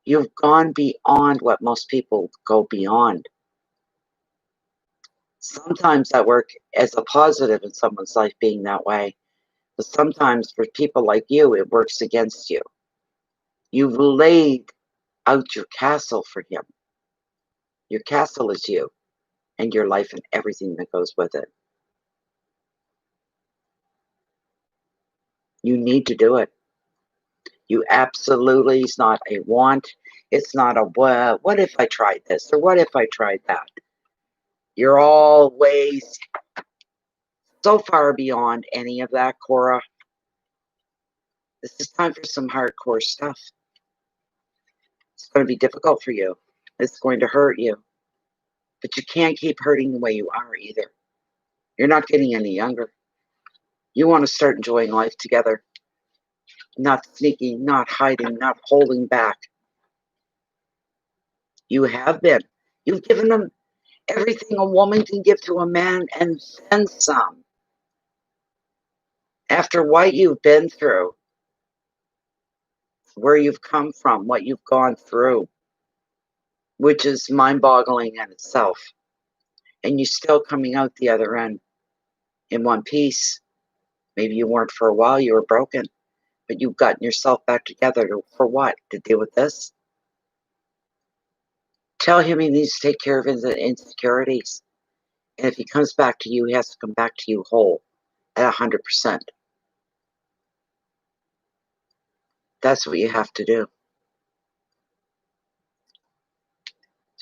You've gone beyond what most people go beyond. Sometimes that works as a positive in someone's life being that way. But sometimes for people like you, it works against you. You've laid out your castle for him. Your castle is you and your life and everything that goes with it. You need to do it. You absolutely, it's not a want. It's not a, what if I tried this? Or what if I tried that? You're always so far beyond any of that, Cora. This is time for some hardcore stuff. It's going to be difficult for you. It's going to hurt you. But you can't keep hurting the way you are either. You're not getting any younger. You want to start enjoying life together. Not sneaking, not hiding, not holding back. You have been. You've given them everything a woman can give to a man and then some. After what you've been through, where you've come from, what you've gone through, which is mind-boggling in itself. And you're still coming out the other end in one piece. Maybe you weren't for a while, you were broken. But you've gotten yourself back together for what? To deal with this? Tell him he needs to take care of his insecurities. And if he comes back to you, he has to come back to you whole at 100%. That's what you have to do.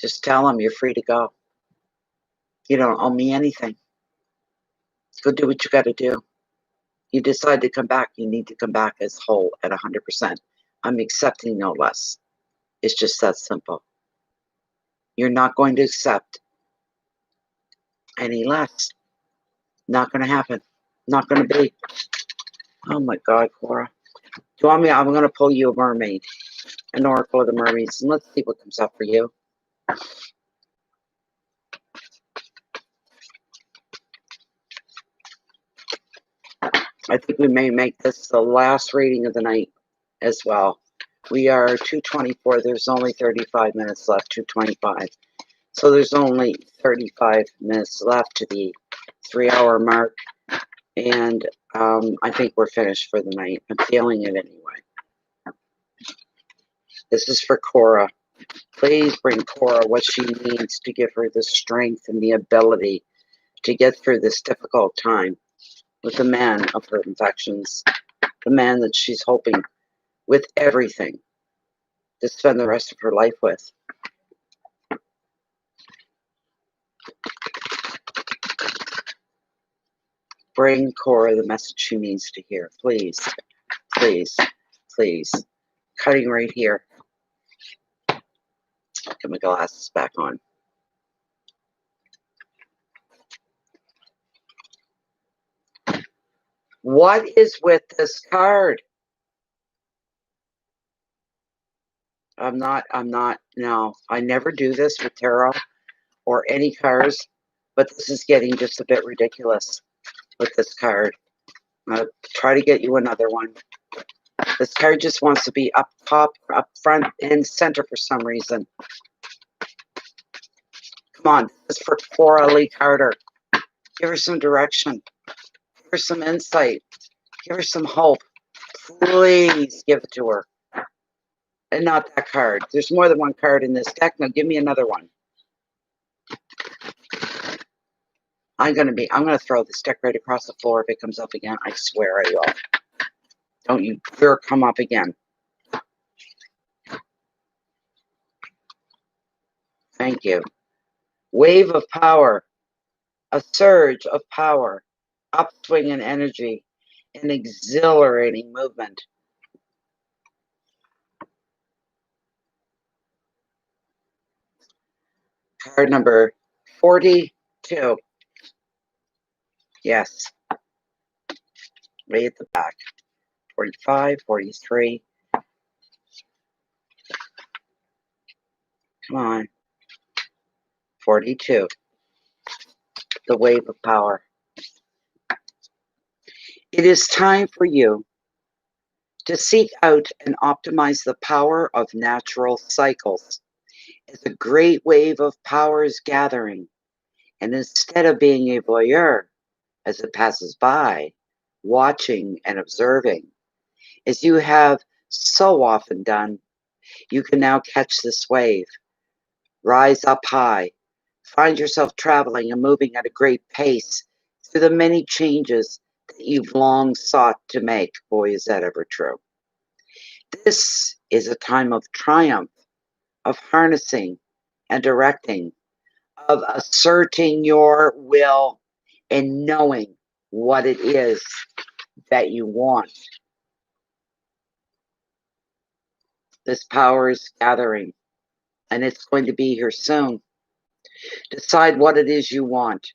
Just tell him you're free to go. You don't owe me anything. Go do what you got to do. You decide to come back, you need to come back as whole at 100%. I'm accepting no less. It's just that simple. You're not going to accept any less. Not going to happen. Not going to be. Oh my God, Cora. Do you want me? I'm going to pull you a mermaid. An oracle of the mermaids. And let's see what comes up for you. I think we may make this the last reading of the night as well. We are 2:24. There's only 35 minutes left. 2:25. So there's only 35 minutes left to the 3-hour mark. And I think we're finished for the night. I'm feeling it anyway. This is for Cora. Please bring Cora what she needs to give her the strength and the ability to get through this difficult time with the man of her infections, the man that she's hoping with everything to spend the rest of her life with. Bring Cora the message she needs to hear. Please, please, please. Cutting right here. Get my glasses back on. What is with this card? No, I never do this with tarot or any cards, but this is getting just a bit ridiculous with this card. I'll try to get you another one. This card just wants to be up top, up front, and center for some reason. Come on, this is for Cora Lee Carter. Give her some direction. Give her some insight. Give her some hope. Please give it to her. And not that card. There's more than one card in this deck. Now give me another one. I'm gonna throw this deck right across the floor if it comes up again. I swear I will. Don't you dare come up again. Thank you. Wave of power. A surge of power. Upswing in energy. An exhilarating movement. Card number 42. Yes. Way at the back. 45, 43. Come on. 42. The wave of power. It is time for you to seek out and optimize the power of natural cycles. As a great wave of power is gathering, and instead of being a voyeur as it passes by, watching and observing, as you have so often done, you can now catch this wave, rise up high, find yourself traveling and moving at a great pace through the many changes that you've long sought to make. Boy, is that ever true. This is a time of triumph, of harnessing and directing, of asserting your will and knowing what it is that you want. This power is gathering, and it's going to be here soon. Decide what it is you want,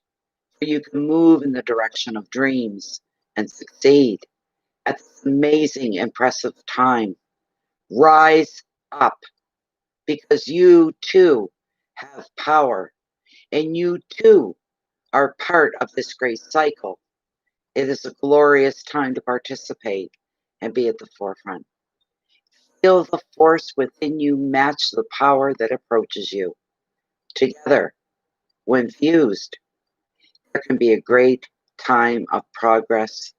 so you can move in the direction of dreams and succeed at this amazing, impressive time. Rise up, because you too have power, and you too are part of this great cycle. It is a glorious time to participate and be at the forefront. Feel the force within you match the power that approaches you. Together, when fused, there can be a great time of progress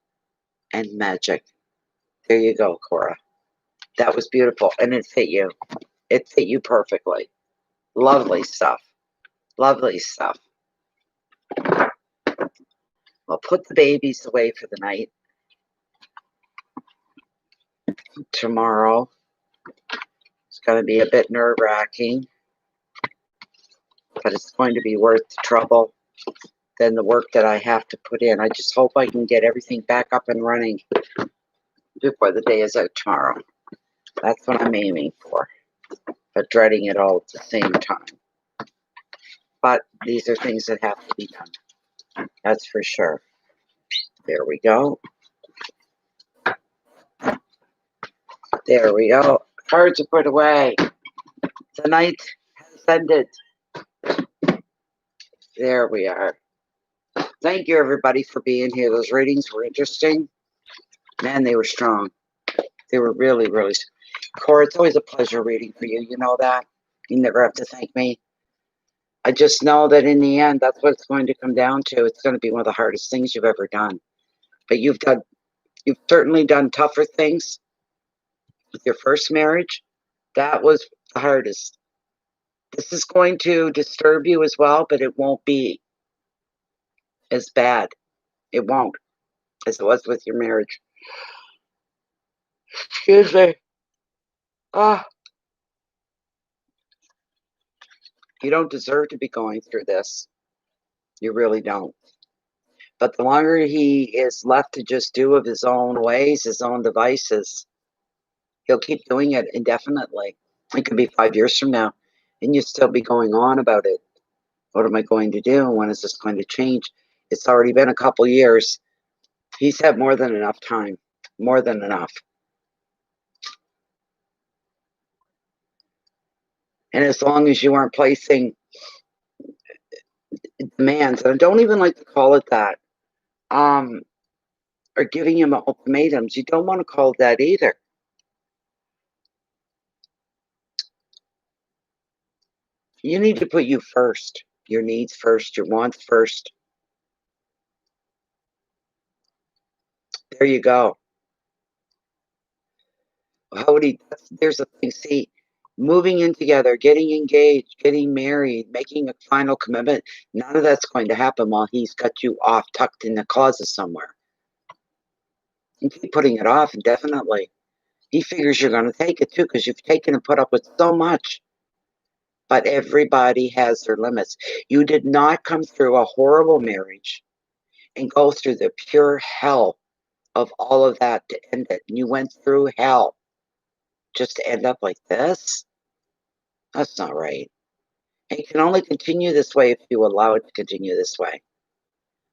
and magic. There you go, Cora. That was beautiful, and it fit you. It fit you perfectly. Lovely stuff. Lovely stuff. I'll put the babies away for the night. Tomorrow it's going to be a bit nerve-wracking, but it's going to be worth the trouble than the work that I have to put in. I just hope I can get everything back up and running before the day is out tomorrow. That's what I'm aiming for, but dreading it all at the same time. But these are things that have to be done. That's for sure. There we go. There we go. Cards are put away. The night has ended. There we are. Thank you, everybody, for being here. Those readings were interesting. Man, they were strong. They were really, really. Cora, it's always a pleasure reading for you. You know that. You never have to thank me. I just know that in the end, that's what it's going to come down to. It's going to be one of the hardest things you've ever done. But you've certainly done tougher things with your first marriage. That was the hardest. This is going to disturb you as well, but it won't be as bad. It won't, as it was with your marriage. Excuse me. Ah, you don't deserve to be going through this. You really don't. But the longer he is left to just do of his own ways, his own devices, he'll keep doing it indefinitely. It could be 5 years from now, and you'll still be going on about it. What am I going to do? When is this going to change? It's already been a couple years. He's had more than enough time. More than enough. And as long as you aren't placing demands, and I don't even like to call it that, or giving him ultimatums, you don't want to call it that either. You need to put you first, your needs first, your wants first. There you go. There's a thing. See, moving in together, getting engaged, getting married, making a final commitment, none of that's going to happen while he's got you off tucked in the closet somewhere. You keep putting it off indefinitely. He figures you're going to take it too, because you've taken and put up with so much. But everybody has their limits. You did not come through a horrible marriage and go through the pure hell of all of that to end it. And you went through hell just to end up like this? That's not right. And it can only continue this way if you allow it to continue this way.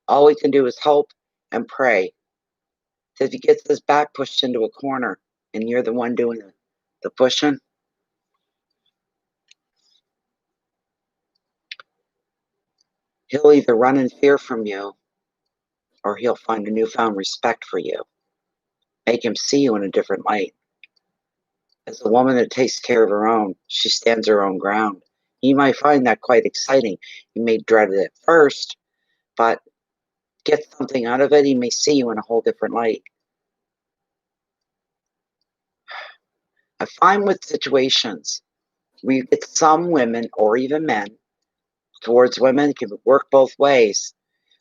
All we can do is hope and pray that if he gets his back pushed into a corner and you're the one doing the pushing, he'll either run in fear from you or he'll find a newfound respect for you. Make him see you in a different light. As a woman that takes care of her own, she stands her own ground. He might find that quite exciting. He may dread it at first, but get something out of it. He may see you in a whole different light. I find with situations where you get some women or even men towards women, it can work both ways.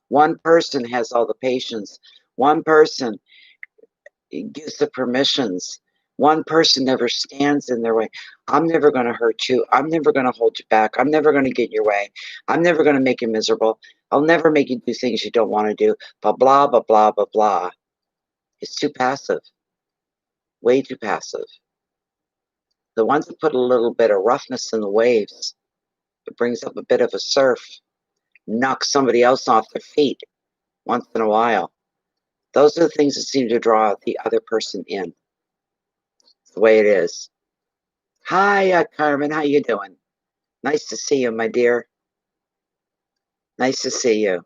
One person has all the patience. One person gives the permissions. One person never stands in their way. I'm never going to hurt you. I'm never going to hold you back. I'm never going to get in your way. I'm never going to make you miserable. I'll never make you do things you don't want to do. But blah, blah, blah, blah, blah. It's too passive. Way too passive. The ones that put a little bit of roughness in the waves, it brings up a bit of a surf, knocks somebody else off their feet once in a while. Those are the things that seem to draw the other person in. It's the way it is. Hi, Carmen. How you doing? Nice to see you, my dear. Nice to see you.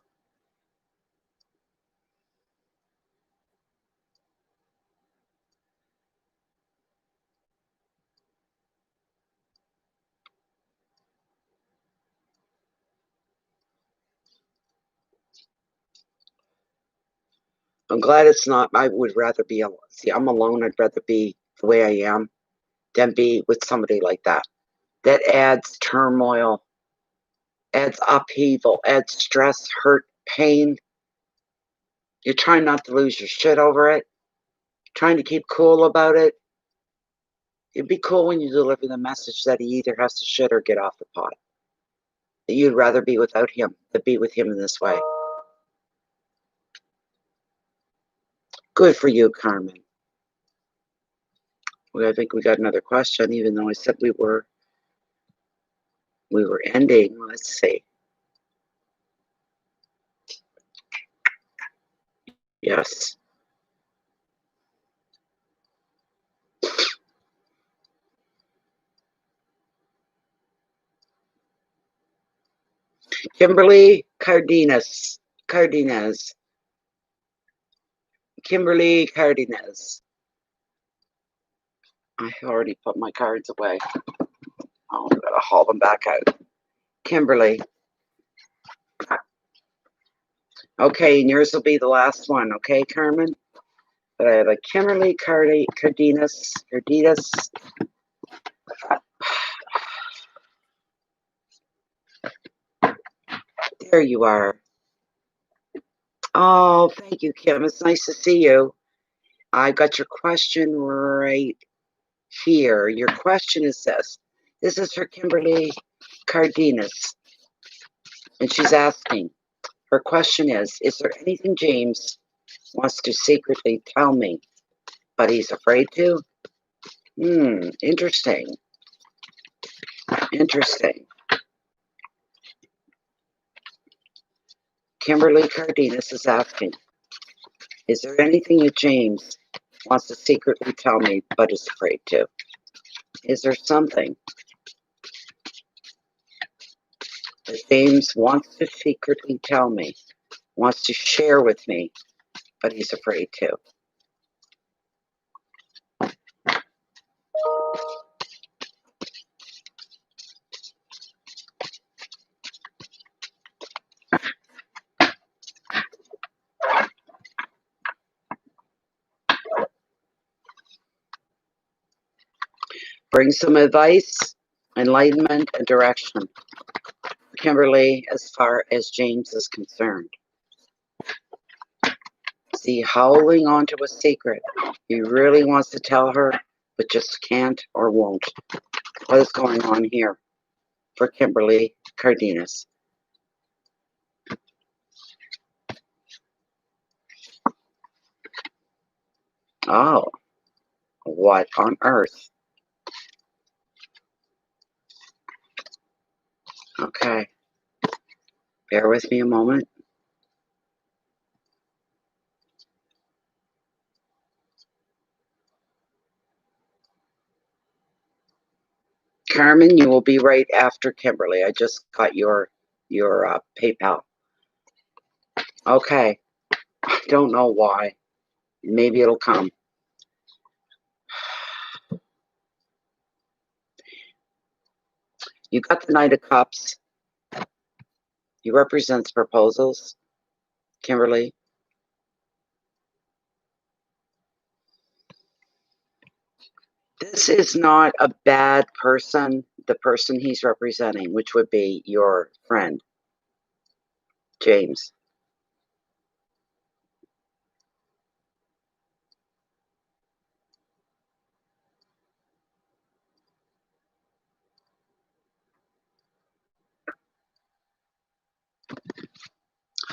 I'm glad it's not. I would rather be alone. See, I'm alone. I'd rather be the way I am than be with somebody like that. That adds turmoil, adds upheaval, adds stress, hurt, pain. You're trying not to lose your shit over it, trying to keep cool about it. It'd be cool when you deliver the message that he either has to shit or get off the pot. That you'd rather be without him than be with him in this way. Good for you, Carmen. Well, I think we got another question, even though I said we were ending. Let's see. Yes. Kimberly Cardenas. Kimberly Cardenas. I already put my cards away. Oh, I'm gonna haul them back out. Kimberly. Okay, and yours will be the last one, okay, Carmen? But I have a Kimberly Cardenas. There you are. Oh, thank you, Kim. It's nice to see you. I got your question right here. Your question is this. This is for Kimberly Cardenas. And she's asking, her question is there anything James wants to secretly tell me, but he's afraid to? Interesting. Interesting. Kimberly Cardenas is asking, is there anything that James wants to secretly tell me, but is afraid to? Is there something that James wants to secretly tell me, wants to share with me, but he's afraid to? Bring some advice, enlightenment, and direction. Kimberly, as far as James is concerned. See, howling onto a secret. He really wants to tell her, but just can't or won't. What is going on here for Kimberly Cardenas? Oh, what on earth? Okay, bear with me a moment. Carmen, you will be right after Kimberly. I just got your PayPal. Okay. don't know why. Maybe it'll come. You got the Knight of Cups. He represents proposals, Kimberly. This is not a bad person, the person he's representing, which would be your friend, James.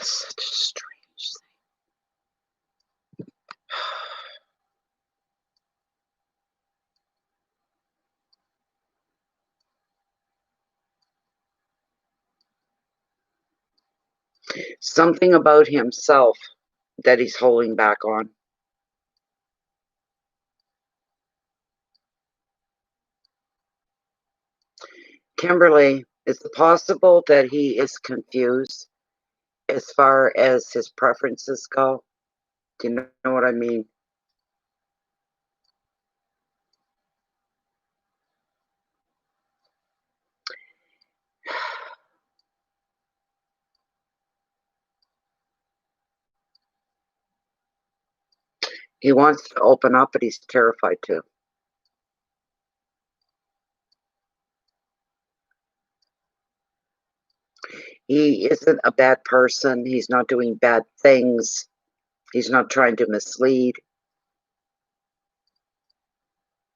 Such a strange thing. Something about himself that he's holding back on. Kimberly, is it possible that he is confused as far as his preferences go? Do you know what I mean? He wants to open up, but he's terrified to. He isn't a bad person. He's not doing bad things. He's not trying to mislead.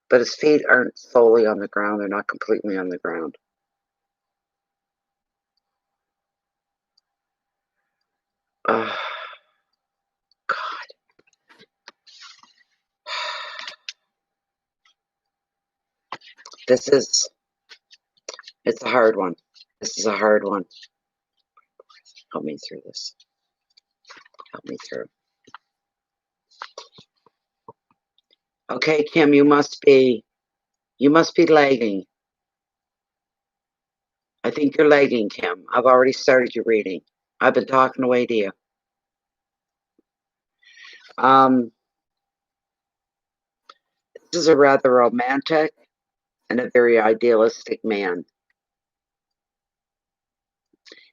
But his feet aren't solely on the ground. They're not completely on the ground. Oh, God. It's a hard one. This is a hard one. Help me through this. Help me through. Okay, Kim, you must be lagging. I think you're lagging, Kim. I've already started your reading. I've been talking away to you. This is a rather romantic and a very idealistic man.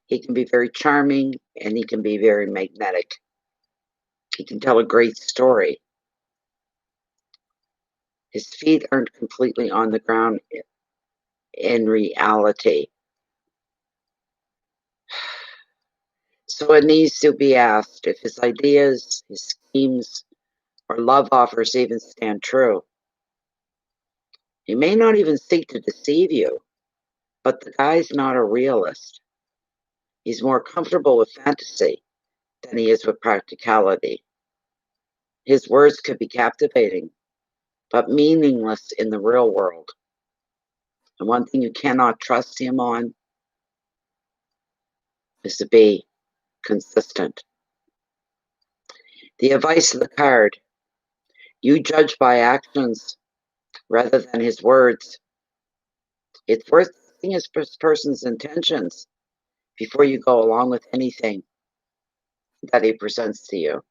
He can be very charming and he can be very magnetic. He can tell a great story. His feet aren't completely on the ground in reality. So it needs to be asked if his ideas, his schemes, or love offers even stand true. He may not even seek to deceive you, but the guy's not a realist. He's more comfortable with fantasy than he is with practicality. His words could be captivating, but meaningless in the real world. And one thing you cannot trust him on is to be consistent. The advice of the card: you judge by actions rather than his words. It's worth seeing his person's intentions before you go along with anything that he presents to you.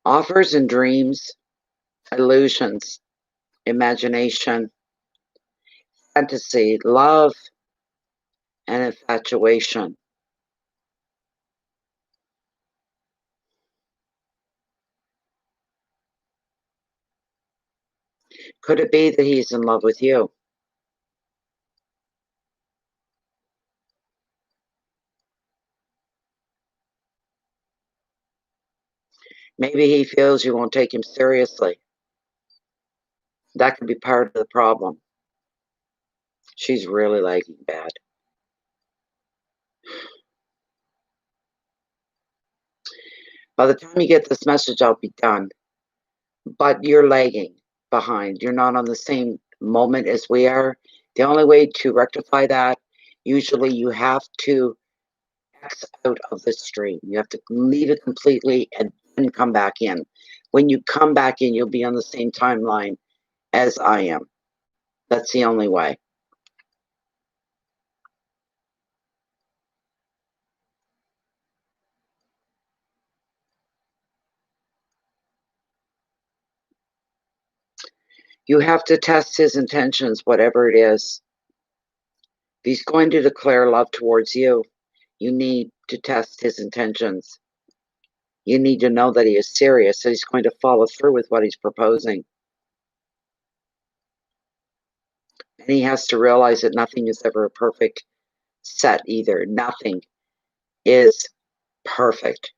Offers and dreams, illusions, imagination, fantasy, love, and infatuation. Could it be that he's in love with you? Maybe he feels you won't take him seriously. That could be part of the problem. She's really lagging bad. By the time you get this message, I'll be done. But you're lagging behind. You're not on the same moment as we are. The only way to rectify that, usually you have to X out of the stream. You have to leave it completely and then come back in. When you come back in, you'll be on the same timeline as I am. That's the only way. You have to test his intentions, whatever it is. If he's going to declare love towards you, you need to test his intentions. You need to know that he is serious, that he's going to follow through with what he's proposing. And he has to realize that nothing is ever a perfect set either. Nothing is perfect.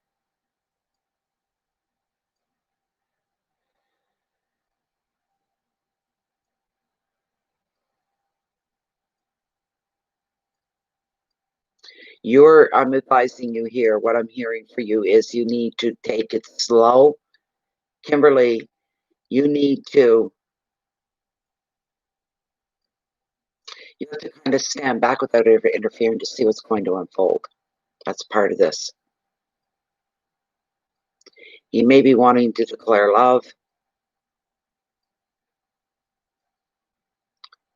I'm advising you here, what I'm hearing for you is you need to take it slow. Kimberly, you have to kind of stand back without ever interfering to see what's going to unfold. That's part of this. He may be wanting to declare love,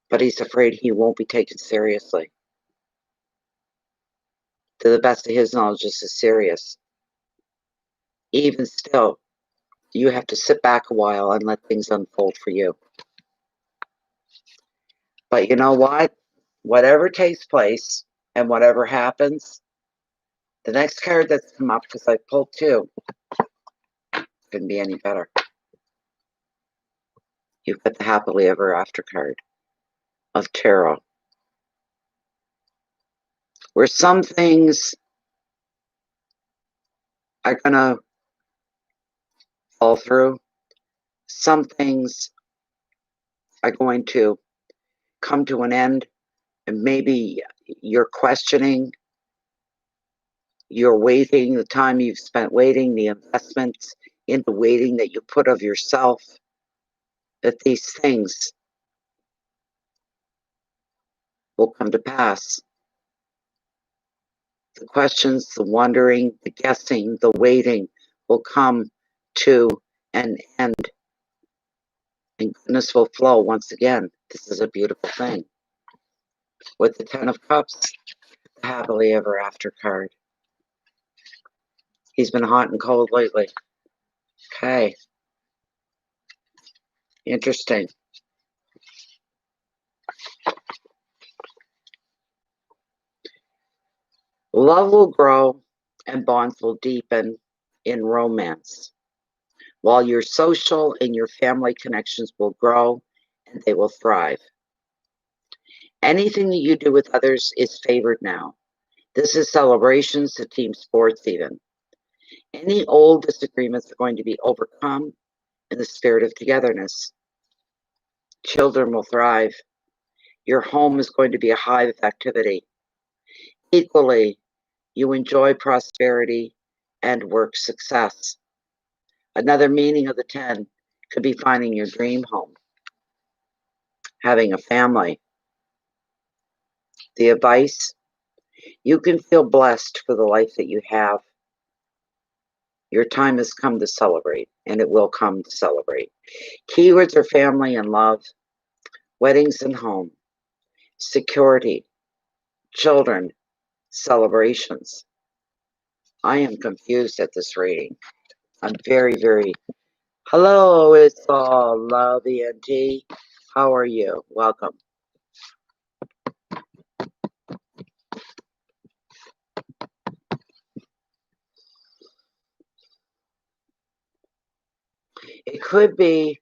but he's afraid he won't be taken seriously. To the best of his knowledge, this is serious. Even still, you have to sit back a while and let things unfold for you. But you know what? Whatever takes place and whatever happens, the next card that's come up, because I pulled two, couldn't be any better. You've got the happily ever after card of tarot. Where some things are going to fall through, some things are going to come to an end, and maybe you're questioning, you're waiting, the time you've spent waiting, the investments into waiting that you put of yourself, that these things will come to pass. The questions, the wondering, the guessing, the waiting will come to an end, and goodness will flow once again. This is a beautiful thing. With the Ten of Cups, the happily ever after card. He's been hot and cold lately. Okay. Interesting. Love will grow and bonds will deepen in romance, while your social and your family connections will grow and they will thrive. Anything that you do with others is favored now. This is celebrations to team sports even. Any old disagreements are going to be overcome in the spirit of togetherness. Children will thrive. Your home is going to be a hive of activity. Equally, you enjoy prosperity and work success. Another meaning of the 10 could be finding your dream home, having a family. The advice, you can feel blessed for the life that you have. Your time has come to celebrate, and it will come to celebrate. Keywords are family and love, weddings and home, security, children, celebrations. I am confused at this reading. I'm very, very... Hello, it's all Love ENT. How are you? Welcome. It could be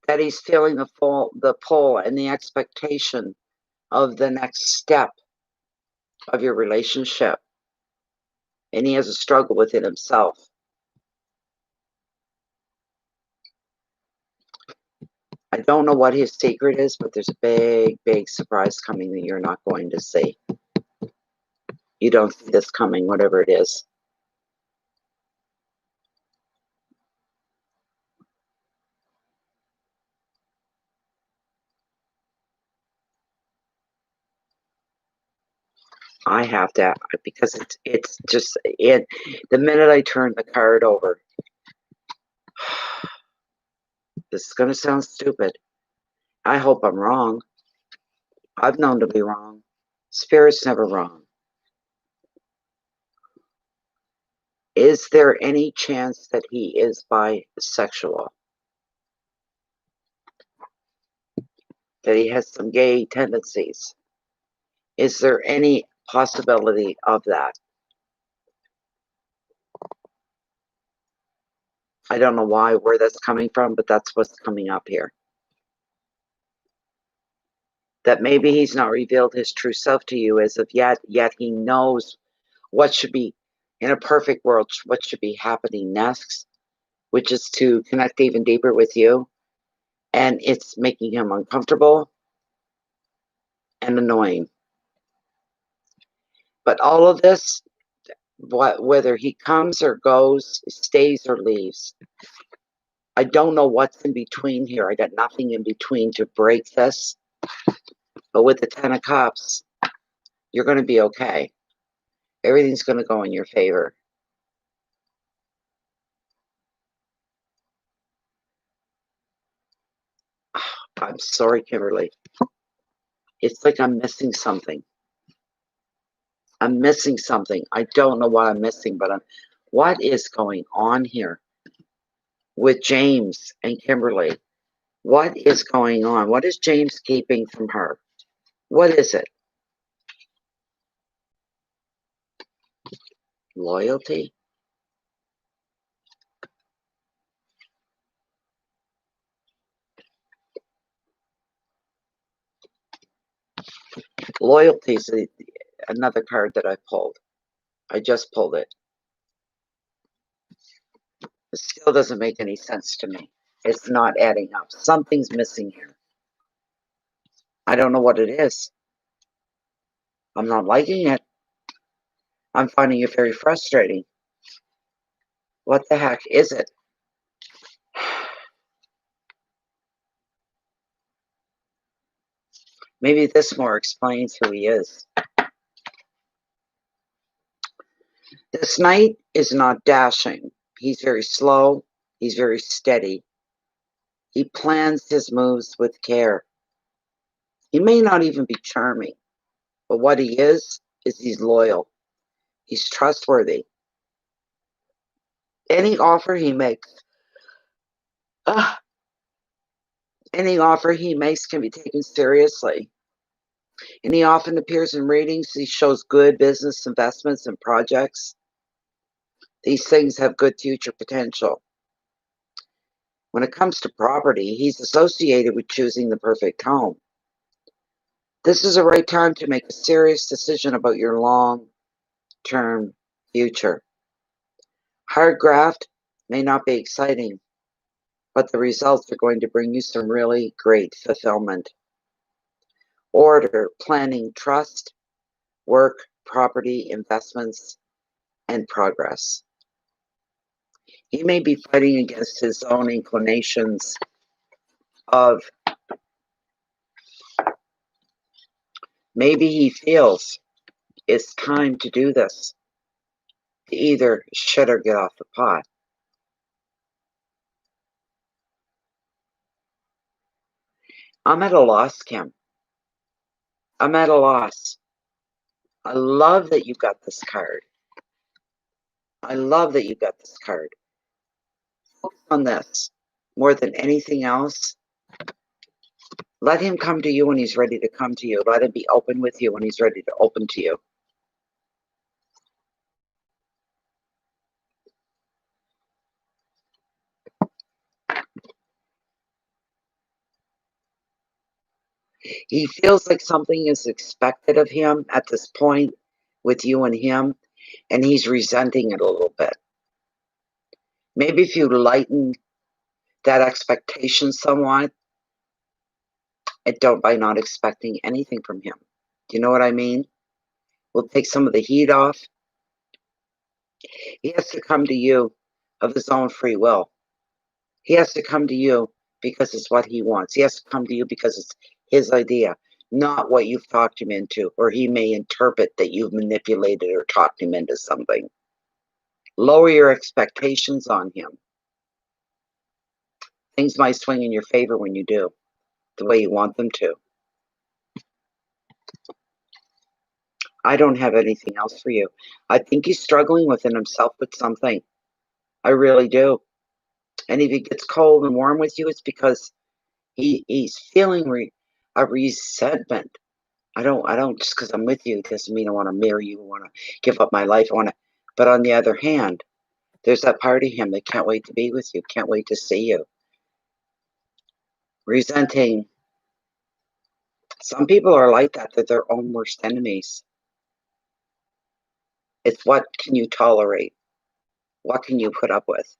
that he's feeling the pull and the expectation of the next step of your relationship. And he has a struggle with it himself. I don't know what his secret is, but there's a big, big surprise coming that you're not going to see. You don't see this coming, whatever it is. I have to, because it's just it. The minute I turn the card over, this is going to sound stupid. I hope I'm wrong. I've known to be wrong. Spirit's never wrong. Is there any chance that he is bisexual? That he has some gay tendencies? Is there any possibility of that? I don't know where that's coming from, but that's what's coming up here. That maybe he's not revealed his true self to you as of yet he knows what should be, in a perfect world, what should be happening next, which is to connect even deeper with you. And it's making him uncomfortable and annoying. But all of this, whether he comes or goes, stays or leaves, I don't know what's in between here. I got nothing in between to break this. But with the 10 of Cups, you're going to be okay. Everything's going to go in your favor. I'm sorry, Kimberly. It's like I'm missing something. I'm missing something. I don't know what I'm missing, but what is going on here with James and Kimberly? What is going on? What is James keeping from her? What is it? Loyalty? Loyalty is another card that I pulled. I just pulled it. It still doesn't make any sense to me. It's not adding up. Something's missing here. I don't know what it is. I'm not liking it. I'm finding it very frustrating. What the heck is it? Maybe this more explains who he is. This knight is not dashing. He's very slow. He's very steady. He plans his moves with care. He may not even be charming, but what he is he's loyal. He's trustworthy. Any offer he makes, any offer he makes can be taken seriously. And he often appears in readings. He shows good business investments and projects. These things have good future potential. When it comes to property, he's associated with choosing the perfect home. This is the right time to make a serious decision about your long-term future. Hard graft may not be exciting, but the results are going to bring you some really great fulfillment. Order, planning, trust, work, property, investments, and progress. He may be fighting against his own inclinations of maybe he feels it's time to do this, to either shit or get off the pot. I'm at a loss, Kim. I'm at a loss. I love that you got this card. I love that you got this card. Focus on this more than anything else. Let him come to you when he's ready to come to you. Let him be open with you when he's ready to open to you. He feels like something is expected of him at this point with you and him, and he's resenting it a little bit. Maybe if you lighten that expectation somewhat, and don't by not expecting anything from him. Do you know what I mean? We'll take some of the heat off. He has to come to you of his own free will. He has to come to you because it's what he wants. He has to come to you because it's his idea, not what you've talked him into, or he may interpret that you've manipulated or talked him into something. Lower your expectations on him. Things might swing in your favor when you do, the way you want them to. I don't have anything else for you. I think he's struggling within himself with something. I really do. And if he gets cold and warm with you, it's because he's feeling a resentment. I don't just because I'm with you doesn't mean I want to marry you, I want to give up my life, I want to. But on the other hand, there's that part of him that can't wait to be with you, can't wait to see you. Resenting. Some people are like that. They're their own worst enemies. It's what can you tolerate? What can you put up with?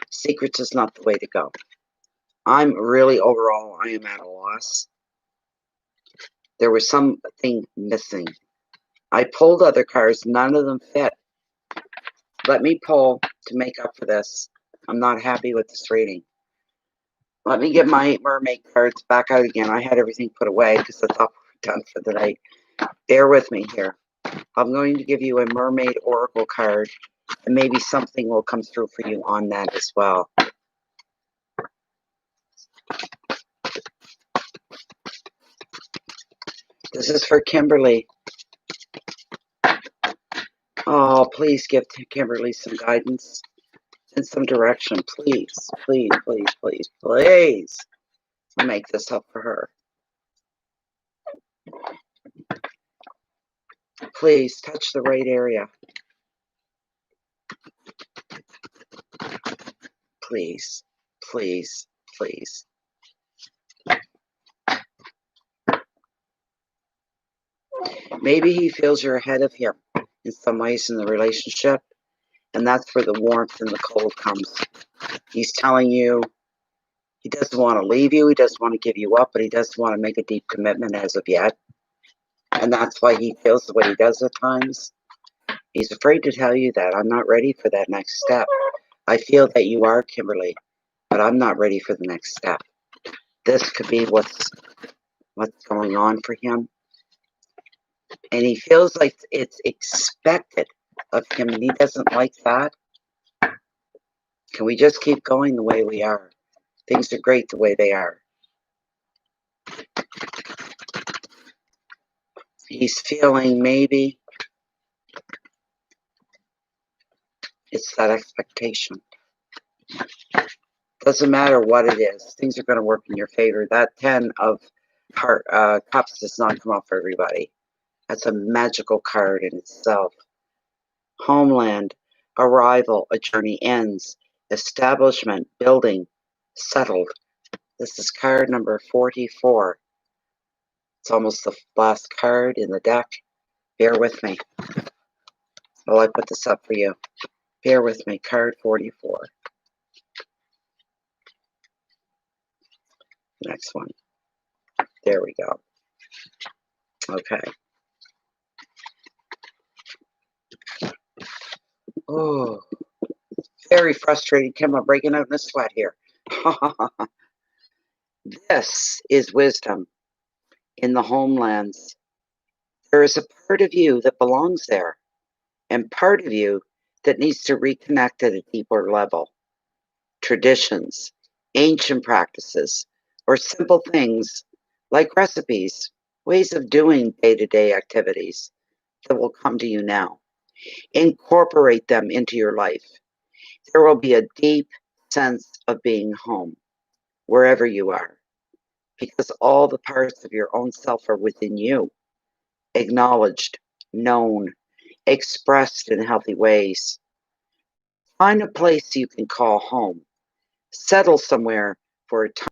Secrets is not the way to go. I'm really, overall, I am at a loss. There was something missing. I pulled other cards. None of them fit. Let me pull to make up for this. I'm not happy with this reading. Let me get my mermaid cards back out again. I had everything put away because I thought we were done for the night. Bear with me here. I'm going to give you a mermaid oracle card, and maybe something will come through for you on that as well. This is for Kimberly. Oh, please give Kimberly some guidance and some direction. Please, please, please, please, please. I'll make this up for her. Please touch the right area. Please, please, please. Maybe he feels you're ahead of him in some ways in the relationship, and that's where the warmth and the cold comes. He's telling you he doesn't want to leave you, he doesn't want to give you up, but he doesn't want to make a deep commitment as of yet. And that's why he feels the way he does at times. He's afraid to tell you that. I'm not ready for that next step. I feel that you are, Kimberly, but I'm not ready for the next step. This could be what's going on for him. And he feels like it's expected of him, and he doesn't like that. Can we just keep going the way we are? Things are great the way they are. He's feeling maybe it's that expectation. Doesn't matter what it is. Things are going to work in your favor. That 10 of cups does not come up for everybody. That's a magical card in itself. Homeland, arrival, a journey ends, establishment, building, settled. This is card number 44. It's almost the last card in the deck. Bear with me while I put this up for you. Bear with me. Card 44. Next one. There we go. Okay. Oh, very frustrating. Kim, I'm breaking out in a sweat here. This is wisdom in the homelands. There is a part of you that belongs there, and part of you that needs to reconnect at a deeper level. Traditions, ancient practices, or simple things like recipes, ways of doing day-to-day activities that will come to you now. Incorporate them into your life. There will be a deep sense of being home, wherever you are, because all the parts of your own self are within you, acknowledged, known, expressed in healthy ways. Find a place you can call home. Settle somewhere for a time.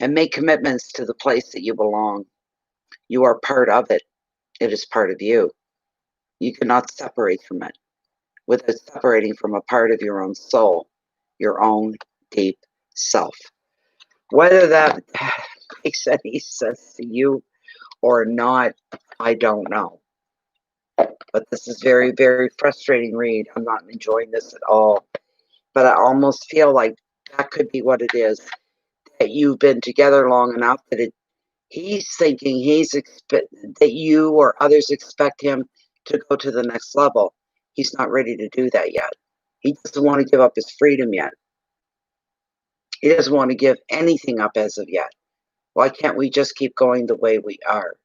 And make commitments to the place that you belong. You are part of it. It is part of you. You cannot separate from it without separating from a part of your own soul, your own deep self. Whether that makes any sense to you or not, I don't know. But this is very, very frustrating read. I'm not enjoying this at all. But I almost feel like that could be what it is. That you've been together long enough that he's thinking that you or others expect him to go to the next level. He's not ready to do that yet. He doesn't want to give up his freedom yet. He doesn't want to give anything up as of yet. Why can't we just keep going the way we are?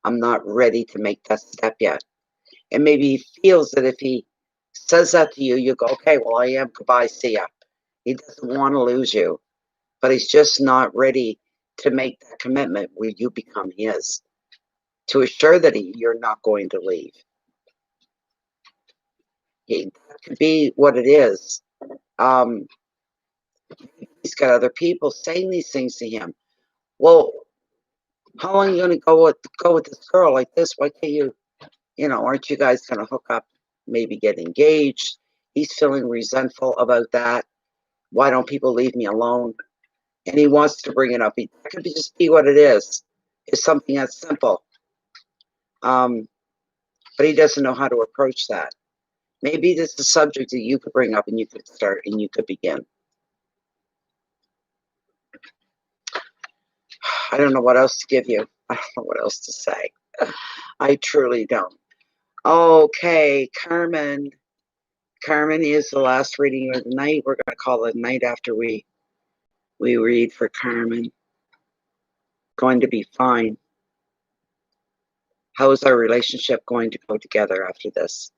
I'm not ready to make that step yet. And maybe he feels that if he says that to you, you go, okay, well, I am. Goodbye. See ya. He doesn't want to lose you, but he's just not ready to make that commitment where you become his, to assure that you're not going to leave. That could be what it is. He's got other people saying these things to him. Well, how long are you going to go with this girl like this? Why can't you, aren't you guys going to hook up, maybe get engaged? He's feeling resentful about that. Why don't people leave me alone? And he wants to bring it up. That could just be what it is. It's something that's simple. But he doesn't know how to approach that. Maybe this is a subject that you could bring up and you could start and you could begin. I don't know what else to give you. I don't know what else to say. I truly don't. Okay, Carmen. Carmen is the last reading of the night. We're going to call it night after we read for Carmen. Going to be fine. How is our relationship going to go together after this?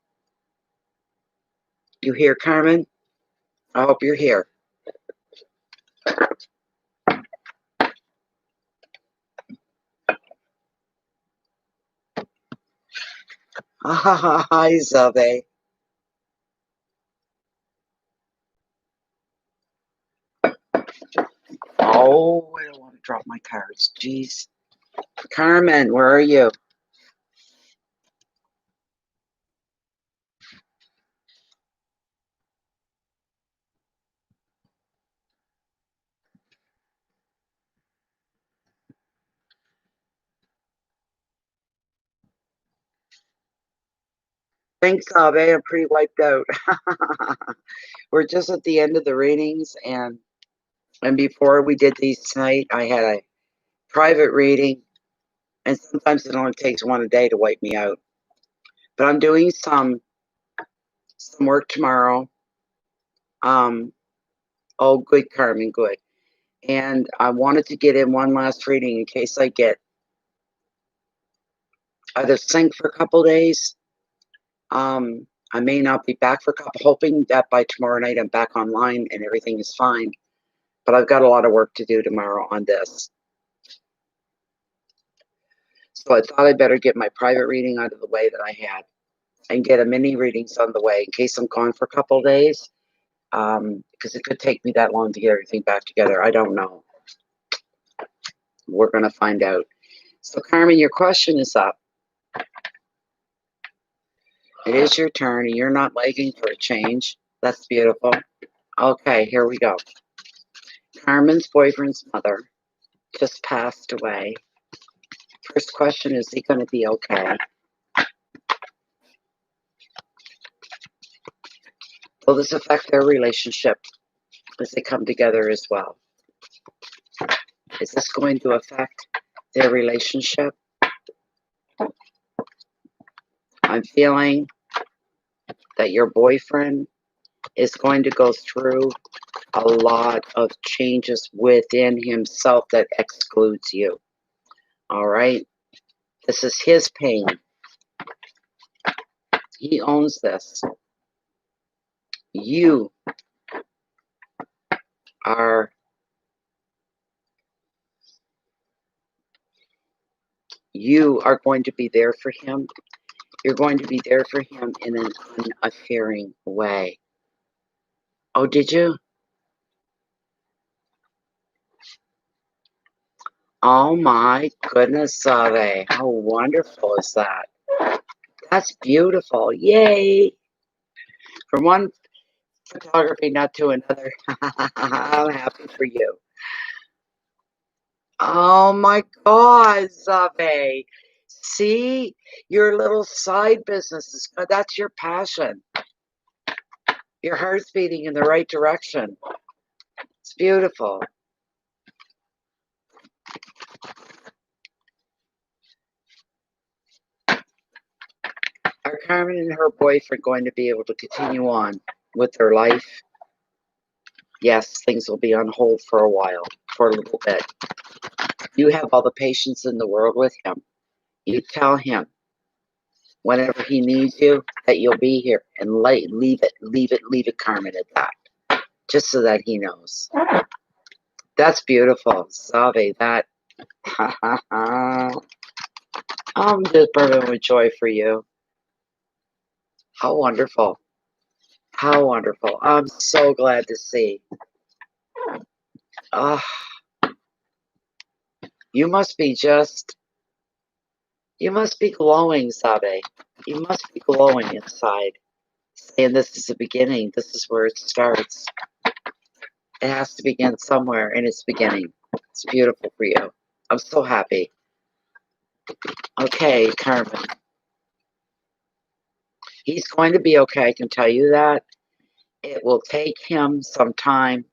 You here, Carmen? I hope you're here. Hi, Zabe. Oh, I don't want to drop my cards. Jeez. Carmen, where are you? Thanks, Zabe. I'm pretty wiped out. We're just at the end of the readings, and before we did these tonight, I had a private reading, and sometimes it only takes one a day to wipe me out. But I'm doing some work tomorrow. Oh, good, Carmen, good. And I wanted to get in one last reading in case I get out of sync for a couple days. I may not be back for a couple, hoping that by tomorrow night I'm back online and everything is fine. But I've got a lot of work to do tomorrow on this. So I thought I'd better get my private reading out of the way that I had and get a mini readings on the way in case I'm gone for a couple days. Because it could take me that long to get everything back together. I don't know. We're going to find out. So, Carmen, your question is up. It is your turn, and you're not begging for a change. That's beautiful. Okay, here we go. Carmen's boyfriend's mother just passed away. First question, is he going to be okay? Will this affect their relationship as they come together as well? Is this going to affect their relationship? I'm feeling that your boyfriend is going to go through a lot of changes within himself that excludes you. All right? This is his pain. He owns this. You are going to be there for him. You're going to be there for him in an unfearing way. Oh, did you? Oh my goodness, Save. How wonderful is that? That's beautiful. Yay. From one photography nut to another. I'm happy for you. Oh my God, Zabe. See, your little side business that's your passion. Your heart's beating in the right direction. It's beautiful. Are Carmen and her boyfriend going to be able to continue on with their life? Yes, things will be on hold for a while, for a little bit. You have all the patience in the world with him. You tell him whenever he needs you that you'll be here, and leave it, Carmen, at that, just so that he knows. That's beautiful, Sabe. That, I'm just burning with joy for you. How wonderful! How wonderful! I'm so glad to see. Ah, you must be glowing, Sabe. You must be glowing inside. Saying this is the beginning. This is where it starts. It has to begin somewhere, and it's beginning. It's beautiful for you. I'm so happy. Okay, Carmen. He's going to be okay, I can tell you that. It will take him some time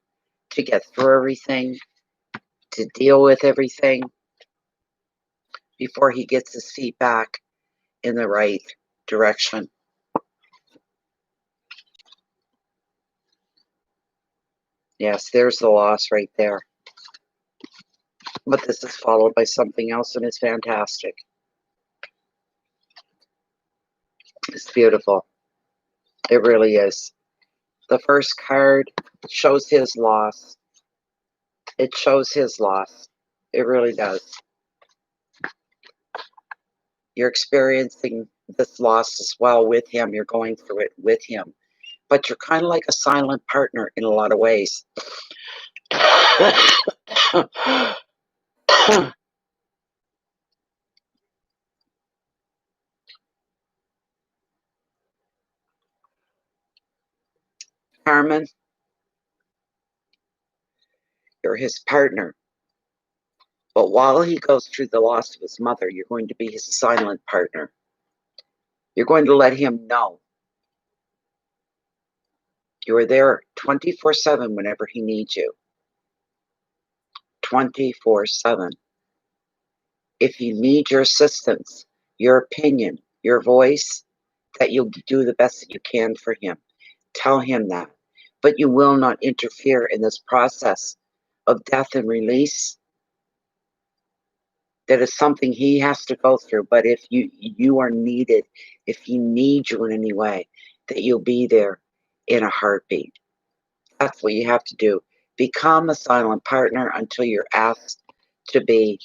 to get through everything, to deal with everything, before he gets his feet back in the right direction. Yes, there's the loss right there. But this is followed by something else, and it's fantastic. It's beautiful. It really is. The first card shows his loss. It shows his loss. It really does. You're experiencing this loss as well with him. You're going through it with him. But you're kind of like a silent partner in a lot of ways. Carmen, you're his partner. But while he goes through the loss of his mother, you're going to be his silent partner. You're going to let him know you are there 24/7 whenever he needs you. 24/7. If you need your assistance, your opinion, your voice, that you'll do the best that you can for him. Tell him that. But you will not interfere in this process of death and release. That is something he has to go through. But if you are needed, if he needs you in any way, that you'll be there in a heartbeat. That's what you have to do. Become a silent partner until you're asked to be.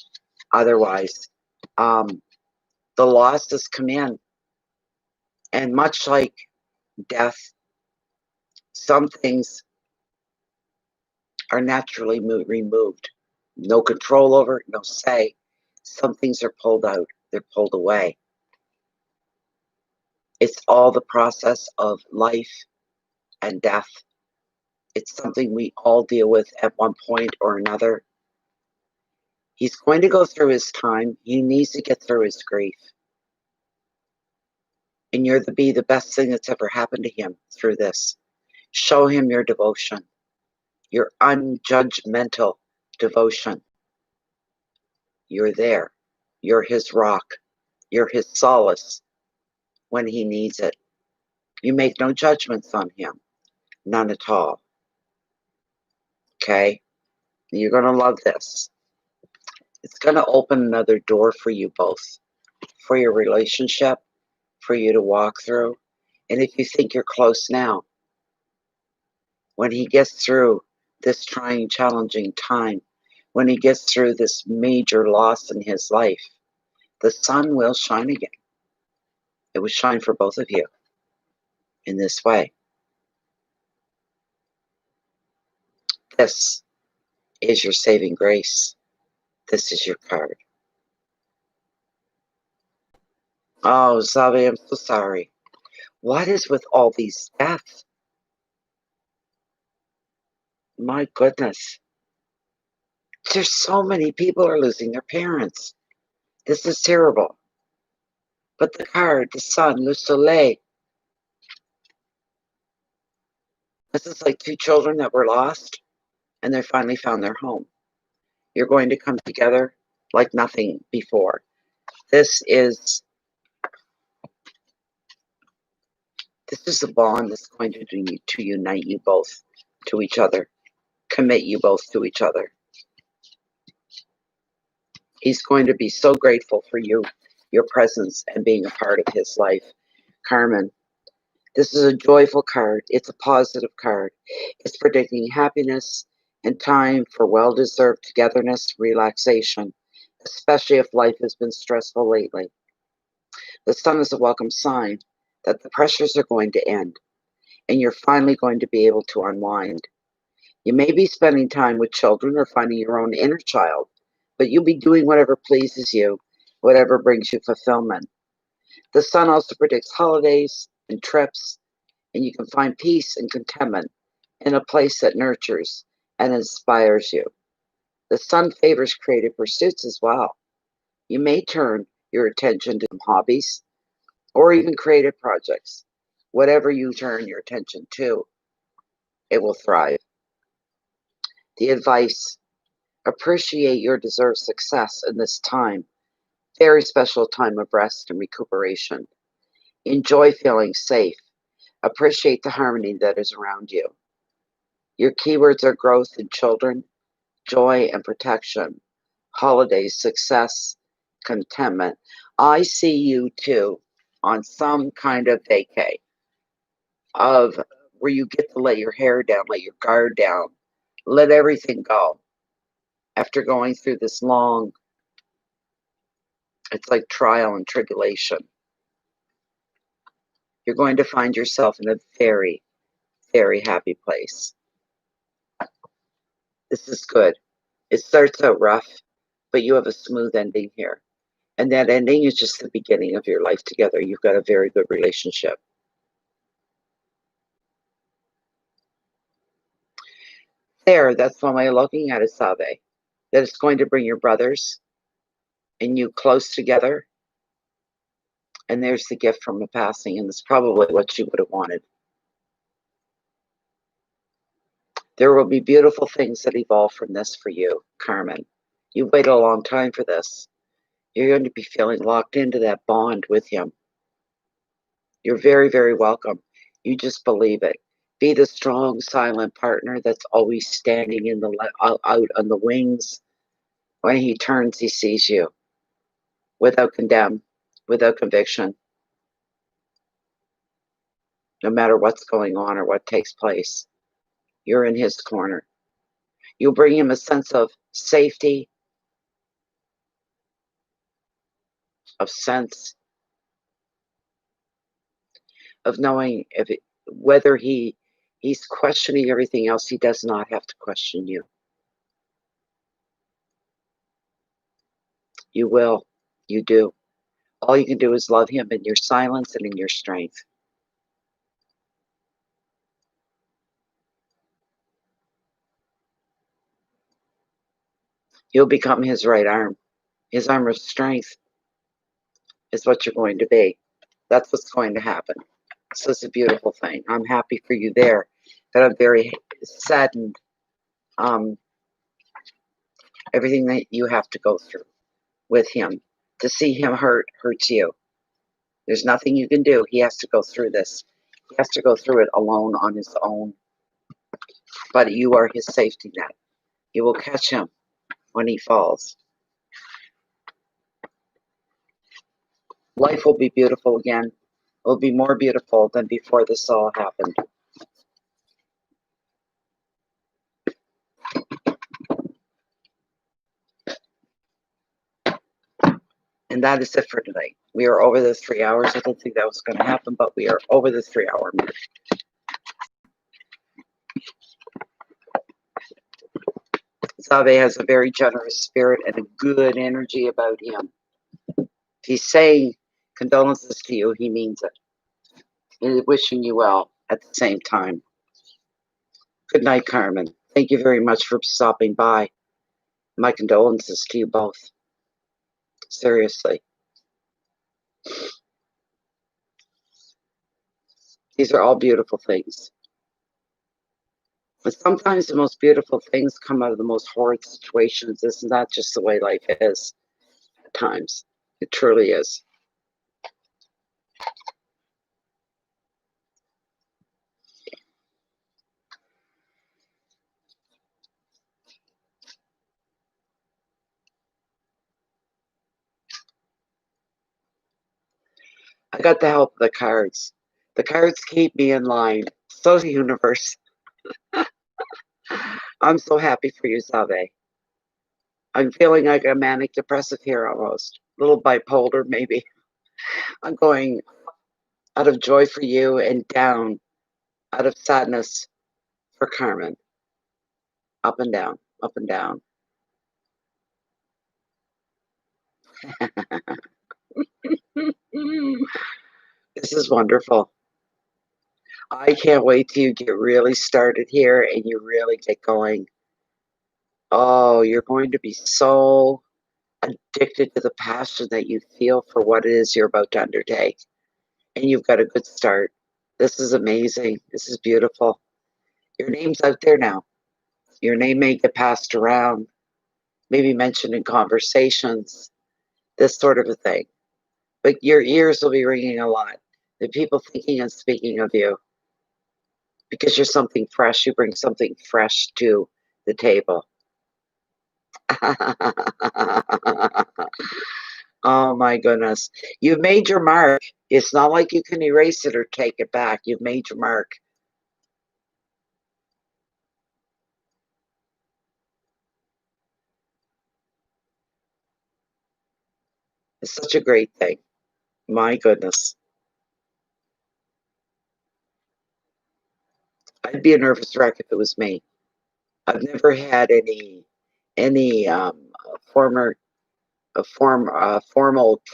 Otherwise, the losses come in. And much like death, some things are naturally removed. No control over it, no say. Some things are pulled out, they're pulled away. It's all the process of life and death. It's something we all deal with at one point or another. He's going to go through his time. He needs to get through his grief. And you're to be the best thing that's ever happened to him through this. Show him your devotion, your unjudgmental devotion. You're there. You're his rock. You're his solace when he needs it. You make no judgments on him. None at all. Okay? You're going to love this. It's going to open another door for you both, for your relationship, for you to walk through. And if you think you're close now, when he gets through this trying, challenging time, when he gets through this major loss in his life, the sun will shine again. It will shine for both of you in this way. This is your saving grace. This is your card. Oh, Zabe, I'm so sorry. What is with all these deaths? My goodness. There's so many people are losing their parents. This is terrible. But the card, the sun, le soleil. This is like two children that were lost and they finally found their home. You're going to come together like nothing before. This is a bond that's going to unite you both to each other commit you both to each other. He's going to be so grateful for you, your presence, and being a part of his life. Carmen, this is a joyful card. It's a positive card. It's predicting happiness and time for well-deserved togetherness, relaxation, especially if life has been stressful lately. The sun is a welcome sign that the pressures are going to end and you're finally going to be able to unwind. You may be spending time with children or finding your own inner child, but you'll be doing whatever pleases you, whatever brings you fulfillment. The sun also predicts holidays and trips, and you can find peace and contentment in a place that nurtures and inspires you. The sun favors creative pursuits as well. You may turn your attention to hobbies or even creative projects. Whatever you turn your attention to, it will thrive. The advice: appreciate your deserved success in this time, very special time of rest and recuperation. Enjoy feeling safe. Appreciate the harmony that is around you. Your keywords are growth in children, joy and protection, holidays, success, contentment. I see you too on some kind of vacay of where you get to let your hair down, let your guard down, let everything go. After going through this long, it's like trial and tribulation, you're going to find yourself in a very, very happy place. This is good. It starts out rough, but you have a smooth ending here. And that ending is just the beginning of your life together. You've got a very good relationship. There, that's one way of looking at it, Sabe. That it's going to bring your brothers and you close together. And there's the gift from a passing, and it's probably what you would have wanted. There will be beautiful things that evolve from this for you, Carmen. You waited a long time for this. You're going to be feeling locked into that bond with him. You're very, very welcome. You just believe it. Be the strong, silent partner that's always standing in the out on the wings. When he turns, he sees you without condemn, without conviction, no matter what's going on or what takes place. You're in his corner. You'll bring him a sense of safety, of sense, of knowing whether he's questioning everything else, he does not have to question you. You will. You do. All you can do is love him in your silence and in your strength. You'll become his right arm. His arm of strength is what you're going to be. That's what's going to happen. So it's a beautiful thing. I'm happy for you there. But I'm very saddened. Everything that you have to go through with him. To see him hurts you. There's nothing you can do. He has to go through this. He has to go through it alone on his own. But you are his safety net. You will catch him when he falls. Life will be beautiful again. It will be more beautiful than before this all happened. And that is it for today. We are over the 3 hours. I didn't think that was going to happen, but we are over the 3 hour mark. Sabe has a very generous spirit and a good energy about him. If he's saying condolences to you, he means it. He's wishing you well at the same time. Good night, Carmen. Thank you very much for stopping by. My condolences to you both. Seriously. These are all beautiful things. But sometimes the most beautiful things come out of the most horrid situations. Isn't that just the way life is at times? It truly is. I got the help of the cards. The cards keep me in line. So the universe. I'm so happy for you, Zave. I'm feeling like a manic depressive here almost. A little bipolar, maybe. I'm going out of joy for you and down out of sadness for Carmen. Up and down, up and down. This is wonderful. I can't wait till you get really started here and you really get going. Oh, you're going to be so addicted to the passion that you feel for what it is you're about to undertake. And you've got a good start. This is amazing. This is beautiful. Your name's out there now. Your name may get passed around, maybe mentioned in conversations, this sort of a thing. But your ears will be ringing a lot. The people thinking and speaking of you. Because you're something fresh. You bring something fresh to the table. Oh my goodness. You've made your mark. It's not like you can erase it or take it back. You've made your mark. It's such a great thing. My goodness. I'd be a nervous wreck if it was me. I've never had any formal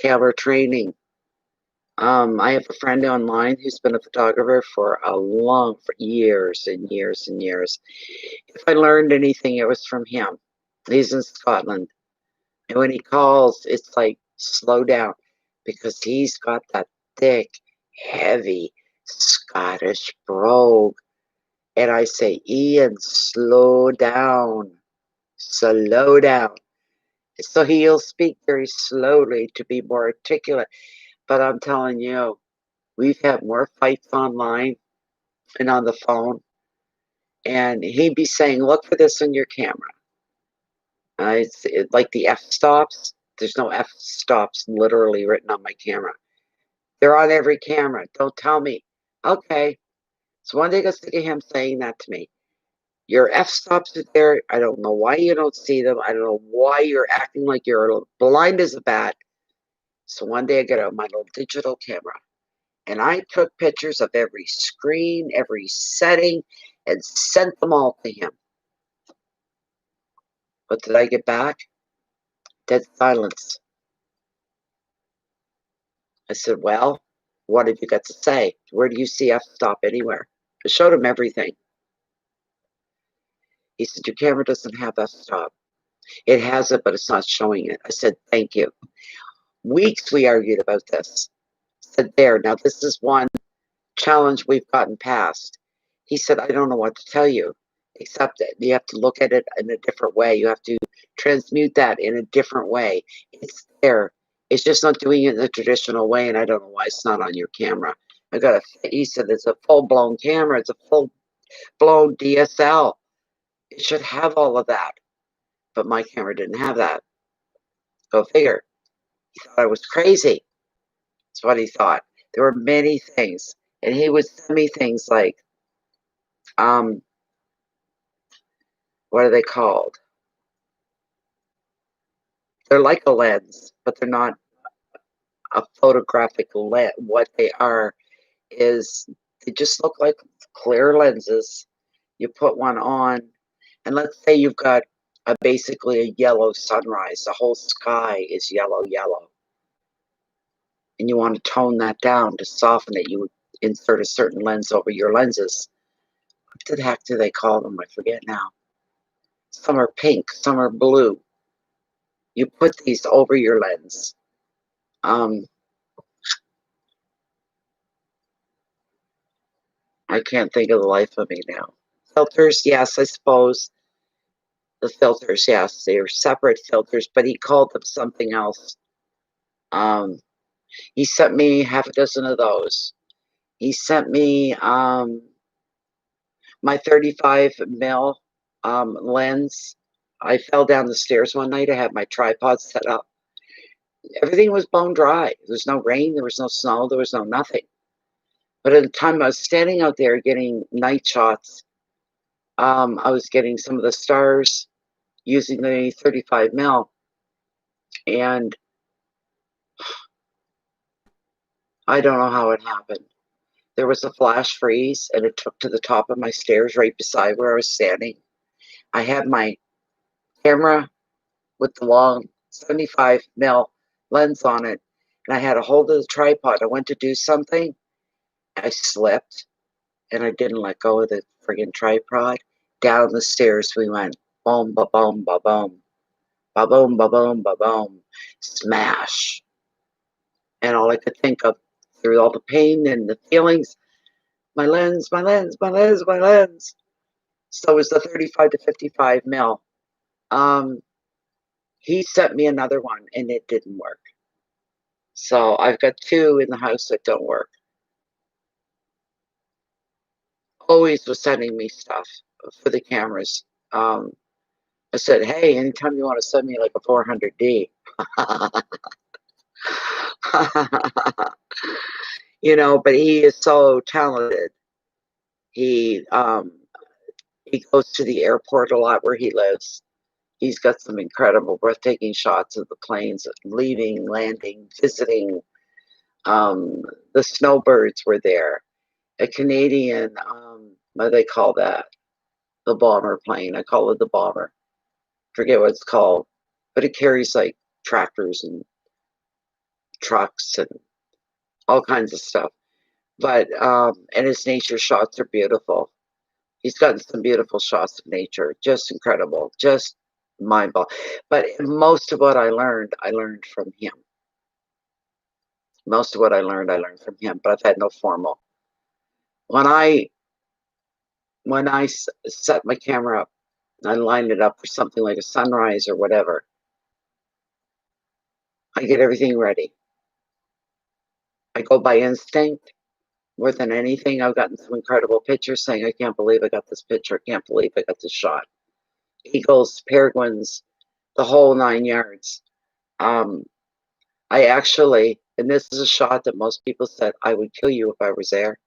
camera training. I have a friend online who's been a photographer for years and years and years. If I learned anything, it was from him. He's in Scotland. And when he calls, it's like, slow down, because he's got that thick, heavy Scottish brogue. And I say, Ian, slow down, slow down. So he'll speak very slowly to be more articulate. But I'm telling you, we've had more fights online and on the phone. And he'd be saying, look for this in your camera. It's like the F stops. There's no F stops literally written on my camera. They're on every camera. Don't tell me. Okay. So one day I got sick of him saying that to me. Your F stops are there. I don't know why you don't see them. I don't know why you're acting like you're blind as a bat. So one day I got out my little digital camera and I took pictures of every screen, every setting, and sent them all to him. What did I get back? Dead silence. I said, well, what have you got to say? Where do you see f-stop anywhere? I showed him everything. He said, your camera doesn't have f-stop. It has it, but it's not showing it. I said, thank you. Weeks we argued about this. I said, there, now this is one challenge we've gotten past. He said, I don't know what to tell you, except that you have to look at it in a different way. You have to transmute that in a different way. It's there. It's just not doing it in the traditional way, and I don't know why it's not on your camera. He said, it's a full-blown camera. It's a full-blown DSL. It should have all of that. But my camera didn't have that. Go figure. He thought I was crazy. That's what he thought. There were many things. And he would send me things like, what are they called? They're like a lens, but they're not a photographic lens. What they are is they just look like clear lenses. You put one on, and let's say you've got basically a yellow sunrise. The whole sky is yellow. And you want to tone that down to soften it. You would insert a certain lens over your lenses. What the heck do they call them? I forget now. Some are pink, some are blue. You put these over your lens. I can't think of the life of me now. Filters, yes, I suppose. The filters, yes, they are separate filters, but he called them something else. He sent me half a dozen of those. He sent me my 35 mil lens. I fell down the stairs one night. I had my tripod set up, Everything was bone dry. There was no rain, there was no snow, there was no nothing. But at the time I was standing out there getting night shots, I was getting some of the stars using the 35 mil, and I don't know how it happened. There was a flash freeze, and it took to the top of my stairs right beside where I was standing. I had my camera with the long 75 mil lens on it, and I had a hold of the tripod. I went to do something, I slipped, and I didn't let go of the friggin' tripod. Down the stairs we went. Boom, ba boom, ba boom. Ba boom, ba boom, ba boom. Smash. And all I could think of through all the pain and the feelings, my lens, my lens, my lens, my lens. So it was the 35 to 55 mil. Um, he sent me another one and it didn't work. So I've got two in the house that don't work. Always was sending me stuff for the cameras. I said, hey, anytime you want to send me like a 400D, you know, but he is so talented. He goes to the airport a lot where he lives. He's got some incredible, breathtaking shots of the planes leaving, landing, visiting. The snowbirds were there. A Canadian, what do they call that? The bomber plane. I call it the bomber. Forget what it's called, but it carries like tractors and trucks and all kinds of stuff. But and his nature shots are beautiful. He's gotten some beautiful shots of nature, just incredible, just mind boggling. But most of what I learned from him. Most of what I learned from him. But I've had no formal. When I set my camera up, I lined it up for something like a sunrise or whatever. I get everything ready. I go by instinct more than anything. I've gotten some incredible pictures saying, I can't believe I got this picture. I can't believe I got this shot. Eagles, peregrines, the whole 9 yards. I actually, and this is a shot that most people said, I would kill you if I was there.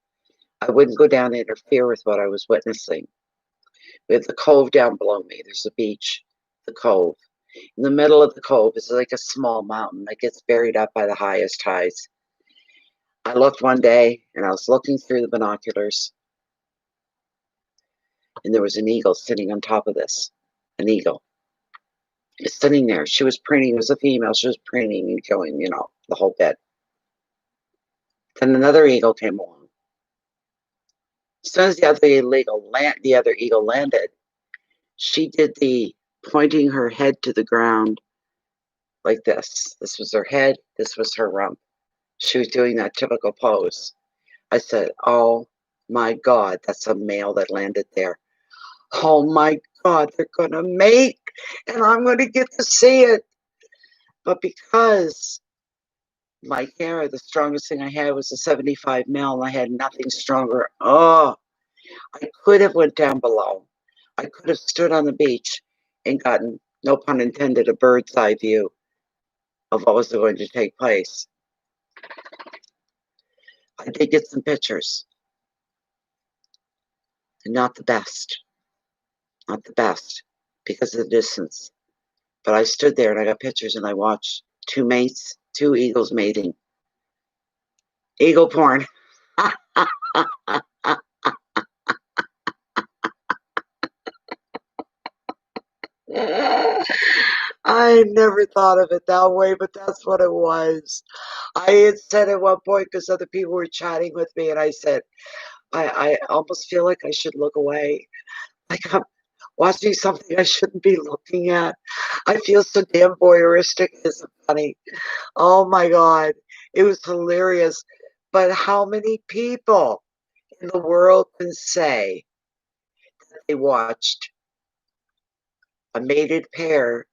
I wouldn't go down and interfere with what I was witnessing. We have the cove down below me. There's the beach, the cove. In the middle of the cove is like a small mountain that gets buried up by the highest tides. I looked one day and I was looking through the binoculars and there was an eagle sitting on top of this. An eagle. It's sitting there. She was preening. It was a female. She was preening and killing, you know, the whole bit. Then another eagle came along. As soon as the other eagle landed, she did the pointing her head to the ground like this. This was her head. This was her rump. She was doing that typical pose. I said, oh my God, that's a male that landed there. Oh my God, they're going to mate and I'm going to get to see it. But because my camera, the strongest thing I had was a 75 mil and I had nothing stronger. Oh, I could have went down below. I could have stood on the beach and gotten, no pun intended, a bird's eye view of what was going to take place. I did get some pictures. And not the best. Not the best because of the distance. But I stood there and I got pictures and I watched two mates, two eagles mating. Eagle porn. I never thought of it that way, but that's what it was. I had said at one point because other people were chatting with me, and I said, I almost feel like I should look away. Like I'm watching something I shouldn't be looking at. I feel so damn voyeuristic. It's funny. Oh my God. It was hilarious. But how many people in the world can say that they watched a mated pair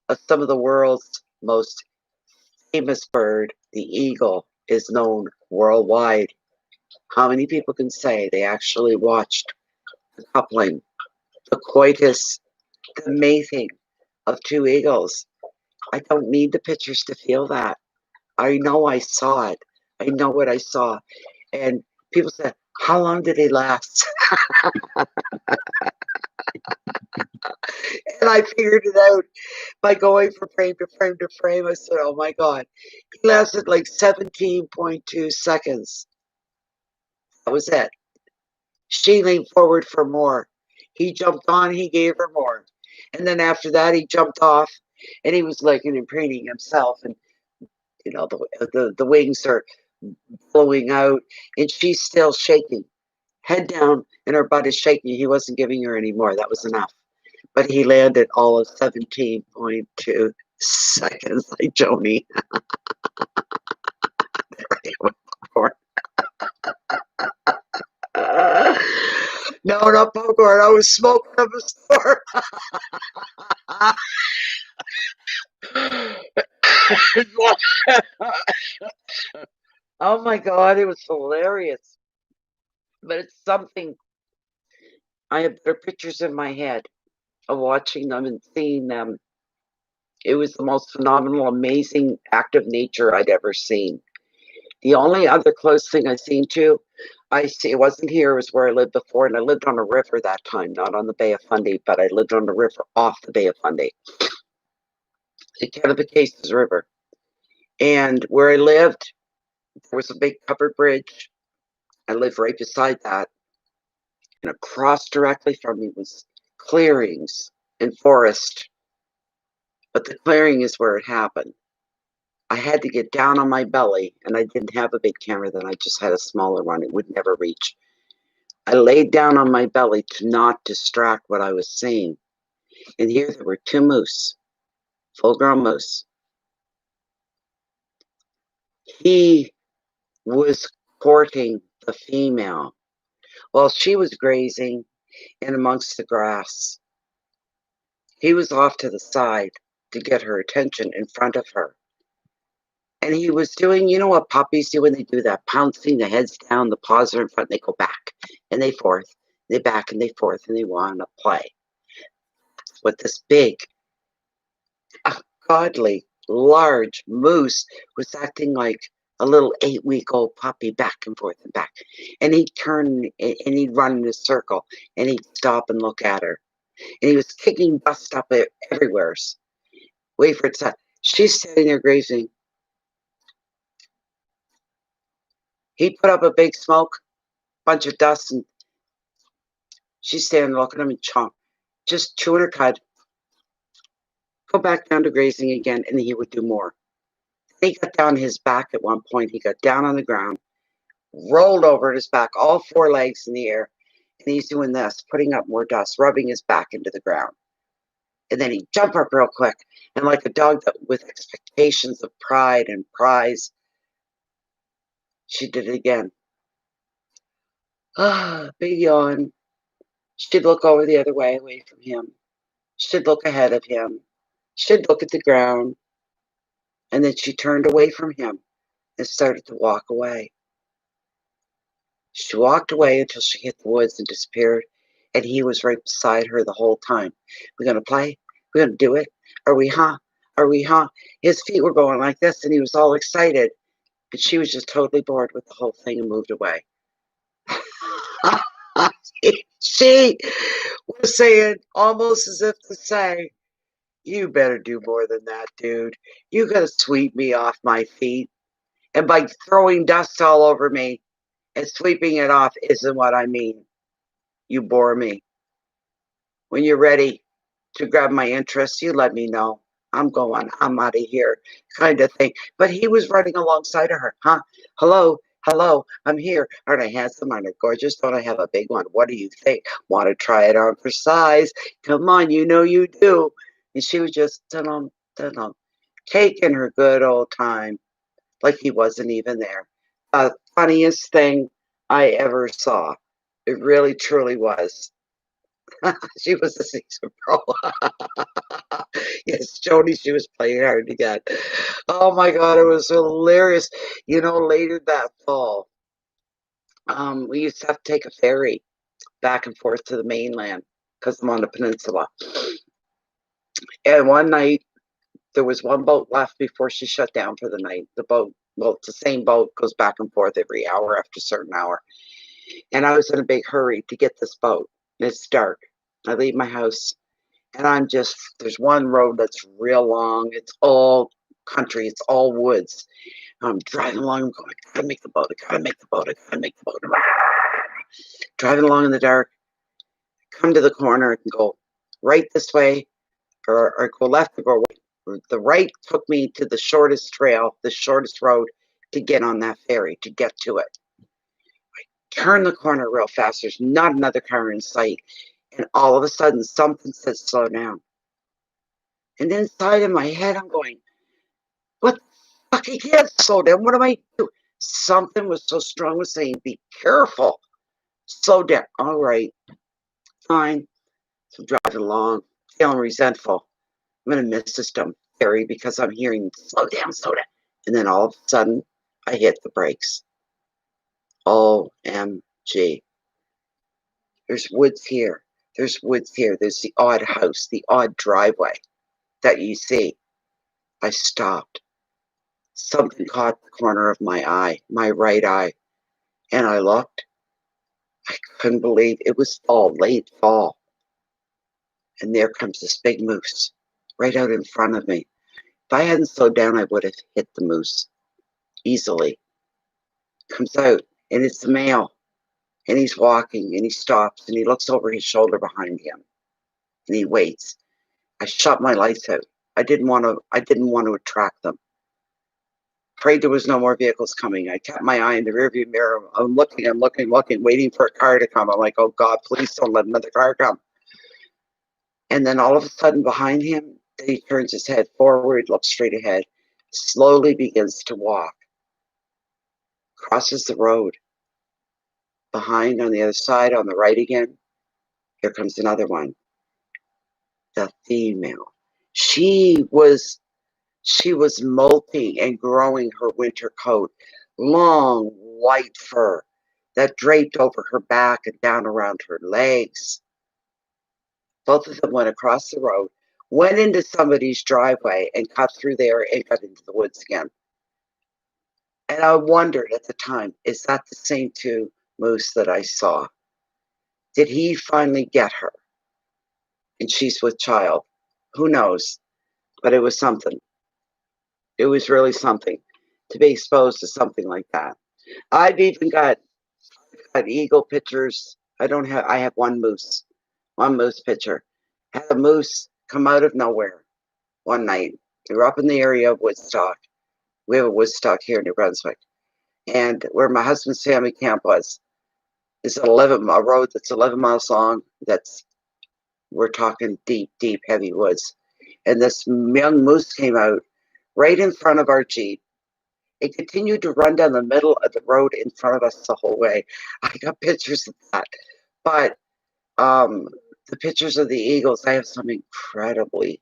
of some of the world's most famous bird, the eagle, is known worldwide? How many people can say they actually watched the coupling, the coitus, the mating of two eagles? I don't need the pictures to feel that. I know I saw it. I know what I saw. And people said, how long did he last? And I figured it out by going from frame to frame to frame. I said, oh my God. He lasted like 17.2 seconds. That was it. She leaned forward for more. He jumped on, he gave her more. And then after that, he jumped off and he was like preening himself. And, you know, the wings are blowing out and she's still shaking. Head down and her butt is shaking. He wasn't giving her any more. That was enough. But he landed all of 17.2 seconds like Joni. No, not popcorn. I was smoking up a store. Oh my God, it was hilarious. But it's something, I have their pictures in my head of watching them and seeing them. It was the most phenomenal, amazing act of nature I'd ever seen. The only other close thing I seen to, it wasn't here, it was where I lived before, and I lived on a river that time, not on the Bay of Fundy, but I lived on the river off the Bay of Fundy. The Kennebecasis River. And where I lived, there was a big covered bridge. I lived right beside that. And across directly from me was clearings and forest. But the clearing is where it happened. I had to get down on my belly, and I didn't have a big camera then. I just had a smaller one. It would never reach. I laid down on my belly to not distract what I was seeing. And here there were two moose, full-grown moose. He was courting the female while she was grazing in amongst the grass. He was off to the side to get her attention in front of her. And he was doing, you know what puppies do when they do that? Pouncing, the heads down, the paws are in front, they go back and they forth, they back and they forth, and they want to play. What this big, godly, large moose was acting like a little 8-week-old puppy, back and forth and back. And he'd turn and he'd run in a circle and he'd stop and look at her. And he was kicking dust up everywhere. Wait for it to. She's standing there grazing. He put up a big smoke, bunch of dust, and she's standing looking at him and chomp, just chewing her cud. Go back down to grazing again, and he would do more. He got down his back at one point. He got down on the ground, rolled over his back, all four legs in the air, and he's doing this, putting up more dust, rubbing his back into the ground. And then he'd jump up real quick, and like a dog that with expectations of pride and prize, she did it again. Ah, big yawn. She'd look over the other way, away from him. She'd look ahead of him. She'd look at the ground. And then she turned away from him and started to walk away. She walked away until she hit the woods and disappeared. And he was right beside her the whole time. We're going to play? We're going to do it? Are we, huh? Are we, huh? His feet were going like this, and he was all excited. And she was just totally bored with the whole thing and moved away. She was saying, almost as if to say, you better do more than that, dude. You gotta sweep me off my feet. And by throwing dust all over me and sweeping it off isn't what I mean. You bore me. When you're ready to grab my interest, you let me know. I'm going, I'm out of here, kind of thing. But he was running alongside of her, huh? Hello, hello, I'm here. Aren't I handsome? Aren't I gorgeous? Don't I have a big one? What do you think? Want to try it on for size? Come on, you know you do. And she was just, taking her good old time, like he wasn't even there. Funniest thing I ever saw. It really, truly was. She was a season pro. Yes, Jody, she was playing hard to get. Oh my God, it was hilarious. You know, later that fall, we used to have to take a ferry back and forth to the mainland because I'm on the peninsula. And one night, There was one boat left before she shut down for the night. The boat, well, it's the same boat, goes back and forth every hour after a certain hour. And I was in a big hurry to get this boat. It's dark. I leave my house and there's one road that's real long. It's all country. It's all woods. I'm driving along. I'm going, I gotta make the boat. I gotta make the boat. I gotta make the boat. Driving along in the dark. Come to the corner and go right this way or go left or go right. The right took me to the shortest trail, the shortest road to get on that ferry, to get to it. Turn the corner real fast. There's not another car in sight. And all of a sudden, something says, slow down. And inside of my head, I'm going, what the fuck? I can't slow down. What am I doing? Something was so strong was saying, be careful. Slow down. All right. Fine. So I'm driving along, feeling resentful. I'm going to miss this dumb ferry because I'm hearing, slow down, slow down. And then all of a sudden, I hit the brakes. OMG. There's woods here. There's woods here. There's the odd house, the odd driveway that you see. I stopped. Something caught the corner of my eye, my right eye. And I looked. I couldn't believe it was fall, late fall. And there comes this big moose right out in front of me. If I hadn't slowed down, I would have hit the moose easily. Comes out, and it's the male. And he's walking, and he stops, and he looks over his shoulder behind him. And he waits. I shut my lights out. I didn't want to attract them. Prayed there was no more vehicles coming. I kept my eye in the rearview mirror. I'm looking, waiting for a car to come. I'm like, oh God, please don't let another car come. And then all of a sudden behind him, he turns his head forward, looks straight ahead, slowly begins to walk, crosses the road. Behind on the other side, on the right again, here comes another one. The female. She was molting and growing her winter coat, long white fur that draped over her back and down around her legs. Both of them went across the road, went into somebody's driveway and cut through there and got into the woods again. And I wondered at the time, is that the same two moose that I saw? Did he finally get her? And she's with child. Who knows? But it was something. It was really something to be exposed to something like that. I've even got eagle pictures. I have one moose picture. Had a moose come out of nowhere one night. We were up in the area of Woodstock. We have a Woodstock here in New Brunswick. And where my husband's family camp was, is a road that's 11 miles long. We're talking deep, deep, heavy woods. And this young moose came out right in front of our Jeep. It continued to run down the middle of the road in front of us the whole way. I got pictures of that. But the pictures of the eagles, I have some incredibly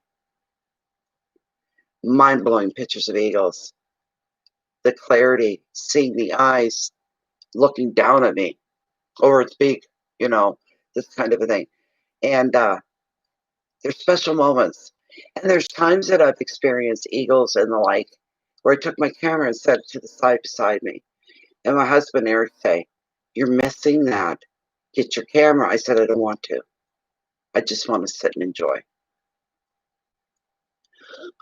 mind-blowing pictures of eagles. The clarity, seeing the eyes looking down at me over its beak, this kind of a thing. And there's special moments. And there's times that I've experienced eagles and the like, where I took my camera and set it to the side beside me. And my husband, Eric, say, you're missing that. Get your camera. I said, I don't want to. I just want to sit and enjoy.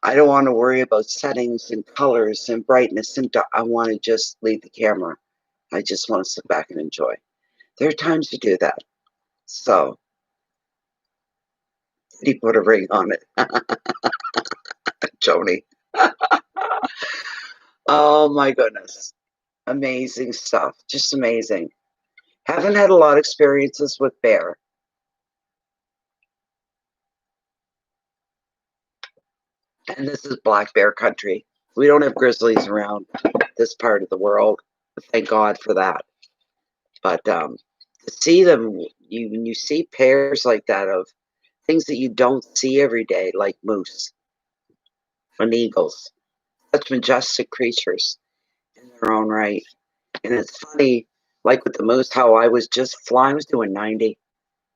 I don't want to worry about settings and colors and brightness. And I want to just leave the camera. I just want to sit back and enjoy. There are times to do that. So, he put a ring on it. Joni. Oh my goodness. Amazing stuff. Just amazing. Haven't had a lot of experiences with bear. And this is black bear country. We don't have grizzlies around this part of the world. Thank God for that. But to see them, when you see pairs like that of things that you don't see every day, like moose and eagles, such majestic creatures in their own right. And it's funny, like with the moose, how I was just flying. I was doing 90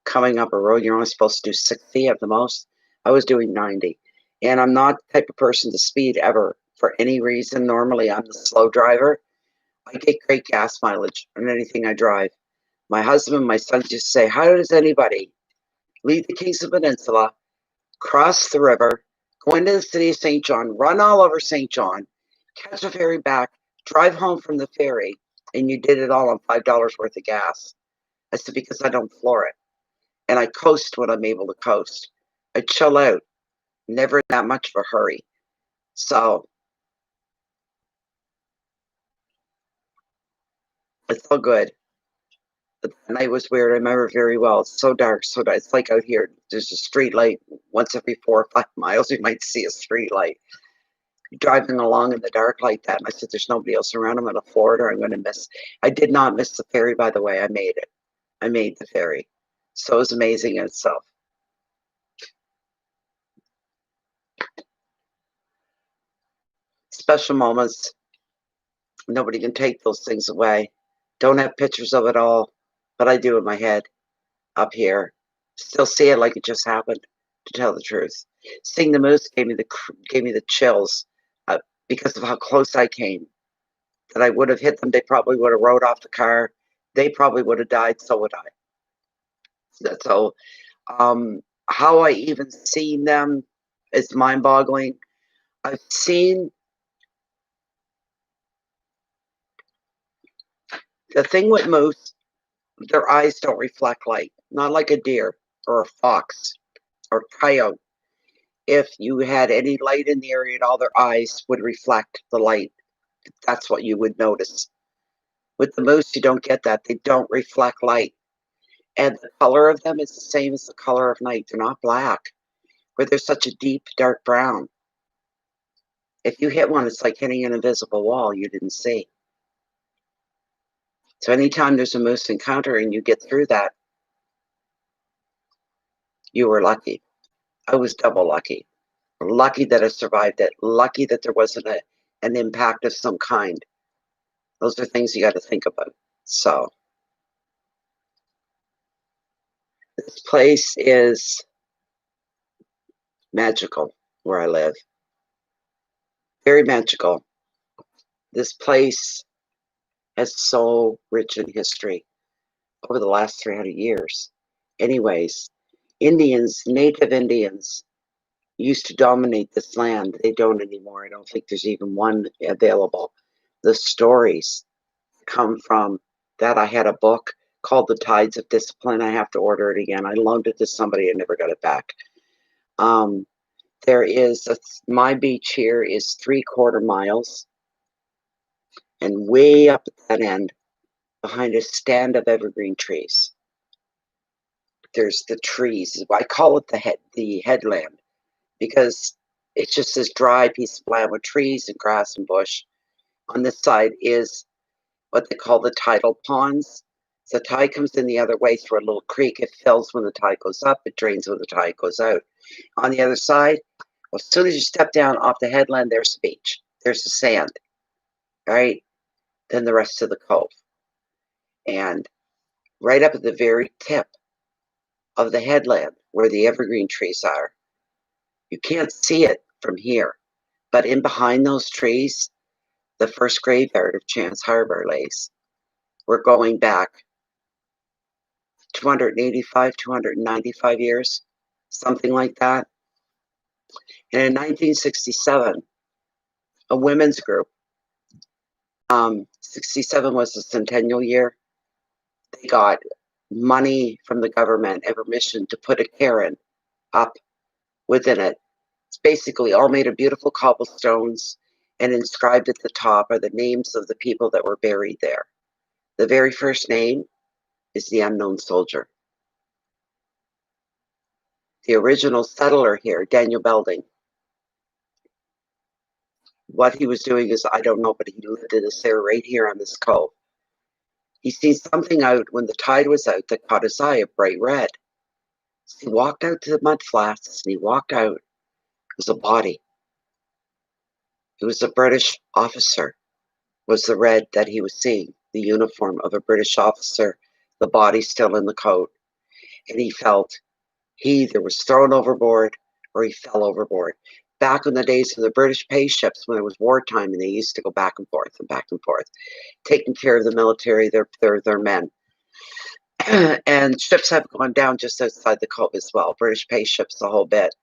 coming up a road. You're only supposed to do 60 at the most. I was doing 90. And I'm not the type of person to speed ever for any reason. Normally, I'm the slow driver. I get great gas mileage on anything I drive. My husband and my son just say, how does anybody leave the Kingston Peninsula, cross the river, go into the city of St. John, run all over St. John, catch a ferry back, drive home from the ferry, and you did it all on $5 worth of gas? I said, because I don't floor it. And I coast when I'm able to coast. I chill out, never in that much of a hurry. So it's all good. But the night was weird. I remember very well. It's so dark, so dark. It's like out here, there's a street light once every 4 or 5 miles. You might see a street light. Driving along in the dark like that, and I said, "There's nobody else around. I'm going to floor it, or I'm going to miss." I did not miss the ferry, by the way. I made it. I made the ferry, so it was amazing in itself. Special moments. Nobody can take those things away. Don't have pictures of it all, but I do in my head up here. Still see it like it just happened. To tell the truth, seeing the moose gave me the chills because of how close I came. That I would have hit them. They probably would have rode off the car. They probably would have died. So would I. So, how I even seen them is mind-boggling. I've seen the thing with moose, their eyes don't reflect light, not like a deer or a fox or coyote. If you had any light in the area, all their eyes would reflect the light. That's what you would notice. With the moose, you don't get that. They don't reflect light. And the color of them is the same as the color of night. They're not black, where there's such a deep, dark brown. If you hit one, it's like hitting an invisible wall you didn't see. So anytime there's a moose encounter and you get through that, you were lucky. I was double lucky. Lucky that I survived it. Lucky that there wasn't an impact of some kind. Those are things you got to think about. So this place is magical where I live. Very magical. This place has so rich in history over the last 300 years. Anyways, Indians, native Indians, used to dominate this land. They don't anymore. I don't think there's even one available. The stories come from that. I had a book called The Tides of Discipline. I have to order it again. I loaned it to somebody and never got it back. There is my beach here is 3/4 miles, and way up at that end, behind a stand of evergreen trees, there's the trees. I call it the headland because it's just this dry piece of land with trees and grass and bush. On this side is what they call the tidal ponds. So the tide comes in the other way through a little creek. It fills when the tide goes up. It drains when the tide goes out. On the other side, well, as soon as you step down off the headland, there's the beach. There's the sand, right? Then the rest of the cove. And right up at the very tip of the headland where the evergreen trees are, you can't see it from here, but in behind those trees, the first graveyard of Chance Harbor lays. We're going back 285, 295 years, something like that. And in 1967, a women's group, 67 was the centennial year, they got money from the government and permission to put a cairn up within it. It's basically all made of beautiful cobblestones, and inscribed at the top are the names of the people that were buried there. The very first name is the unknown soldier. The original settler here, Daniel Belding, what he was doing is, I don't know, but he lived in this area right here on this cove. He sees something out when the tide was out that caught his eye, a bright red. So he walked out to the mud flats and he walked out. It was a body. It was a British officer, was the red that he was seeing, the uniform of a British officer, the body still in the coat. And he felt he either was thrown overboard or he fell overboard. back in the days of the British pay ships when it was wartime, and they used to go back and forth and back and forth, taking care of the military, their men. And ships have gone down just outside the Cove as well, British pay ships, the whole bit.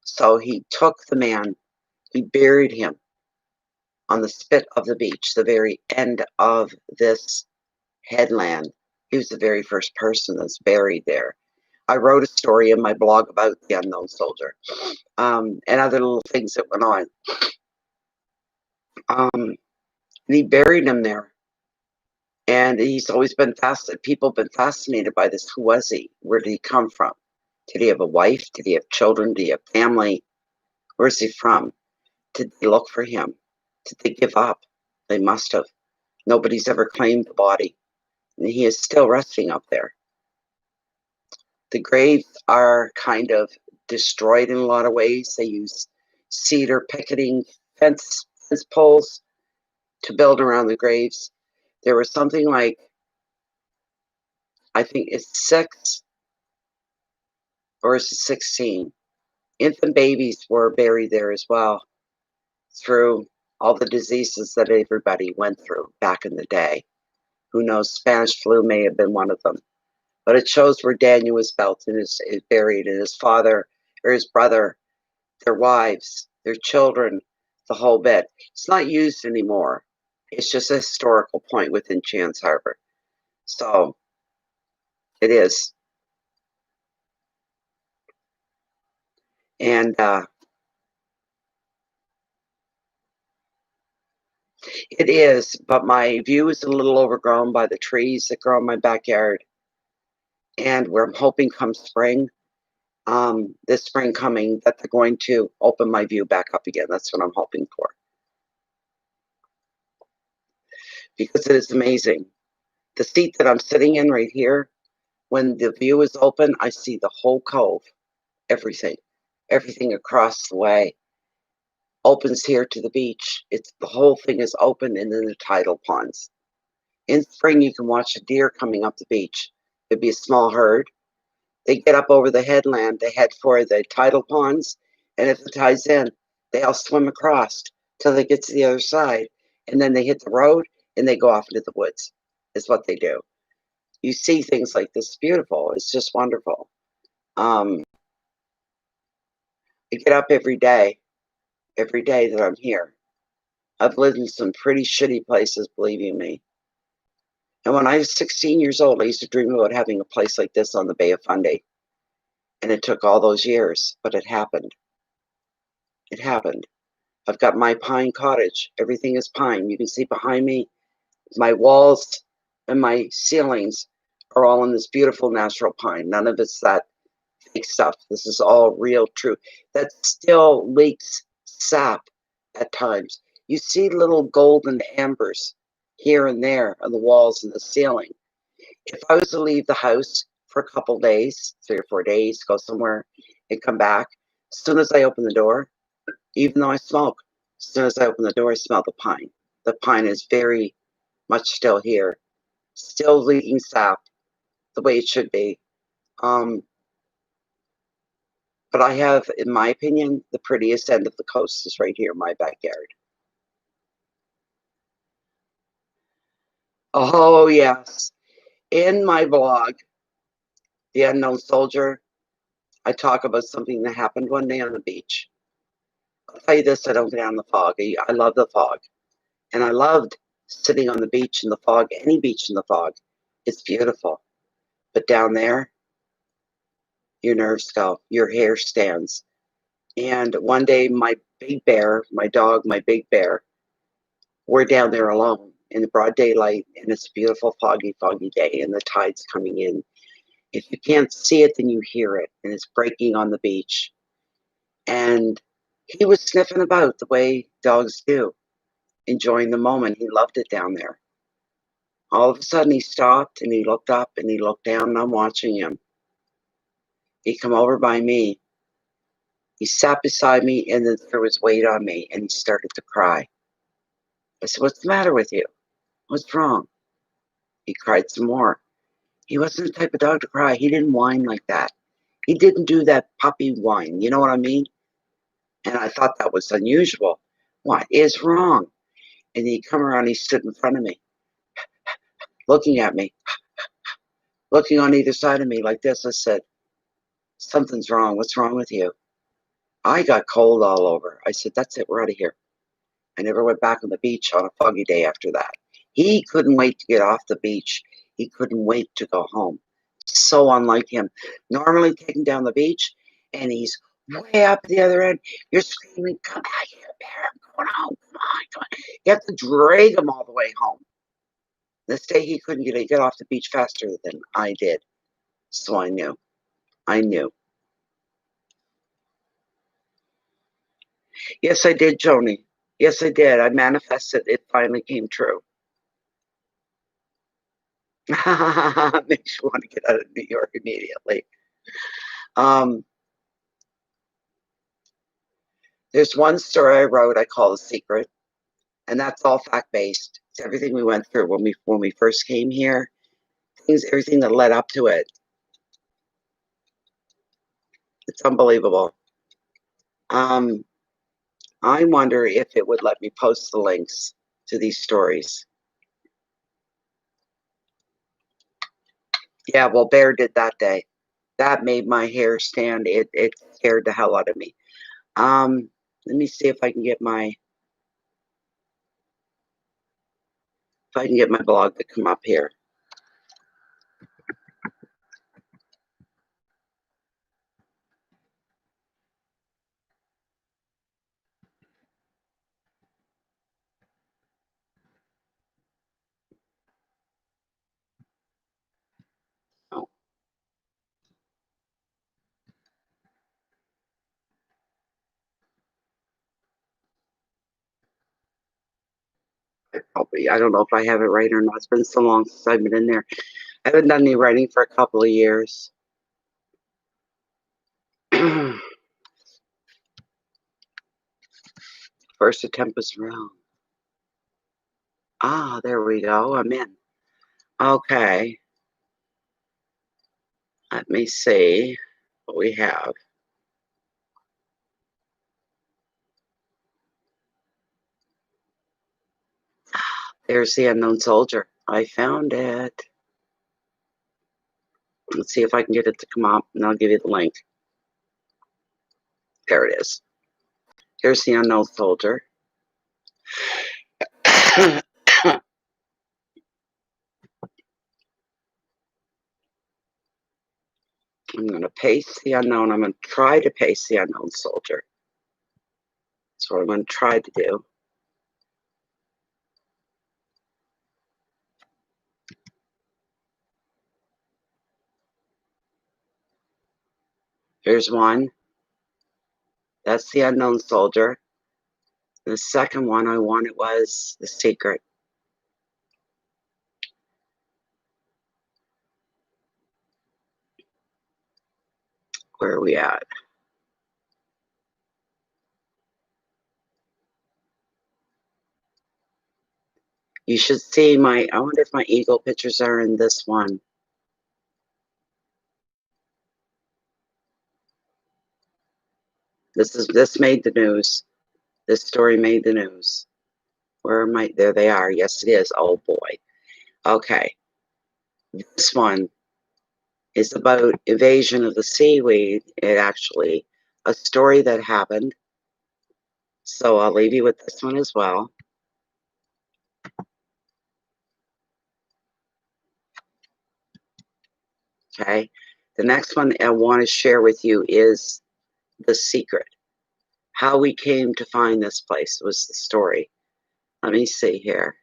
So he took the man, he buried him on the spit of the beach, the very end of this headland. He was the very first person that's buried there. I wrote a story in my blog about the unknown soldier, and other little things that went on. And he buried him there. And he's always been fascinated. People have been fascinated by this. Who was he? Where did he come from? Did he have a wife? Did he have children? Did he have family? Where's he from? Did they look for him? Did they give up? They must have. Nobody's ever claimed the body. And he is still resting up there. The graves are kind of destroyed in a lot of ways. They use cedar picketing fence poles to build around the graves. There was something like, I think it's 6 or is it 16 infant babies were buried there as well, through all the diseases that everybody went through back in the day. Who knows, Spanish flu may have been one of them. But it shows where Daniel was is buried, and his father or his brother, their wives, their children, the whole bit. It's not used anymore. It's just a historical point within Chance Harbor. So it is. And it is, but my view is a little overgrown by the trees that grow in my backyard. And where I'm hoping come spring, this spring coming, that they're going to open my view back up again. That's what I'm hoping for. Because it is amazing. The seat that I'm sitting in right here, when the view is open, I see the whole cove, everything across the way opens here to the beach. The whole thing is open, and then the tidal ponds. In spring, you can watch a deer coming up the beach. There'd be a small herd. They get up over the headland, they head for the tidal ponds, and if the tide's in, they all swim across till they get to the other side, and then they hit the road and they go off into the woods, is what they do. You see things like this. Beautiful. It's just wonderful. I get up every day that I'm here. I've lived in some pretty shitty places, believe you me. And when I was 16 years old, I used to dream about having a place like this on the Bay of Fundy. And it took all those years, but it happened. It happened. I've got my pine cottage. Everything is pine. You can see behind me, my walls and my ceilings are all in this beautiful natural pine. None of it's that fake stuff. This is all real, true. That still leaks sap at times. You see little golden ambers here and there on the walls and the ceiling. If I was to leave the house for a couple days, 3 or 4 days, go somewhere and come back, as soon as I open the door, even though I smoke, as soon as I open the door, I smell the pine. The pine is very much still here, still leaking sap the way it should be. But I have, in my opinion, the prettiest end of the coast is right here in my backyard. Oh, yes. In my blog, The Unknown Soldier, I talk about something that happened one day on the beach. I'll tell you this, I don't get down the fog. I love the fog. And I loved sitting on the beach in the fog, any beach in the fog. It's beautiful. But down there, your nerves go, your hair stands. And one day, my big bear, my dog, my big bear, we're down there alone in the broad daylight, and it's a beautiful, foggy day, and the tide's coming in. If you can't see it, then you hear it, and it's breaking on the beach. And he was sniffing about the way dogs do, enjoying the moment. He loved it down there. All of a sudden, he stopped, and he looked up, and he looked down, and I'm watching him. He come over by me. He sat beside me, and then threw his weight on me, and he started to cry. I said, "What's the matter with you? What's wrong?" He cried some more. He wasn't the type of dog to cry. He didn't whine like that. He didn't do that puppy whine. You know what I mean? And I thought that was unusual. What is wrong? And he come around, he stood in front of me, looking at me, looking on either side of me like this. I said, something's wrong. What's wrong with you? I got cold all over. I said, that's it. We're out of here. I never went back on the beach on a foggy day after that. He couldn't wait to get off the beach. He couldn't wait to go home. So unlike him. Normally taking down the beach, and he's way up the other end. You're screaming, come back here, Bear. I'm going home. Come on, come on. You have to drag him all the way home. This day he couldn't get off the beach faster than I did. So I knew. I knew. Yes, I did, Joni. Yes, I did. I manifested. It finally came true. Makes you want to get out of New York immediately. There's one story I wrote I call The Secret, and that's all fact-based. It's everything we went through when we first came here, everything that led up to it. It's unbelievable. I wonder if it would let me post the links to these stories. Yeah, well, Bear did that day. That made my hair stand. It scared the hell out of me. Let me see if I can get my blog to come up here. Oh. I don't know if I have it right or not. It's been so long since I've been in there. I haven't done any writing for a couple of years. First attempt was wrong. Ah, there we go. I'm in. Okay. Let me see what we have. There's the unknown soldier. I found it. Let's see if I can get it to come up, and I'll give you the link. There it is. Here's the unknown soldier. I'm going to paste the unknown. I'm going to try to paste the unknown soldier. That's what I'm going to try to do. Here's one. That's the unknown soldier. The second one I wanted was The Secret. Where are we at? You should see my, I wonder if my eagle pictures are in this one. This made the news. This story made the news. Where am I? There they are. Yes, it is. Oh boy. Okay. This one is about invasion of the seaweed. It actually, a story that happened. So I'll leave you with this one as well. Okay. The next one I want to share with you is The Secret. How we came to find this place was the story. Let me see here.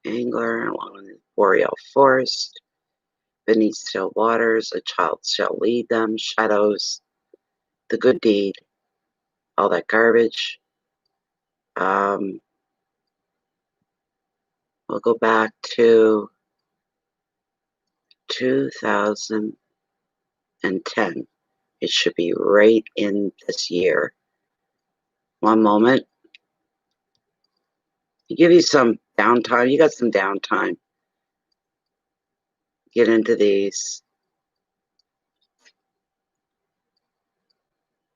Angler along the boreal forest. Beneath still waters, a child shall lead them. Shadows, the good deed, all that garbage. We'll go back to 2010. It should be right in this year. One moment. Give you some downtime. You got some downtime. Get into these.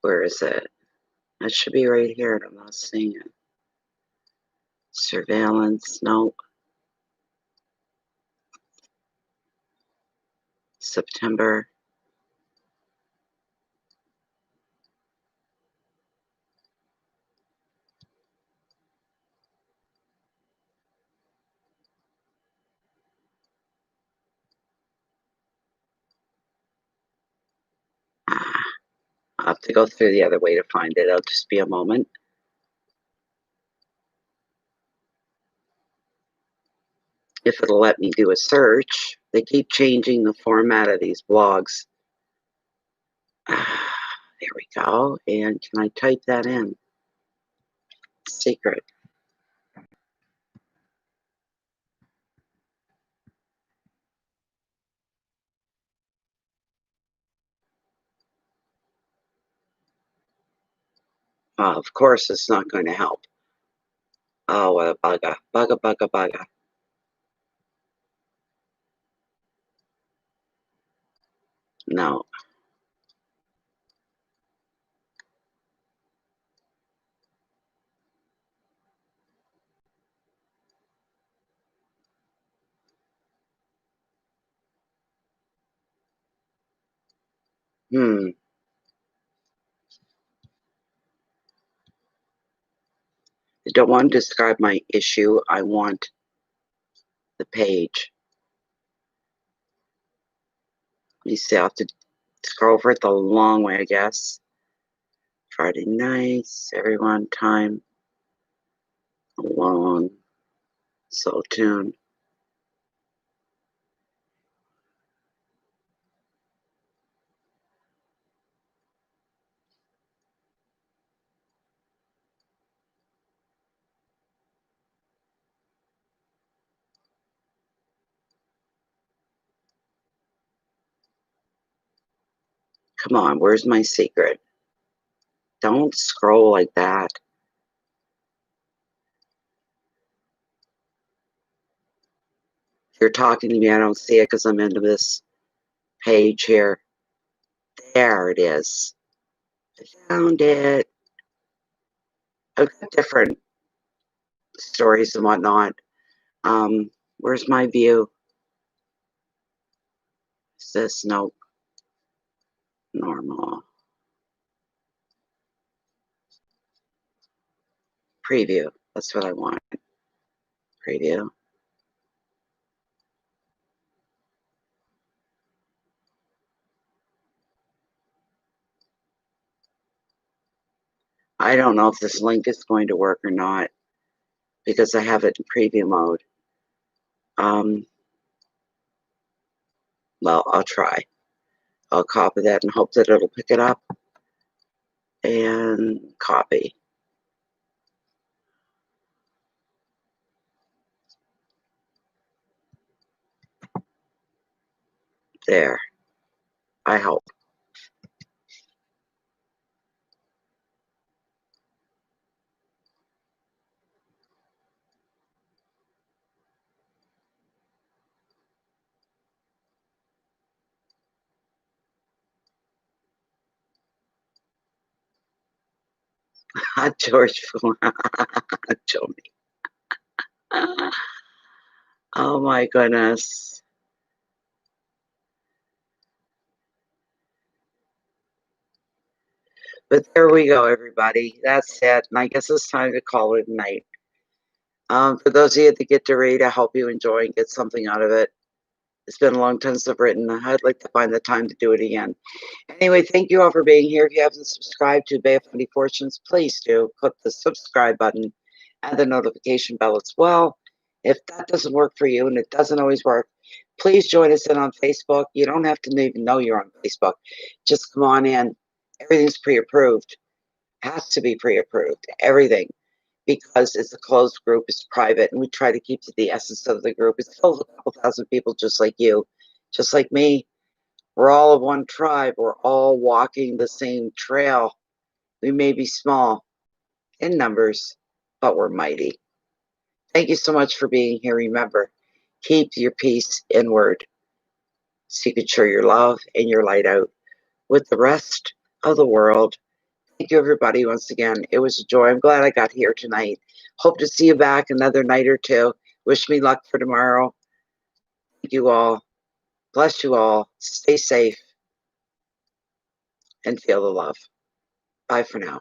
Where is it? That should be right here, and I'm not seeing it. Surveillance, no. September. I'll have to go through the other way to find it. It'll just be a moment. If it'll let me do a search. They keep changing the format of these blogs. There we go. And can I type that in? Secret. Of course, it's not going to help. Oh, what a bugger. Bugger. No. I don't want to describe my issue. I want the page. You see, I have to scroll over it the long way, I guess. Friday nights, everyone, time, alone, soul tune. Come on, where's my secret? Don't scroll like that. If you're talking to me, I don't see it because I'm into this page here. There it is. I found it. I've got different stories and whatnot. Where's my view? Is this? Nope. Normal. Preview. That's what I want. Preview. I don't know if this link is going to work or not because I have it in preview mode. Well, I'll try. I'll copy that and hope that it'll pick it up. And copy. There. I hope. George, show me. Oh my goodness. But there we go, everybody. That's it. And I guess it's time to call it a night. For those of you that get to read, I hope you enjoy and get something out of it. It's been a long time since I've written. I'd like to find the time to do it again. Anyway, thank you all for being here. If you haven't subscribed to Bay of Funny Fortunes, please do. Click the subscribe button and the notification bell as well. If that doesn't work for you, and it doesn't always work, please join us in on Facebook. You don't have to even know you're on Facebook. Just come on in. Everything's pre-approved. Has to be pre-approved. Everything. Because it's a closed group, it's private, and we try to keep to the essence of the group. It's filled with a couple thousand people just like you, just like me. We're all of one tribe. We're all walking the same trail. We may be small in numbers, but we're mighty. Thank you so much for being here. Remember, keep your peace inward so you can share your love and your light out with the rest of the world. Thank Thank you, everybody, once again. It was a joy. I'm glad I got here tonight. Hope to see you back another night or two. Wish me luck for tomorrow. Thank you all. Bless you all. Stay safe and feel the love. Bye for now.